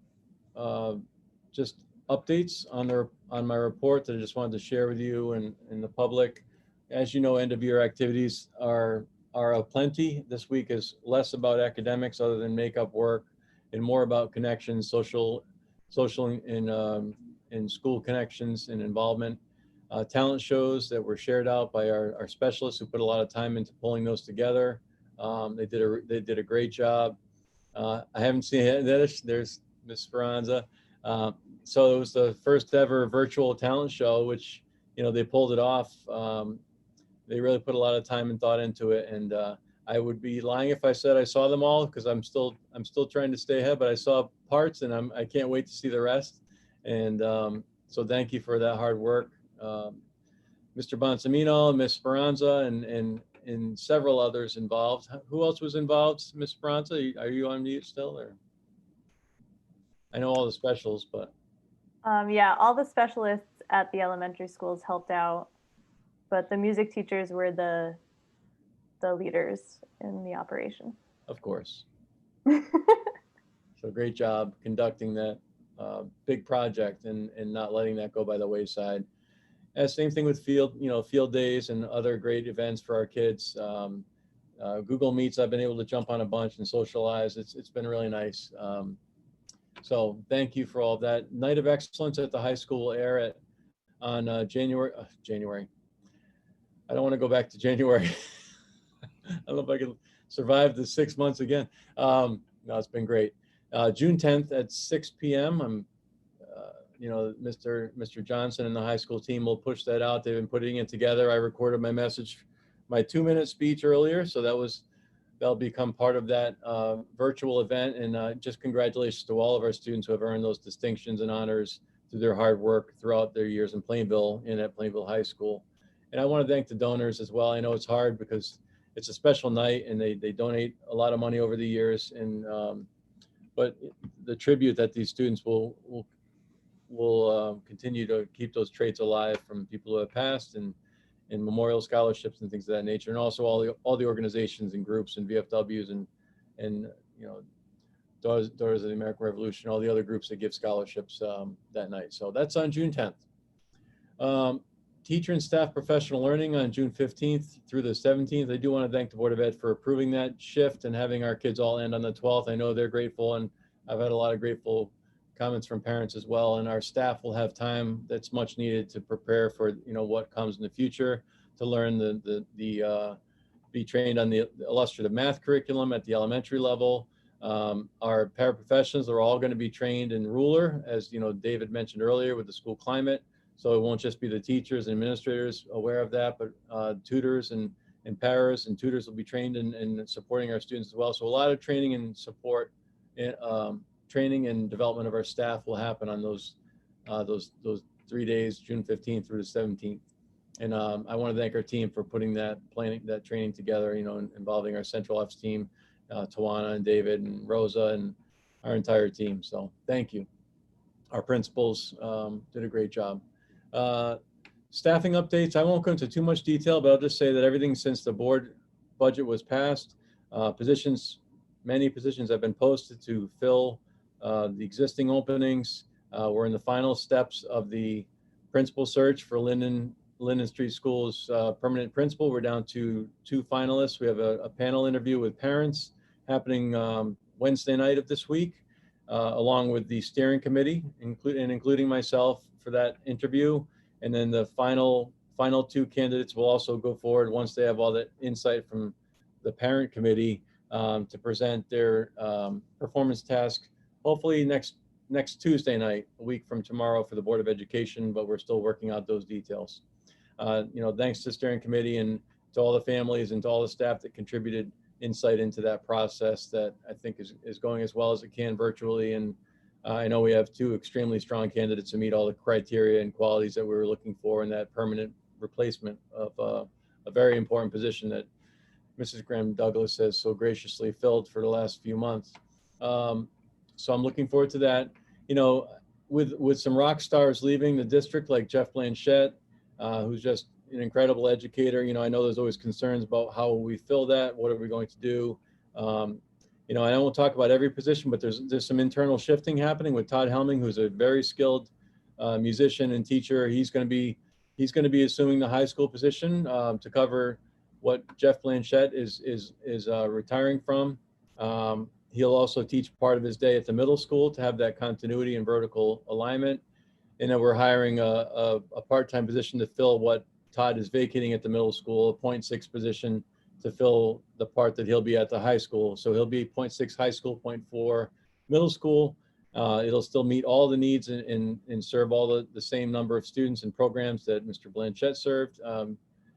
just updates on my report that I just wanted to share with you and the public. As you know, end of year activities are aplenty. This week is less about academics other than makeup work and more about connections, social and school connections and involvement. Talent shows that were shared out by our specialists who put a lot of time into pulling those together. They did a great job. I haven't seen it. There's Ms. Speranza. So it was the first ever virtual talent show, which, they pulled it off. They really put a lot of time and thought into it. And I would be lying if I said I saw them all, because I'm still trying to stay ahead, but I saw parts and I can't wait to see the rest. And so thank you for that hard work. Mr. Bonsamino, Ms. Speranza, and several others involved. Who else was involved, Ms. Speranza? Are you on mute still? Or I know all the specials, but. Yeah, all the specialists at the elementary schools helped out, but the music teachers were the leaders in the operation. Of course. So great job conducting that big project and not letting that go by the wayside. And same thing with field days and other great events for our kids. Google Meets, I've been able to jump on a bunch and socialize. It's been really nice. So thank you for all of that. Night of Excellence at the high school will air on January. I don't want to go back to January. I don't know if I can survive the 6 months again. No, it's been great. June 10th at 6 p.m. I'm, Mr. Johnson and the high school team will push that out. They've been putting it together. I recorded my message, my 2-minute speech earlier, so that'll become part of that virtual event. And just congratulations to all of our students who have earned those distinctions and honors through their hard work throughout their years in Plainville and at Plainville High School. And I want to thank the donors as well. I know it's hard because it's a special night and they donate a lot of money over the years. And but the tribute that these students will continue to keep those traits alive from people who have passed, and memorial scholarships and things of that nature, and also all the organizations and groups and VFWs and Daughters of the American Revolution, all the other groups that give scholarships that night. So that's on June 10th. Teacher and staff professional learning on June 15th through the 17th. I do want to thank the Board of Ed for approving that shift and having our kids all end on the 12th. I know they're grateful, and I've had a lot of grateful comments from parents as well. And our staff will have time that's much needed to prepare for what comes in the future, to learn be trained on the illustrative math curriculum at the elementary level. Our paraprofessionals are all going to be trained in ruler, as David mentioned earlier, with the school climate. So it won't just be the teachers and administrators aware of that, but tutors and paras and tutors will be trained in supporting our students as well. So a lot of training and support, training and development of our staff will happen on those 3 days, June 15th through the 17th. And I want to thank our team for putting that training together, involving our Central Ops team, Tawana and David and Rosa and our entire team. So thank you. Our principals did a great job. Staffing updates, I won't go into too much detail, but I'll just say that everything since the board budget was passed, many positions have been posted to fill the existing openings. We're in the final steps of the principal search for Linden Street School's permanent principal. We're down to 2 finalists. We have a panel interview with parents happening Wednesday night of this week, along with the steering committee, including myself for that interview. And then the final 2 candidates will also go forward once they have all the insight from the parent committee to present their performance task, hopefully next Tuesday night, a week from tomorrow, for the Board of Education, but we're still working out those details. Thanks to the steering committee and to all the families and to all the staff that contributed insight into that process that I think is going as well as it can virtually. And I know we have 2 extremely strong candidates to meet all the criteria and qualities that we were looking for in that permanent replacement of a very important position that Mrs. Graham Douglas has so graciously filled for the last few months. So I'm looking forward to that. With some rock stars leaving the district, like Jeff Blanchette, who's just an incredible educator. I know there's always concerns about how we fill that. What are we going to do? I won't talk about every position, but there's some internal shifting happening with Todd Helming, who's a very skilled musician and teacher. He's going to be assuming the high school position to cover what Jeff Blanchette is retiring from. He'll also teach part of his day at the middle school to have that continuity and vertical alignment. And then we're hiring a part-time position to fill what Todd is vacating at the middle school, a 0.6 position to fill the part that he'll be at the high school. So he'll be 0.6 high school, 0.4 middle school. It'll still meet all the needs and serve all the same number of students and programs that Mr. Blanchette served.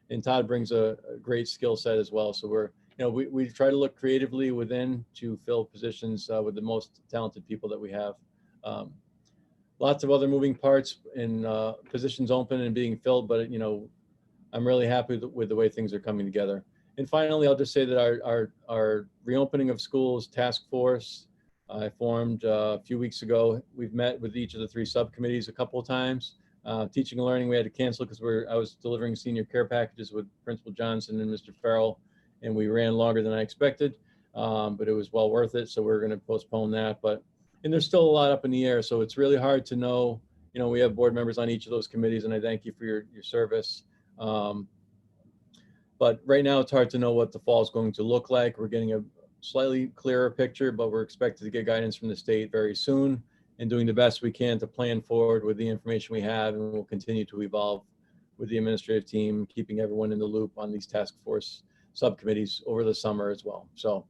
And Todd brings a great skill set as well. So we try to look creatively within to fill positions with the most talented people that we have. Lots of other moving parts and positions open and being filled, but I'm really happy with the way things are coming together. And finally, I'll just say that our reopening of schools task force I formed a few weeks ago. We've met with each of the 3 subcommittees a couple of times. Teaching and learning, we had to cancel because I was delivering senior care packages with Principal Johnson and Mr. Farrell, and we ran longer than I expected, but it was well worth it. So we're going to postpone that. And there's still a lot up in the air, so it's really hard to know. We have board members on each of those committees, and I thank you for your service. But right now it's hard to know what the fall is going to look like. We're getting a slightly clearer picture, but we're expected to get guidance from the state very soon and doing the best we can to plan forward with the information we have, and we'll continue to evolve with the administrative team, keeping everyone in the loop on these task force subcommittees over the summer as well. So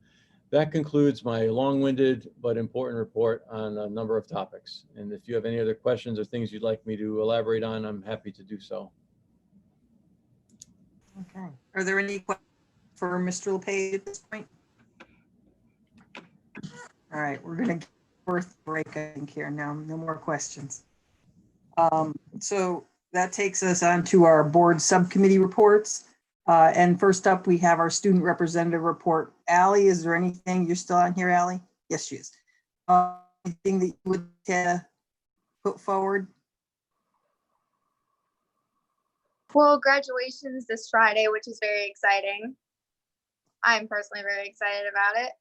that concludes my long-winded but important report on a number of topics. And if you have any other questions or things you'd like me to elaborate on, I'm happy to do so. Okay. Are there any questions for Mr. LePage at this point? All right, we're going to worth break, I think, here now. No more questions. So that takes us on to our board subcommittee reports. And first up, we have our student representative report. Allie, is there anything? You're still on here, Allie? Yes, she is. Anything that you would put forward? Well, graduation's this Friday, which is very exciting. I'm personally very excited about it.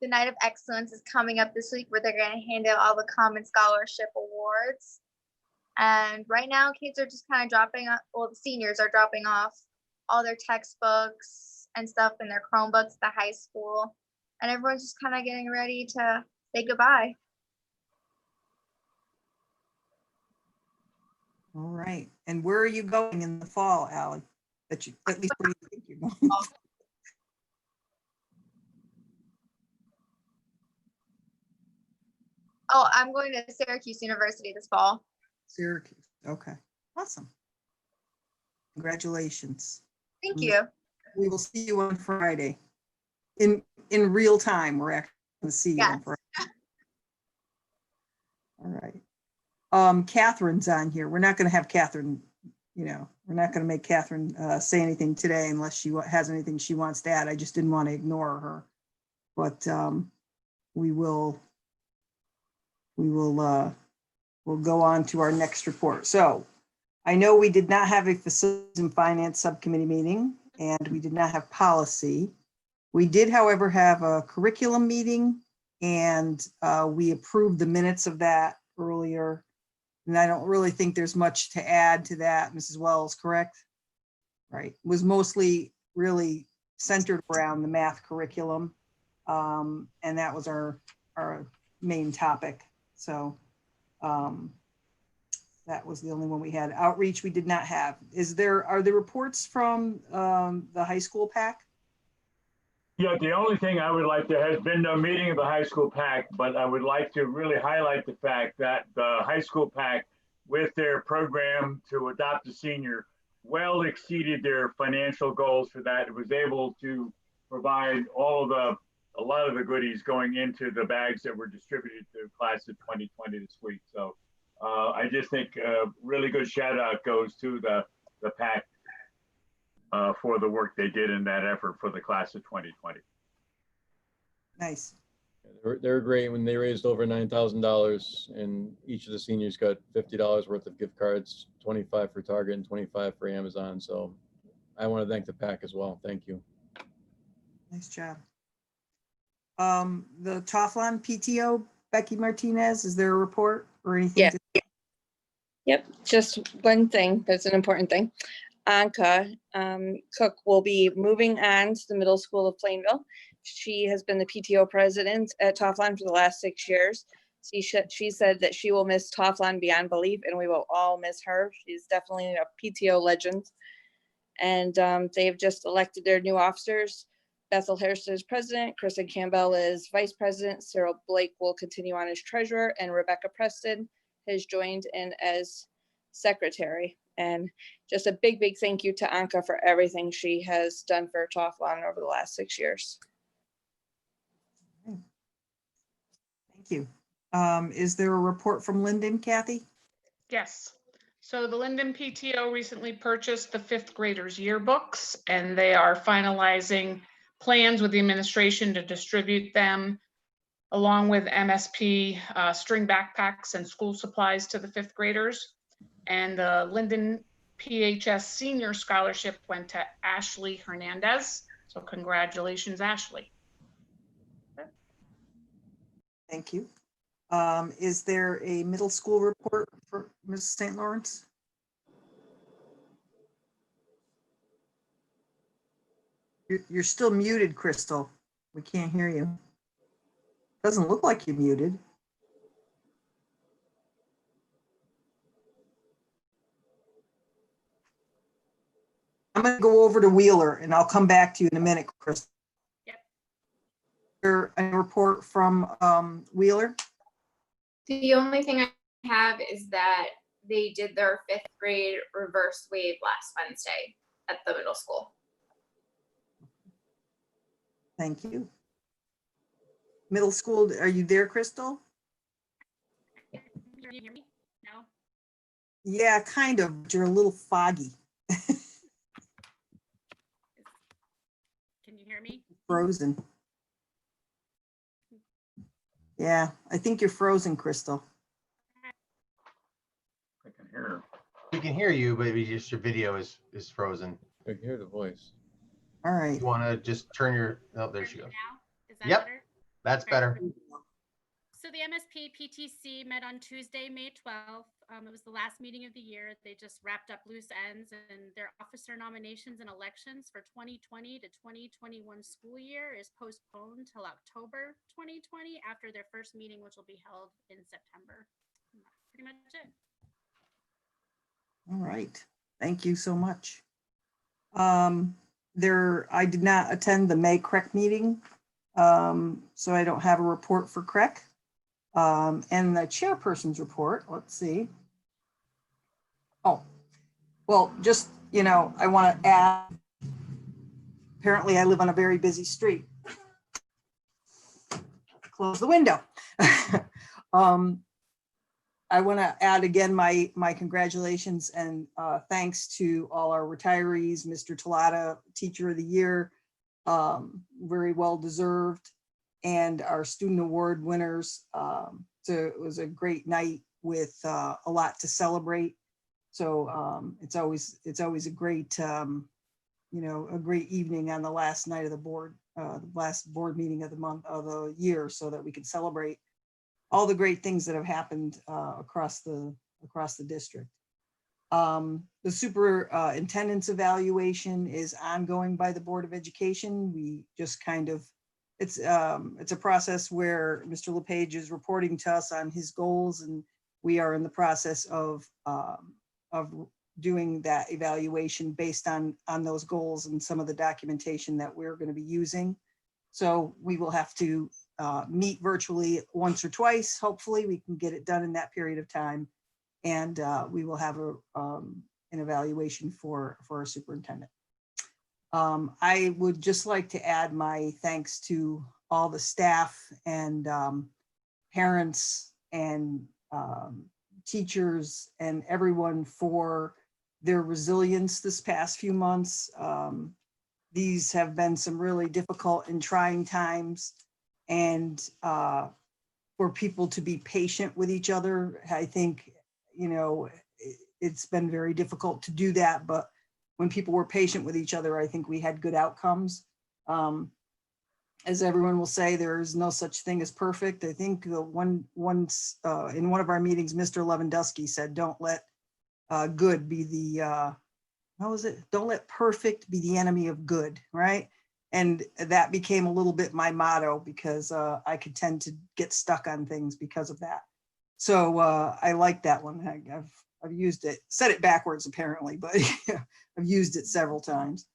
The Night of Excellence is coming up this week where they're going to hand out all the Common Scholarship Awards. And right now, kids are just kind of dropping off, well, the seniors are dropping off all their textbooks and stuff in their Chromebooks at the high school. And everyone's just kind of getting ready to say goodbye. All right. And where are you going in the fall, Allie? At least where do you think you're going? Oh, I'm going to Syracuse University this fall. Syracuse. Okay. Awesome. Congratulations. Thank you. We will see you on Friday. In real time, we're actually going to see you on Friday. All right. Catherine's on here. We're not going to have Catherine, we're not going to make Catherine say anything today unless she has anything she wants to add. I just didn't want to ignore her. But we'll go on to our next report. So I know we did not have a facilities and finance subcommittee meeting, and we did not have policy. We did, however, have a curriculum meeting, and we approved the minutes of that earlier. And I don't really think there's much to add to that, Mrs. Wells, correct? Right. It was mostly really centered around the math curriculum. And that was our main topic. So that was the only one we had. Outreach we did not have. Are there reports from the high school PAC? Yeah, the only thing I would like to, has been no meeting of the high school PAC, but I would like to really highlight the fact that the high school PAC, with their program to adopt a senior, well exceeded their financial goals for that. It was able to provide a lot of the goodies going into the bags that were distributed to class of 2020 this week. So I just think a really good shout out goes to the PAC for the work they did in that effort for the class of 2020. Nice. They were great when they raised over $9,000, and each of the seniors got $50 worth of gift cards, 25 for Target and 25 for Amazon. So I want to thank the PAC as well. Thank you. Nice job. The Toflon PTO, Becky Martinez, is there a report or anything? Yeah. Yep, just one thing that's an important thing. Anka Cook will be moving on to the middle school of Plainville. She has been the PTO president at Toflon for the last 6 years. She said that she will miss Toflon beyond belief, and we will all miss her. She's definitely a PTO legend. And they've just elected their new officers. Bethel Harrison is president, Kristen Campbell is vice president, Cyril Blake will continue on as treasurer, and Rebecca Preston has joined in as secretary. And just a big, big thank you to Anka for everything she has done for Toflon over the last 6 years. Thank you. Is there a report from Linden, Kathy? Yes. So the Linden PTO recently purchased the 5th graders yearbooks, and they are finalizing plans with the administration to distribute them along with MSP string backpacks and school supplies to the 5th graders. And the Linden PHS Senior Scholarship went to Ashley Hernandez. So congratulations, Ashley. Thank you. Is there a middle school report for Ms. St. Lawrence? You're still muted, Crystal. We can't hear you. Doesn't look like you're muted. I'm going to go over to Wheeler and I'll come back to you in a minute, Crystal. Yep. A report from Wheeler. The only thing I have is that they did their 5th grade reverse wave last Wednesday at the middle school. Thank you. Middle school, are you there, Crystal? Can you hear me? No? Yeah, kind of. But you're a little foggy. Can you hear me? Frozen. Yeah, I think you're frozen, Crystal. I can hear her. We can hear you, but just your video is frozen. I can hear the voice. All right. You want to just turn your, oh, there she goes. Now? Is that Yep, better? that's better. So the MSP PTC met on Tuesday, May 12th. It was the last meeting of the year. They just wrapped up loose ends, and their officer nominations and elections for 2020 to 2021 school year is postponed till October 2020 after their first meeting, which will be held in September. And that's pretty much it. All right. Thank you so much. I did not attend the May CREC meeting, so I don't have a report for CREC. And the chairperson's report, let's see. Oh, well, just, you know, I want to add, apparently I live on a very busy street. Close the window. I want to add again my congratulations and thanks to all our retirees, Mr. Talata, Teacher of the Year, very well deserved, and our student award winners. So it was a great night with a lot to celebrate. So it's always a great, you know, a great evening on the last night of the board, the last board meeting of the month of the year, so that we can celebrate all the great things that have happened across the district. The superintendent's evaluation is ongoing by the Board of Education. We just kind of, it's a process where Mr. LePage is reporting to us on his goals, and we are in the process of doing that evaluation based on those goals and some of the documentation that we're going to be using. So we will have to meet virtually once or twice. Hopefully we can get it done in that period of time. And we will have an evaluation for our superintendent. I would just like to add my thanks to all the staff and parents and teachers and everyone for their resilience this past few months. These have been some really difficult and trying times, and for people to be patient with each other. I think, you know, it's been very difficult to do that, but when people were patient with each other, I think we had good outcomes. As everyone will say, there is no such thing as perfect. I think once in one of our meetings, Mr. Lewandowski said, don't let good be the, how was it? Don't let perfect be the enemy of good, right? And that became a little bit my motto, because I could tend to get stuck on things because of that. So I like that one. I've used it, said it backwards apparently, but I've used it several times.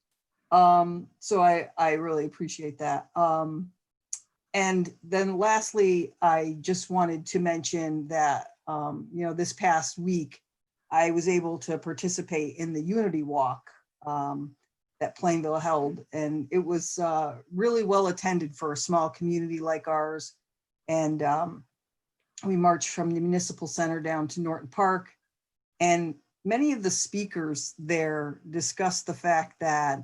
So I really appreciate that. And then lastly, I just wanted to mention that, you know, this past week, I was able to participate in the Unity Walk that Plainville held, and it was really well attended for a small community like ours. And we marched from the Municipal Center down to Norton Park, and many of the speakers there discussed the fact that,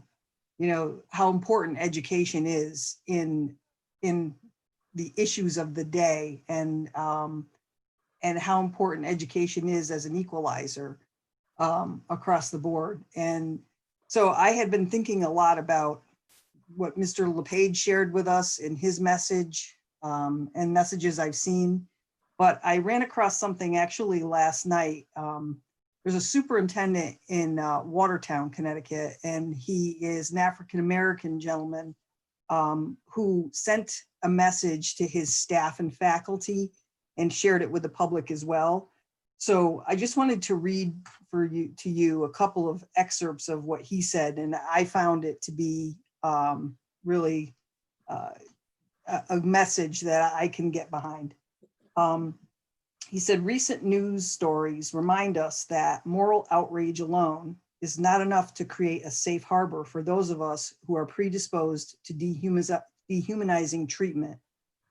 you know, how important education is in the issues of the day, and how important education is as an equalizer across the board. And so I had been thinking a lot about what Mr. LePage shared with us in his message and messages I've seen, but I ran across something actually last night there's a superintendent in Watertown, Connecticut, and he is an African-American gentleman who sent a message to his staff and faculty and shared it with the public as well. So I just wanted to read to you a couple of excerpts of what he said, and I found it to be really a message that I can get behind. He said, recent news stories remind us that moral outrage alone is not enough to create a safe harbor for those of us who are predisposed to dehumanizing treatment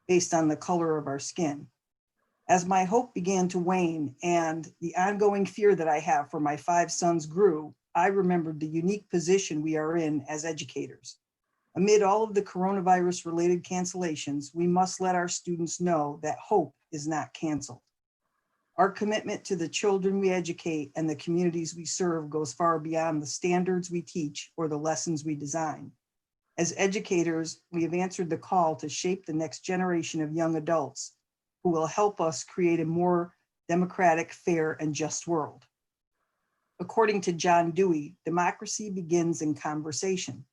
based on the color of our skin. As my hope began to wane and the ongoing fear that I have for my 5 sons grew, I remembered the unique position we are in as educators. Amid all of the coronavirus-related cancellations, we must let our students know that hope is not canceled. Our commitment to the children we educate and the communities we serve goes far beyond the standards we teach or the lessons we design. As educators, we have answered the call to shape the next generation of young adults who will help us create a more democratic, fair, and just world. According to John Dewey, democracy begins in conversation.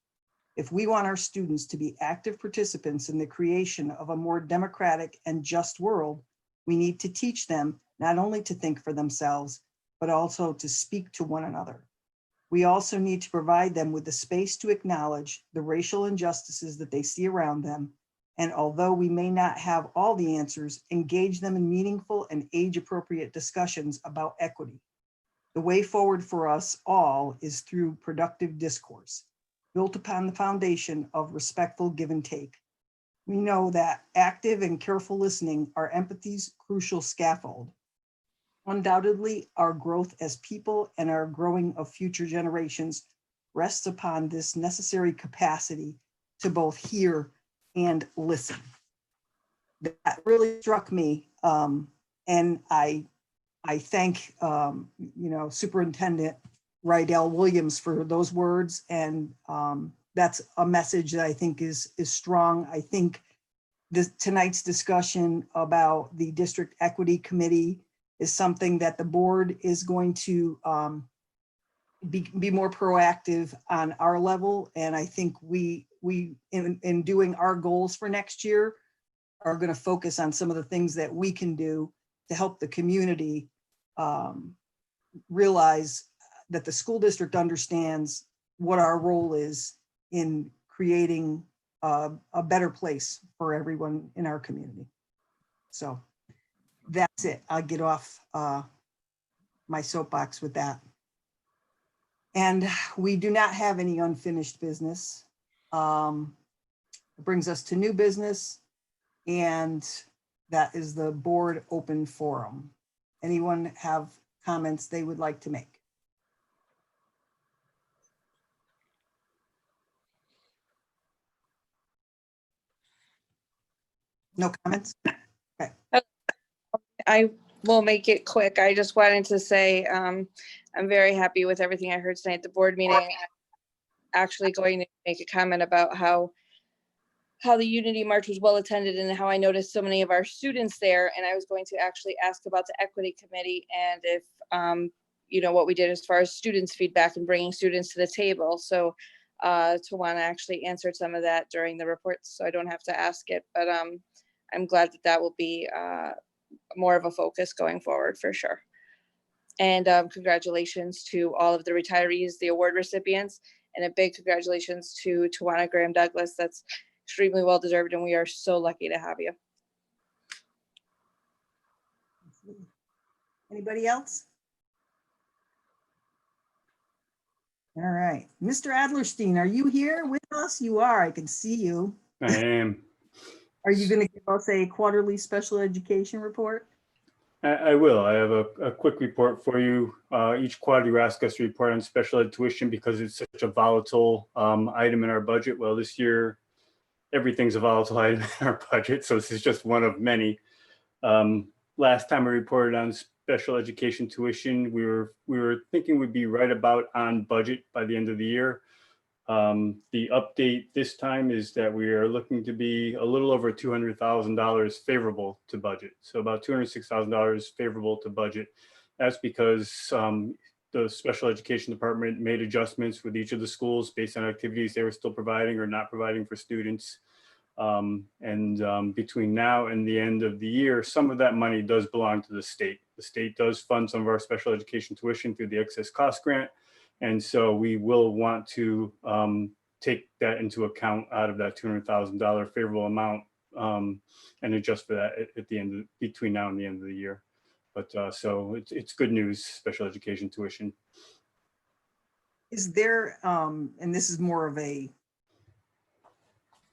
If we want our students to be active participants in the creation of a more democratic and just world, we need to teach them not only to think for themselves, but also to speak to one another. We also need to provide them with the space to acknowledge the racial injustices that they see around them. And although we may not have all the answers, engage them in meaningful and age-appropriate discussions about equity. The way forward for us all is through productive discourse, built upon the foundation of respectful give and take. We know that active and careful listening are empathy's crucial scaffold. Undoubtedly, our growth as people and our growing of future generations rests upon this necessary capacity to both hear and listen. That really struck me, and I thank Superintendent Rydell Williams for those words, and that's a message that I think is strong. I think tonight's discussion about the District Equity Committee is something that the board is going to be more proactive on our level, and I think we in doing our goals for next year are going to focus on some of the things that we can do to help the community realize that the school district understands what our role is in creating a better place for everyone in our community. So that's it. I'll get off my soapbox with that. And we do not have any unfinished business. It brings us to new business, and that is the board open forum. Anyone have comments they would like to make? No comments? Okay. I will make it quick. I just wanted to say I'm very happy with everything I heard tonight at the board meeting. I'm actually going to make a comment about how the Unity March was well attended and how I noticed so many of our students there. And I was going to actually ask about the Equity Committee and if, what we did as far as students' feedback and bringing students to the table. So Tawana actually answered some of that during the reports, so I don't have to ask it. But I'm glad that will be more of a focus going forward for sure. And congratulations to all of the retirees, the award recipients, and a big congratulations to Tawana Graham Douglas. That's extremely well deserved, and we are so lucky to have you. Anybody else? All right, Mr. Adlerstein, are you here with us? You are, I can see you. I am. Are you going to give us a quarterly special education report? I will. I have a quick report for you. Each quarter you ask us to report on special ed tuition because it's such a volatile item in our budget. Well, this year, everything's a volatile item in our budget, so this is just one of many. Last time I reported on special education tuition, we were thinking we'd be right about on budget by the end of the year. The update this time is that we are looking to be a little over $200,000 favorable to budget. So about $206,000 favorable to budget. That's because the special education department made adjustments with each of the schools based on activities they were still providing or not providing for students. Between now and the end of the year, some of that money does belong to the state. The state does fund some of our special education tuition through the excess cost grant. And so we will want to take that into account out of that $200,000 favorable amount and adjust for that at the end of, between now and the end of the year. But so it's good news, special education tuition. Is there, and this is more of a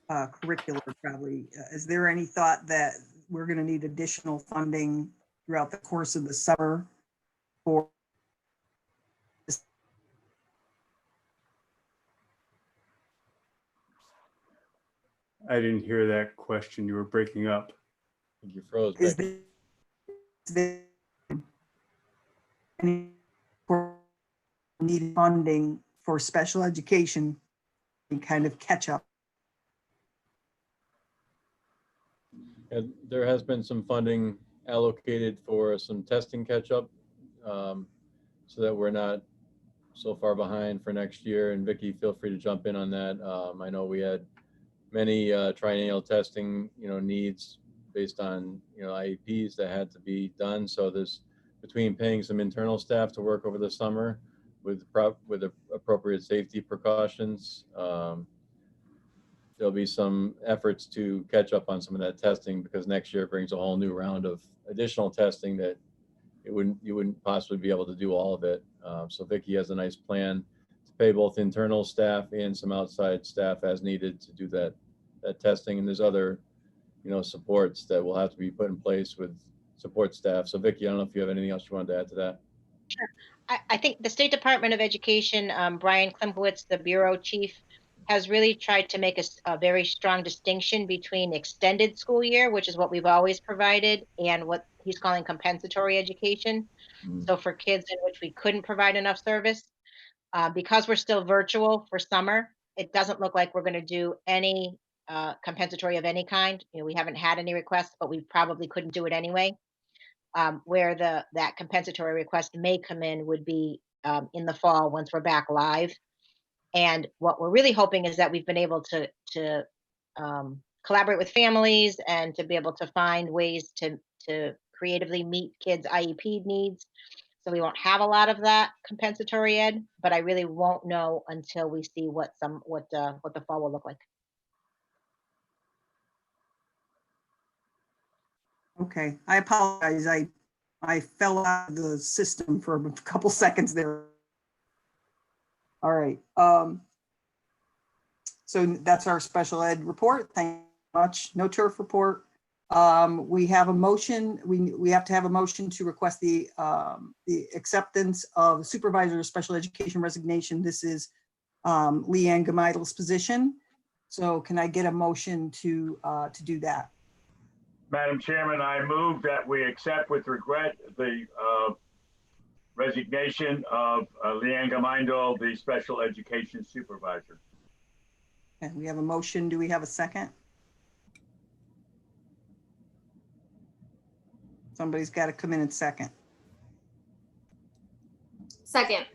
curricular probably, is there any thought that we're going to need additional funding throughout the course of the summer for I didn't hear that question. You were breaking up. You froze. Is there any need funding for special education and kind of catch up? And there has been some funding allocated for some testing catch up so that we're not so far behind for next year. And Vicki, feel free to jump in on that. I know we had many triennial testing, needs based on, IEPs that had to be done. So there's between paying some internal staff to work over the summer with appropriate safety precautions. There'll be some efforts to catch up on some of that testing because next year brings a whole new round of additional testing that you wouldn't possibly be able to do all of it. So Vicki has a nice plan to pay both internal staff and some outside staff as needed to do that testing. And there's other, supports that will have to be put in place with support staff. So Vicki, I don't know if you have anything else you wanted to add to that. Sure. I think the State Department of Education, Brian Klimkowitz, the bureau chief, has really tried to make a very strong distinction between extended school year, which is what we've always provided, and what he's calling compensatory education. So for kids in which we couldn't provide enough service, because we're still virtual for summer, it doesn't look like we're going to do any compensatory of any kind. We haven't had any requests, but we probably couldn't do it anyway. Where that compensatory request may come in would be in the fall once we're back live. And what we're really hoping is that we've been able to collaborate with families and to be able to find ways to creatively meet kids' IEP needs. So we won't have a lot of that compensatory ed, but I really won't know until we see what the fall will look like. Okay, I apologize. I fell out of the system for a couple seconds there. All right. So that's our special ed report. Thank you very much. No turf report. We have a motion. We have to have a motion to request the acceptance of supervisor of special education resignation. This is Leanne Gamidle's position. So can I get a motion to do that? Madam Chairman, I move that we accept with regret the resignation of Leanne Gamindle, the special education supervisor. Okay, we have a motion. Do we have a second? Somebody's got to come in and second. Second.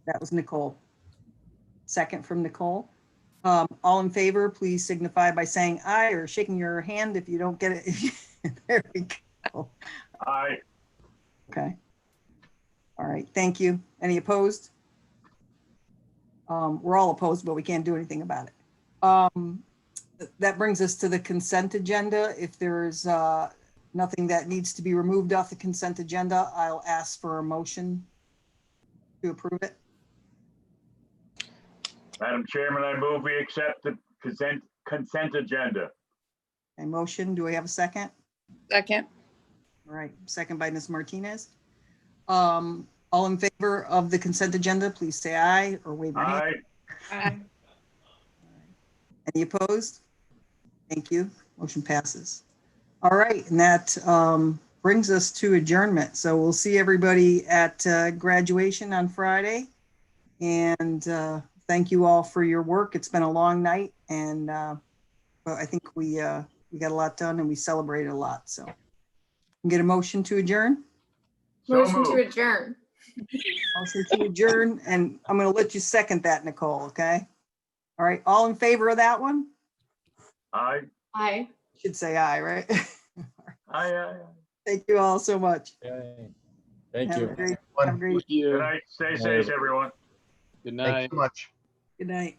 That was Nicole. Second from Nicole. All in favor, please signify by saying aye or shaking your hand if you don't get it. There we go. Aye. Okay. All right, thank you. Any opposed? We're all opposed, but we can't do anything about it. That brings us to the consent agenda. If there's nothing that needs to be removed off the consent agenda, I'll ask for a motion to approve it. Madam Chairman, I move we accept the consent agenda. A motion, do we have a second? Second. All right, second by Ms. Martinez. All in favor of the consent agenda, please say aye or wave your hand. Aye. Any opposed? Thank you. Motion passes. All right, and that brings us to adjournment. So we'll see everybody at graduation on Friday. And thank you all for your work. It's been a long night, and but I think we got a lot done and we celebrated a lot. So get a motion to adjourn. Motion to adjourn. Motion to adjourn, and I'm going to let you second that, Nicole, okay? All right, all in favor of that one? Aye. Aye. Should say aye, right? Aye. Thank you all so much. Thank Have you. a great- have a great- Good night. Stay safe, everyone. Good Thanks night. so much. Good night.